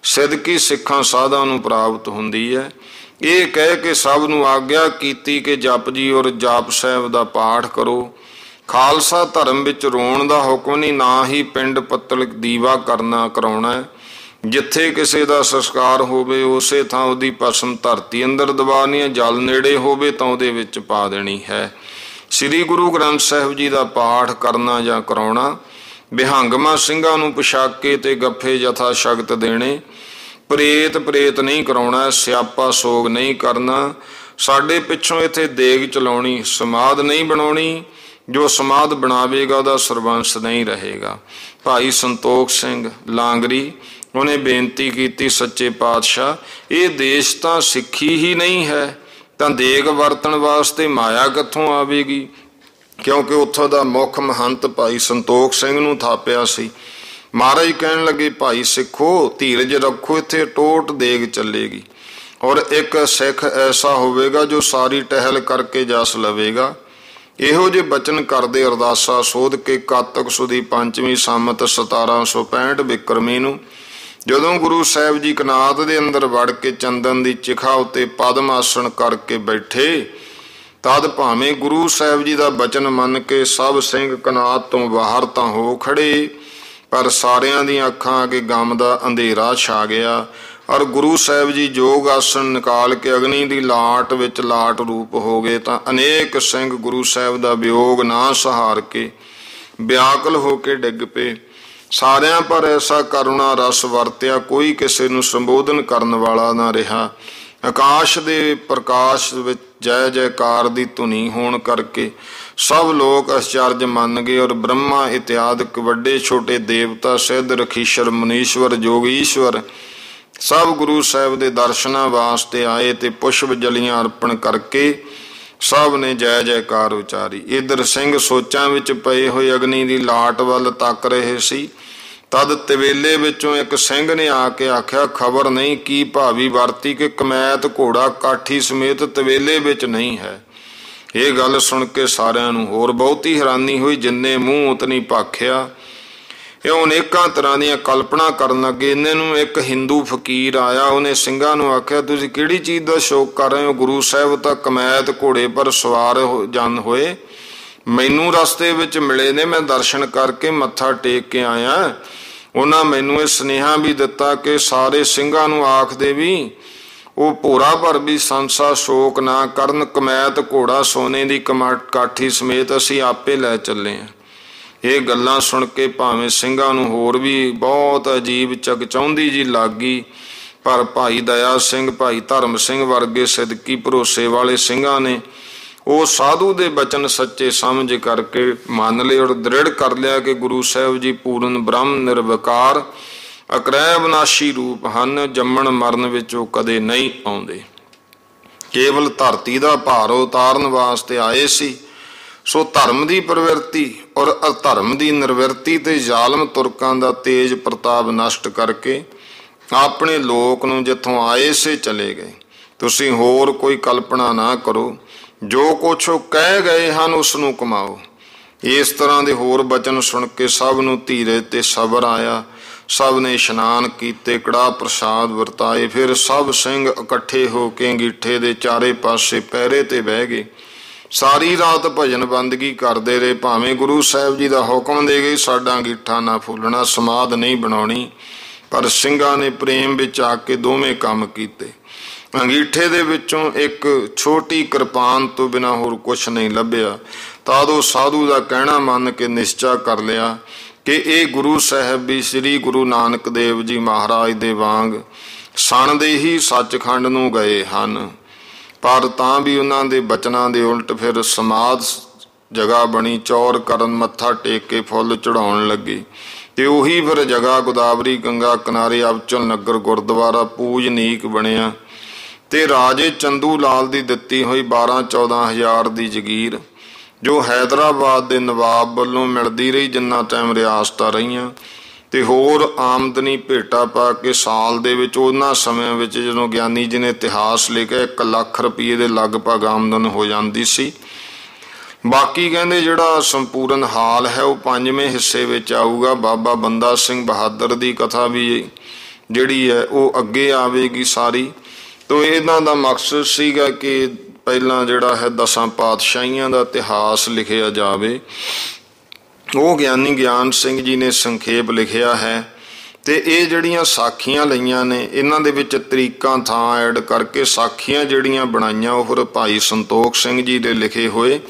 ਸਿਦਕੀ ਸਿੱਖਾਂ ਸਾਧਾਂ ਨੂੰ ਪ੍ਰਾਪਤ ਹੁੰਦੀ ਹੈ। ਇਹ ਕਹਿ ਕੇ ਸਭ ਨੂੰ ਆਗਿਆ ਕੀਤੀ ਕਿ ਜਪਜੀ ਔਰ ਜਾਪ ਸਾਹਿਬ ਦਾ ਪਾਠ ਕਰੋ। ਖਾਲਸਾ ਧਰਮ ਵਿੱਚ ਰੋਣ ਦਾ ਹੁਕਮ ਨਹੀਂ, ਨਾ ਹੀ ਪਿੰਡ ਪੱਤਲ ਦੀਵਾ ਕਰਨਾ ਕਰਾਉਣਾ ਹੈ। ਜਿੱਥੇ ਕਿਸੇ ਦਾ ਸੰਸਕਾਰ ਹੋਵੇ ਉਸੇ ਥਾਂ ਉਹਦੀ ਭਸਮ ਧਰਤੀ ਅੰਦਰ ਦਬਾਉਣੀ ਹੈ, ਜਲ ਨੇੜੇ ਹੋਵੇ ਤਾਂ ਉਹਦੇ ਵਿੱਚ ਪਾ ਦੇਣੀ ਹੈ। ਸ੍ਰੀ ਗੁਰੂ ਗ੍ਰੰਥ ਸਾਹਿਬ ਜੀ ਦਾ ਪਾਠ ਕਰਨਾ ਜਾਂ ਕਰਾਉਣਾ, ਬਿਹੰਗਮਾ ਸਿੰਘਾਂ ਨੂੰ ਪੁਸ਼ਾਕੇ ਤੇ ਗੱਫੇ ਯਥਾ ਸ਼ਕਤ ਦੇਣੇ, ਪ੍ਰੇਤ ਨਹੀਂ ਕਰਾਉਣਾ, ਸਿਆਪਾ ਸੋਗ ਨਹੀਂ ਕਰਨਾ। ਸਾਡੇ ਪਿੱਛੋਂ ਇੱਥੇ ਦੇਗ ਚਲਾਉਣੀ, ਸਮਾਧ ਨਹੀਂ ਬਣਾਉਣੀ। ਜੋ ਸਮਾਧ ਬਣਾਵੇਗਾ ਉਹਦਾ ਸਰਬੰਸ ਨਹੀਂ ਰਹੇਗਾ। ਭਾਈ ਸੰਤੋਖ ਸਿੰਘ ਲਾਂਗਰੀ ਉਹਨੇ ਬੇਨਤੀ ਕੀਤੀ, ਸੱਚੇ ਪਾਤਸ਼ਾਹ ਇਹ ਦੇਸ਼ ਤਾਂ ਸਿੱਖੀ ਹੀ ਨਹੀਂ ਹੈ, ਤਾਂ ਦੇਗ ਵਰਤਣ ਵਾਸਤੇ ਮਾਇਆ ਕਿੱਥੋਂ ਆਵੇਗੀ? ਕਿਉਂਕਿ ਉੱਥੋਂ ਦਾ ਮੁੱਖ ਮਹੰਤ ਭਾਈ ਸੰਤੋਖ ਸਿੰਘ ਨੂੰ ਥਾਪਿਆ ਸੀ। ਮਹਾਰਾਜ ਕਹਿਣ ਲੱਗੇ, ਭਾਈ ਸਿੱਖੋ ਧੀਰਜ ਰੱਖੋ, ਇੱਥੇ ਟੋਟ ਦੇਗ ਚੱਲੇਗੀ ਔਰ ਇੱਕ ਸਿੱਖ ਐਸਾ ਹੋਵੇਗਾ ਜੋ ਸਾਰੀ ਟਹਿਲ ਕਰਕੇ ਜਸ ਲਵੇਗਾ। ਇਹੋ ਜਿਹੇ ਬਚਨ ਕਰਦੇ ਅਰਦਾਸਾ ਸੋਧ ਕੇ ਕਾਤਕ ਸੁਦੀ ਪੰਚਵੀਂ ਸੰਮਤ 1765 ਬਿਕਰਮੀ ਨੂੰ ਜਦੋਂ ਗੁਰੂ ਸਾਹਿਬ ਜੀ ਕਨਾਤ ਦੇ ਅੰਦਰ ਵੜ ਕੇ ਚੰਦਨ ਦੀ ਚਿਖਾ ਉੱਤੇ ਪਦਮ ਆਸਣ ਕਰਕੇ ਬੈਠੇ, ਤਦ ਭਾਵੇਂ ਗੁਰੂ ਸਾਹਿਬ ਜੀ ਦਾ ਬਚਨ ਮੰਨ ਕੇ ਸਭ ਸਿੰਘ ਕਨਾਤ ਤੋਂ ਬਾਹਰ ਤਾਂ ਹੋ ਖੜੇ, ਪਰ ਸਾਰਿਆਂ ਦੀਆਂ ਅੱਖਾਂ ਅੱਗੇ ਗਮ ਦਾ ਅੰਧੇਰਾ ਛਾ ਗਿਆ ਔਰ ਗੁਰੂ ਸਾਹਿਬ ਜੀ ਯੋਗ ਆਸਣ ਨਿਕਾਲ ਕੇ ਅਗਨੀ ਦੀ ਲਾਟ ਵਿੱਚ ਲਾਟ ਰੂਪ ਹੋ ਗਏ। ਤਾਂ ਅਨੇਕ ਸਿੰਘ ਗੁਰੂ ਸਾਹਿਬ ਦਾ ਵਿਯੋਗ ਨਾ ਸਹਾਰ ਕੇ ਵਿਆਕੁਲ ਹੋ ਕੇ ਡਿੱਗ ਪਏ। ਸਾਰਿਆਂ ਪਰ ਐਸਾ ਕਰੁਣਾ ਰਸ ਵਰਤਿਆ, ਕੋਈ ਕਿਸੇ ਨੂੰ ਸੰਬੋਧਨ ਕਰਨ ਵਾਲਾ ਨਾ ਰਿਹਾ। ਆਕਾਸ਼ ਦੇ ਪ੍ਰਕਾਸ਼ ਵਿੱਚ ਜੈ ਜੈਕਾਰ ਦੀ ਧੁਨੀ ਹੋਣ ਕਰਕੇ ਸਭ ਲੋਕ ਅਚਰਜ ਮੰਨ ਗਏ ਔਰ ਬ੍ਰਹਮਾ ਇਤਿਆਦਿਕ ਵੱਡੇ ਛੋਟੇ ਦੇਵਤਾ ਸਿੱਧ ਰਖੀਸ਼ਰ ਮੁਨੀਸ਼ਵਰ ਜੋਗੀਸ਼ਵਰ ਸਭ ਗੁਰੂ ਸਾਹਿਬ ਦੇ ਦਰਸ਼ਨਾਂ ਵਾਸਤੇ ਆਏ ਤੇ ਪੁਸ਼ਪ ਜਲੀਆਂ ਅਰਪਣ ਕਰਕੇ ਸਭ ਨੇ ਜੈ ਜੈਕਾਰ ਉਚਾਰੀ। ਇੱਧਰ ਸਿੰਘ ਸੋਚਾਂ ਵਿੱਚ ਪਏ ਹੋਏ ਅਗਨੀ ਦੀ ਲਾਟ ਵੱਲ ਤੱਕ ਰਹੇ ਸੀ। ਤਦ ਤਵੇਲੇ ਵਿੱਚੋਂ ਇੱਕ ਸਿੰਘ ਨੇ ਆ ਕੇ ਆਖਿਆ, ਖਬਰ ਨਹੀਂ ਕੀ ਭਾਵੀ ਵਰਤੀ ਕਿ ਕਮੈਤ ਘੋੜਾ ਕਾਠੀ ਸਮੇਤ ਤਵੇਲੇ ਵਿੱਚ ਨਹੀਂ ਹੈ। ਇਹ ਗੱਲ ਸੁਣ ਕੇ ਸਾਰਿਆਂ ਨੂੰ ਹੋਰ ਬਹੁਤੀ ਹੈਰਾਨੀ ਹੋਈ। ਜਿੰਨੇ ਮੂੰਹ ਉਤਨੀ ਭਾਖਿਆ। ਇਹ ਅਨੇਕਾਂ ਤਰ੍ਹਾਂ ਦੀਆਂ ਕਲਪਨਾ ਕਰਨ ਲੱਗੇ। ਇਹਨਾਂ ਨੂੰ ਇੱਕ ਹਿੰਦੂ ਫਕੀਰ ਆਇਆ, ਉਹਨੇ ਸਿੰਘਾਂ ਨੂੰ ਆਖਿਆ, ਤੁਸੀਂ ਕਿਹੜੀ ਚੀਜ਼ ਦਾ ਸ਼ੌਕ ਕਰ ਰਹੇ ਹੋ? ਗੁਰੂ ਸਾਹਿਬ ਤਾਂ ਕਮੈਤ ਘੋੜੇ ਪਰ ਸਵਾਰ ਜਨ ਹੋਏ, ਮੈਨੂੰ ਰਸਤੇ ਵਿੱਚ ਮਿਲੇ ਨੇ, ਮੈਂ ਦਰਸ਼ਨ ਕਰਕੇ ਮੱਥਾ ਟੇਕ ਕੇ ਆਇਆ। ਉਹਨਾਂ ਮੈਨੂੰ ਇਹ ਸੁਨੇਹਾ ਵੀ ਦਿੱਤਾ ਕਿ ਸਾਰੇ ਸਿੰਘਾਂ ਨੂੰ ਆਖ ਦੇ ਵੀ ਉਹ ਭੋਰਾ ਭਰ ਵੀ ਸੰਸਾ ਸ਼ੋਕ ਨਾ ਕਰਨ, ਕਮੈਤ ਘੋੜਾ ਸੋਨੇ ਦੀ ਕਾਠੀ ਸਮੇਤ ਅਸੀਂ ਆਪੇ ਲੈ ਚੱਲੇ ਹਾਂ। ਇਹ ਗੱਲਾਂ ਸੁਣ ਕੇ ਭਾਵੇਂ ਸਿੰਘਾਂ ਨੂੰ ਹੋਰ ਵੀ ਬਹੁਤ ਅਜੀਬ ਚਕਚਾਉਂਦੀ ਜੀ ਲੱਗੀ, ਪਰ ਭਾਈ ਦਇਆ ਸਿੰਘ ਭਾਈ ਧਰਮ ਸਿੰਘ ਵਰਗੇ ਸਿਦਕੀ ਭਰੋਸੇ ਵਾਲੇ ਸਿੰਘਾਂ ਨੇ ਉਹ ਸਾਧੂ ਦੇ ਬਚਨ ਸੱਚੇ ਸਮਝ ਕਰਕੇ ਮੰਨ ਲਏ ਔਰ ਦ੍ਰਿੜ ਕਰ ਲਿਆ ਕਿ ਗੁਰੂ ਸਾਹਿਬ ਜੀ ਪੂਰਨ ਬ੍ਰਹਮ ਨਿਰਵਿਕਾਰ ਅਕਰੈ ਵਿਨਾਸ਼ੀ ਰੂਪ ਹਨ, ਜੰਮਣ ਮਰਨ ਵਿੱਚ ਉਹ ਕਦੇ ਨਹੀਂ ਆਉਂਦੇ, ਕੇਵਲ ਧਰਤੀ ਦਾ ਭਾਰ ਉਤਾਰਨ ਵਾਸਤੇ ਆਏ ਸੀ। ਸੋ ਧਰਮ ਦੀ ਪ੍ਰਵਿਰਤੀ ਔਰ ਅਧਰਮ ਦੀ ਨਿਰਵਿਰਤੀ ਤੇ ਜ਼ਾਲਮ ਤੁਰਕਾਂ ਦਾ ਤੇਜ ਪ੍ਰਤਾਪ ਨਸ਼ਟ ਕਰਕੇ ਆਪਣੇ ਲੋਕ ਨੂੰ ਜਿੱਥੋਂ ਆਏ ਸੇ ਚਲੇ ਗਏ। ਤੁਸੀਂ ਹੋਰ ਕੋਈ ਕਲਪਨਾ ਨਾ ਕਰੋ, ਜੋ ਕੁਛ ਉਹ ਕਹਿ ਗਏ ਹਨ ਉਸ ਨੂੰ ਕਮਾਓ। ਇਸ ਤਰ੍ਹਾਂ ਦੇ ਹੋਰ ਬਚਨ ਸੁਣ ਕੇ ਸਭ ਨੂੰ ਧੀਰਜ ਤੇ ਸਬਰ ਆਇਆ। ਸਭ ਨੇ ਇਸ਼ਨਾਨ ਕੀਤੇ, ਕੜਾਹ ਪ੍ਰਸਾਦ ਵਰਤਾਏ। ਫਿਰ ਸਭ ਸਿੰਘ ਇਕੱਠੇ ਹੋ ਕੇ ਅੰਗੀਠੇ ਦੇ ਚਾਰੇ ਪਾਸੇ ਪਹਿਰੇ ਤੇ ਬਹਿ ਗਏ। ਸਾਰੀ ਰਾਤ ਭਜਨ ਬੰਦਗੀ ਕਰਦੇ ਰਹੇ। ਭਾਵੇਂ ਗੁਰੂ ਸਾਹਿਬ ਜੀ ਦਾ ਹੁਕਮ ਦੇ ਗਏ ਸਾਡਾ ਅੰਗੀਠਾ ਨਾ ਫੁੱਲਣਾ, ਸਮਾਧ ਨਹੀਂ ਬਣਾਉਣੀ, ਪਰ ਸਿੰਘਾਂ ਨੇ ਪ੍ਰੇਮ ਵਿੱਚ ਆ ਕੇ ਦੋਵੇਂ ਕੰਮ ਕੀਤੇ। ਅੰਗੀਠੇ ਦੇ ਵਿੱਚੋਂ ਇੱਕ ਛੋਟੀ ਕਿਰਪਾਨ ਤੋਂ ਬਿਨਾਂ ਹੋਰ ਕੁਛ ਨਹੀਂ ਲੱਭਿਆ। ਤਦ ਉਹ ਸਾਧੂ ਦਾ ਕਹਿਣਾ ਮੰਨ ਕੇ ਨਿਸ਼ਚਾ ਕਰ ਲਿਆ ਕਿ ਇਹ ਗੁਰੂ ਸਾਹਿਬ ਵੀ ਸ੍ਰੀ ਗੁਰੂ ਨਾਨਕ ਦੇਵ ਜੀ ਮਹਾਰਾਜ ਦੇ ਵਾਂਗ ਸਣ ਦੇ ਹੀ ਸੱਚਖੰਡ ਨੂੰ ਗਏ ਹਨ। ਪਰ ਤਾਂ ਵੀ ਉਹਨਾਂ ਦੇ ਬਚਨਾਂ ਦੇ ਉਲਟ ਫਿਰ ਸਮਾਧ ਜਗ੍ਹਾ ਬਣੀ, ਚੌਰ ਕਰਨ, ਮੱਥਾ ਟੇਕ ਕੇ ਫੁੱਲ ਚੜਾਉਣ ਲੱਗੇ। ਤੇ ਉਹੀ ਫਿਰ ਜਗ੍ਹਾ ਗੋਦਾਵਰੀ ਗੰਗਾ ਕਿਨਾਰੇ ਅਬਚਲ ਨਗਰ ਗੁਰਦੁਆਰਾ ਪੂਜਨੀਕ ਬਣਿਆ। ਤੇ ਰਾਜੇ ਚੰਦੂ ਲਾਲ ਦੀ ਦਿੱਤੀ ਹੋਈ 12-14 ਹਜ਼ਾਰ ਦੀ ਜਗੀਰ ਜੋ ਹੈਦਰਾਬਾਦ ਦੇ ਨਵਾਬ ਵੱਲੋਂ ਮਿਲਦੀ ਰਹੀ ਜਿੰਨਾ ਟਾਈਮ ਰਿਆਸਤਾਂ ਰਹੀਆਂ, ਤੇ ਹੋਰ ਆਮਦਨੀ ਭੇਟਾ ਪਾ ਕੇ ਸਾਲ ਦੇ ਵਿੱਚ ਉਹਨਾਂ ਸਮਿਆਂ ਵਿੱਚ ਜਦੋਂ ਗਿਆਨੀ ਜੀ ਨੇ ਇਤਿਹਾਸ ਲਿਖਿਆ 1 ਲੱਖ ਰੁਪਏ ਦੇ ਲਗਭਗ ਆਮਦਨ ਹੋ ਜਾਂਦੀ ਸੀ। बाकी कहते जिहड़ा संपूर्ण हाल है वो 5वें हिस्से विच आऊगा। बाबा बंदा सिंह बहादुर की कथा भी जिहड़ी है वो अगे आवेगी सारी। तो इन्हां दा मकसद सीगा कि पहला जिहड़ा है 10 पातशाहियां दा इतिहास लिखिया जावे। वो ज्ञानी ज्ञान सिंह जी ने संखेप लिखिया है। तो ये जड़ियाँ साखियाँ लईयां ने इन्हां दे विच तरीकां थां ऐड करके साखियाँ जड़ियाँ बनाईयां वो फिर भाई संतोख सिंह जी दे लिखे हुए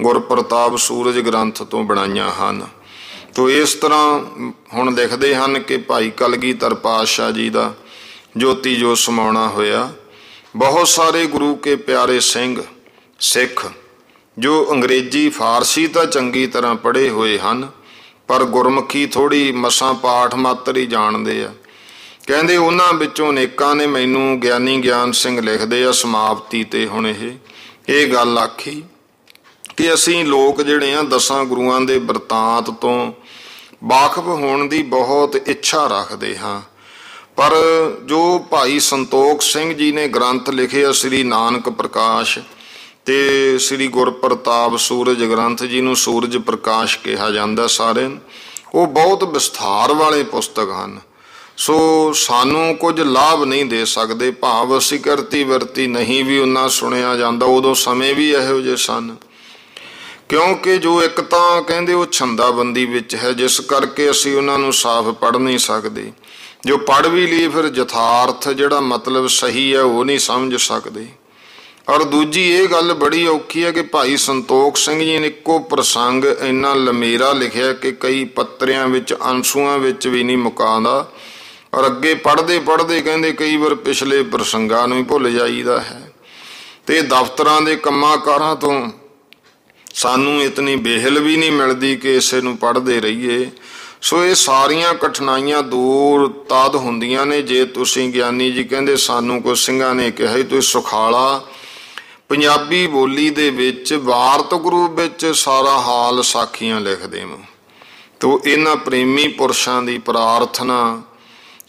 गुरप्रताप सूरज ग्रंथ तो बनाईयां हन। तो इस तरह हुण लिखदे हन कि भाई कलगीधर पातशाह जी दा ज्योति जो समाउणा होया। बहुत सारे गुरु के प्यारे सिंह सिख जो अंग्रेजी फारसी तो चंगी तरह पढ़े हुए हैं पर गुरमुखी थोड़ी मसां पाठ मात्र ही जानते आ। कहते उन्हां विचों अनेकां ने मैनू ज्ञानी ज्ञान सिंह लिखते आ समाप्ति ते हुण ये गल आखी कि असीं लोग जिहड़े आ 10 गुरुआं दे बरतांत तो वाकफ होने की बहुत इच्छा रखते हाँ। पर जो भाई संतोख सिंह जी ने ग्रंथ लिखे श्री नानक प्रकाश ते श्री गुरप्रताप सूरज ग्रंथ जी नूं सूरज प्रकाश कहा जाता सारे, वो बहुत विस्तार वाले पुस्तक हैं। सो सानू कुछ लाभ नहीं दे सकते, भाव असी करती वरती नहीं भी उन्ना सुनिया जाता। उदों समय भी इहो जे सन क्योंकि जो एक तां कहंदे वो छंदाबंदी विच है जिस करके असी उन्हां नूं साफ पढ़ नहीं सकते। जो पढ़ भी लिए फिर यथार्थ जिहड़ा मतलब सही है वो नहीं समझ सकते। और दूजी ये गल बड़ी औखी है कि भाई संतोख सिंह जी ने इक्को प्रसंग इन्ना लमेरा लिखिया कि कई पत्रियां विच अंशुआं विच भी नहीं मुकांदा। और अगे पढ़ते पढ़ते कहंदे कई बार पिछले प्रसंगां नूं ही भुल जाईदा है। ते दफ्तरां दे कम्मां कारां तो सानू इतनी बेहल भी नहीं मिलती कि इसे नूं पढ़ते रहीए। सो ये सारियां कठिनाइयां दूर तद हुंदियां ने जे तुसीं ज्ञानी जी कहंदे सानू कोई ਸਿੰਘਾਂ ने कहा तुसीं सुखाला पंजाबी बोली दे विच वार्तक रूप विच सारा हाल साखियां लिख देवो। तो इन्हां प्रेमी पुरुषां दी प्रार्थना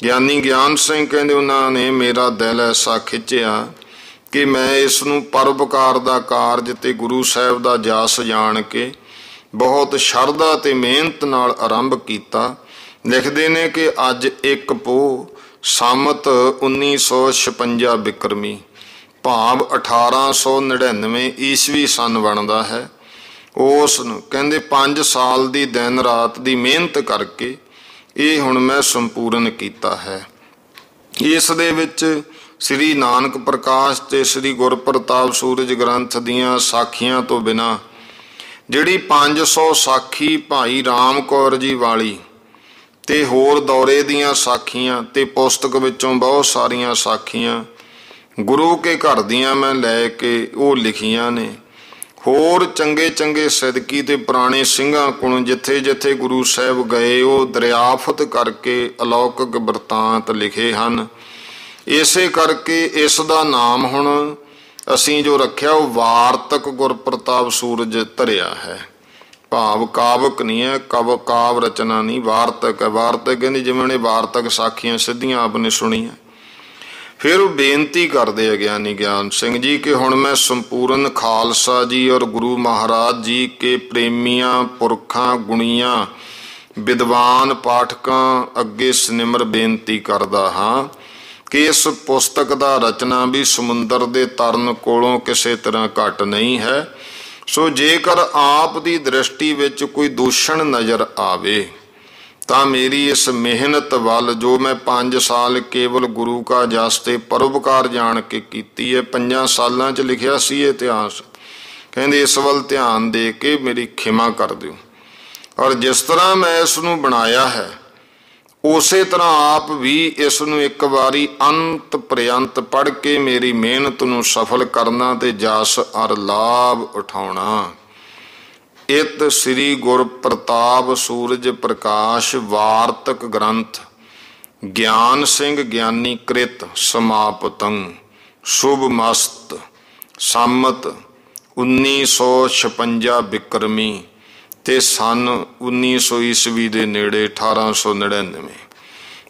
ज्ञानी ज्ञान सिंह कहंदे उन्होंने मेरा दिल ऐसा खिंचिया कि मैं इसनूं परोपकार दा कारज ते गुरु साहिब दा जस जान के बहुत शरधा ते मेहनत नाल आरंभ किया। लिखते ने कि अज 1 पोह संमत 1956 बिक्रमी भाव 1899 ईस्वी सन बनता है। उस कहते 5 साल की दिन रात की मेहनत करके ये हुण मैं संपूर्ण किया है। इस दे विच श्री नानक प्रकाश ते श्री गुरप्रताप सूरज ग्रंथ दियां साखियां तो बिना जिहड़ी 500 साखी भाई राम कौर जी वाली ते होर दौरे दियां साखियां ते पुस्तक विचों बहुत सारियां साखियां गुरु के घर दियां मैं लैके वो लिखियां ने। होर चंगे चंगे सिदकी ते पुराने ਸਿੰਘਾਂ कोलों जिथे जिथे गुरु साहब गए वो दरियाफत करके अलौकिक बरतांत लिखे हैं। इसे करके इस दा नाम हुण असीं जो रखिया वो वार्तक गुरप्रताप सूरज धरिया है। भाव कावक नहीं है, काव रचना नहीं, वार्तक है। वार्तक कहनी जिवें ने वार्तक साखियां सिद्धियां आपने सुनिया। फिर वो बेनती करते हैं ज्ञानी ज्ञान सिंह जी कि हुण मैं संपूर्ण खालसा जी और गुरु महाराज जी के प्रेमियां पुरखां गुणियां विद्वान पाठकां अगे सनिमर बेनती करदा हाँ कि इस पुस्तक दा रचना भी समुंदर दे तरन कोलों किसी तरह घट नहीं है। सो जेकर आप दी दृष्टि विच कोई दूषण नज़र आवे तो मेरी इस मेहनत वाल जो मैं 5 साल केवल गुरु का जस ते परोपकार जान के कीती है 5 सालां च लिखिया सी इतिहास। कहंदे इस वल ध्यान दे के मेरी खिमा कर दिओ। और जिस तरह मैं इसनूं बनाया है उसे तरह आप भी इसनूं एक बारी अंत पर्यंत पढ़ के मेरी मेहनत नूं सफल करना ते जस अर लाभ उठाउणा। इत श्री गुर प्रताप सूरज प्रकाश वार्तक ग्रंथ ज्ञान सिंह ज्ञानी कृत समापतं शुभ मस्त संमत 1956 बिक्रमी ते सन 1900 ईस्वी दे नेड़े 1899।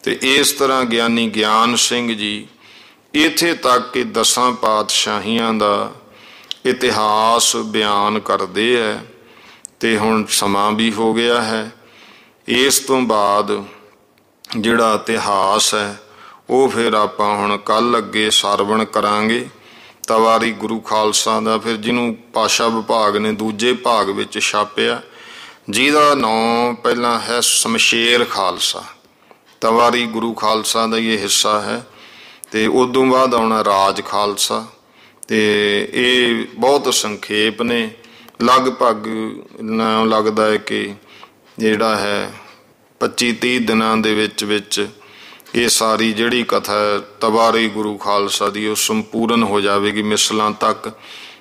ते इस तरह ज्ञानी ज्ञान सिंह जी इत्थे तक कि 10 पातशाहियां दा ਇਤਿਹਾਸ ਬਿਆਨ ਕਰਦੇ ਹੈ। ਤੇ ਹੁਣ ਸਮਾਂ ਵੀ ਹੋ ਗਿਆ ਹੈ। ਇਸ ਤੋਂ ਬਾਅਦ ਜਿਹੜਾ ਇਤਿਹਾਸ ਹੈ ਉਹ ਫਿਰ ਆਪਾਂ ਹੁਣ ਕੱਲ੍ਹ ਅੱਗੇ ਸਰਵਣ ਕਰਾਂਗੇ। ਤਵਾਰੀ ਗੁਰੂ ਖਾਲਸਾ ਦਾ, ਫਿਰ ਜਿਹਨੂੰ ਭਾਸ਼ਾ ਵਿਭਾਗ ਨੇ ਦੂਜੇ ਭਾਗ ਵਿੱਚ ਛਾਪਿਆ, ਜਿਹਦਾ ਨਾਂ ਪਹਿਲਾਂ ਹੈ ਸ਼ਮਸ਼ੇਰ ਖਾਲਸਾ। ਤਵਾਰੀ ਗੁਰੂ ਖਾਲਸਾ ਦਾ ਇਹ ਹਿੱਸਾ ਹੈ। ਤੇ ਉਦੋਂ ਬਾਅਦ ਆਉਣਾ ਰਾਜ ਖਾਲਸਾ। ਤੇ ਇਹ ਬਹੁਤ ਸੰਖੇਪ ਨੇ, ਲਗਭਗ ਲੱਗਦਾ ਹੈ ਕਿ ਜਿਹੜਾ ਹੈ 25-30 ਦਿਨਾਂ ਦੇ ਵਿੱਚ ਇਹ ਸਾਰੀ ਜਿਹੜੀ ਕਥਾ ਹੈ ਤਵਾਰੀ ਗੁਰੂ ਖਾਲਸਾ ਦੀ ਉਹ ਸੰਪੂਰਨ ਹੋ ਜਾਵੇਗੀ ਮਿਸਲਾਂ ਤੱਕ।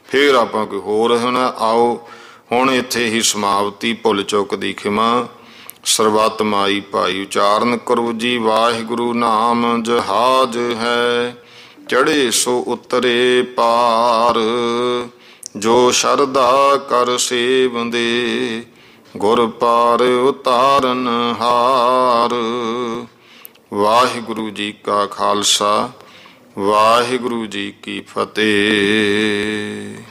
ਫਿਰ ਆਪਾਂ ਕੋਈ ਹੋਰ ਹੁਣ ਆਓ ਹੁਣ ਇੱਥੇ ਹੀ ਸਮਾਪਤੀ। ਭੁੱਲ ਚੁੱਕ ਦੀ ਖਿਮਾ। ਸਰਬੱਤ ਮਾਈ ਭਾਈ ਉਚਾਰਨ ਕਰੋ ਜੀ। ਵਾਹਿਗੁਰੂ ਨਾਮ ਜਹਾਜ ਹੈ, ਚੜ੍ਹੇ ਸੋ ਉਤਰੇ ਪਾਰ। ਜੋ ਸ਼ਰਧਾ ਕਰ ਸੇਵੰਦੇ, ਗੁਰ ਪਾਰ ਉਤਾਰਨ ਹਾਰ। ਵਾਹਿਗੁਰੂ ਜੀ ਕਾ ਖਾਲਸਾ, ਵਾਹਿਗੁਰੂ ਜੀ ਕੀ ਫਤਿਹ।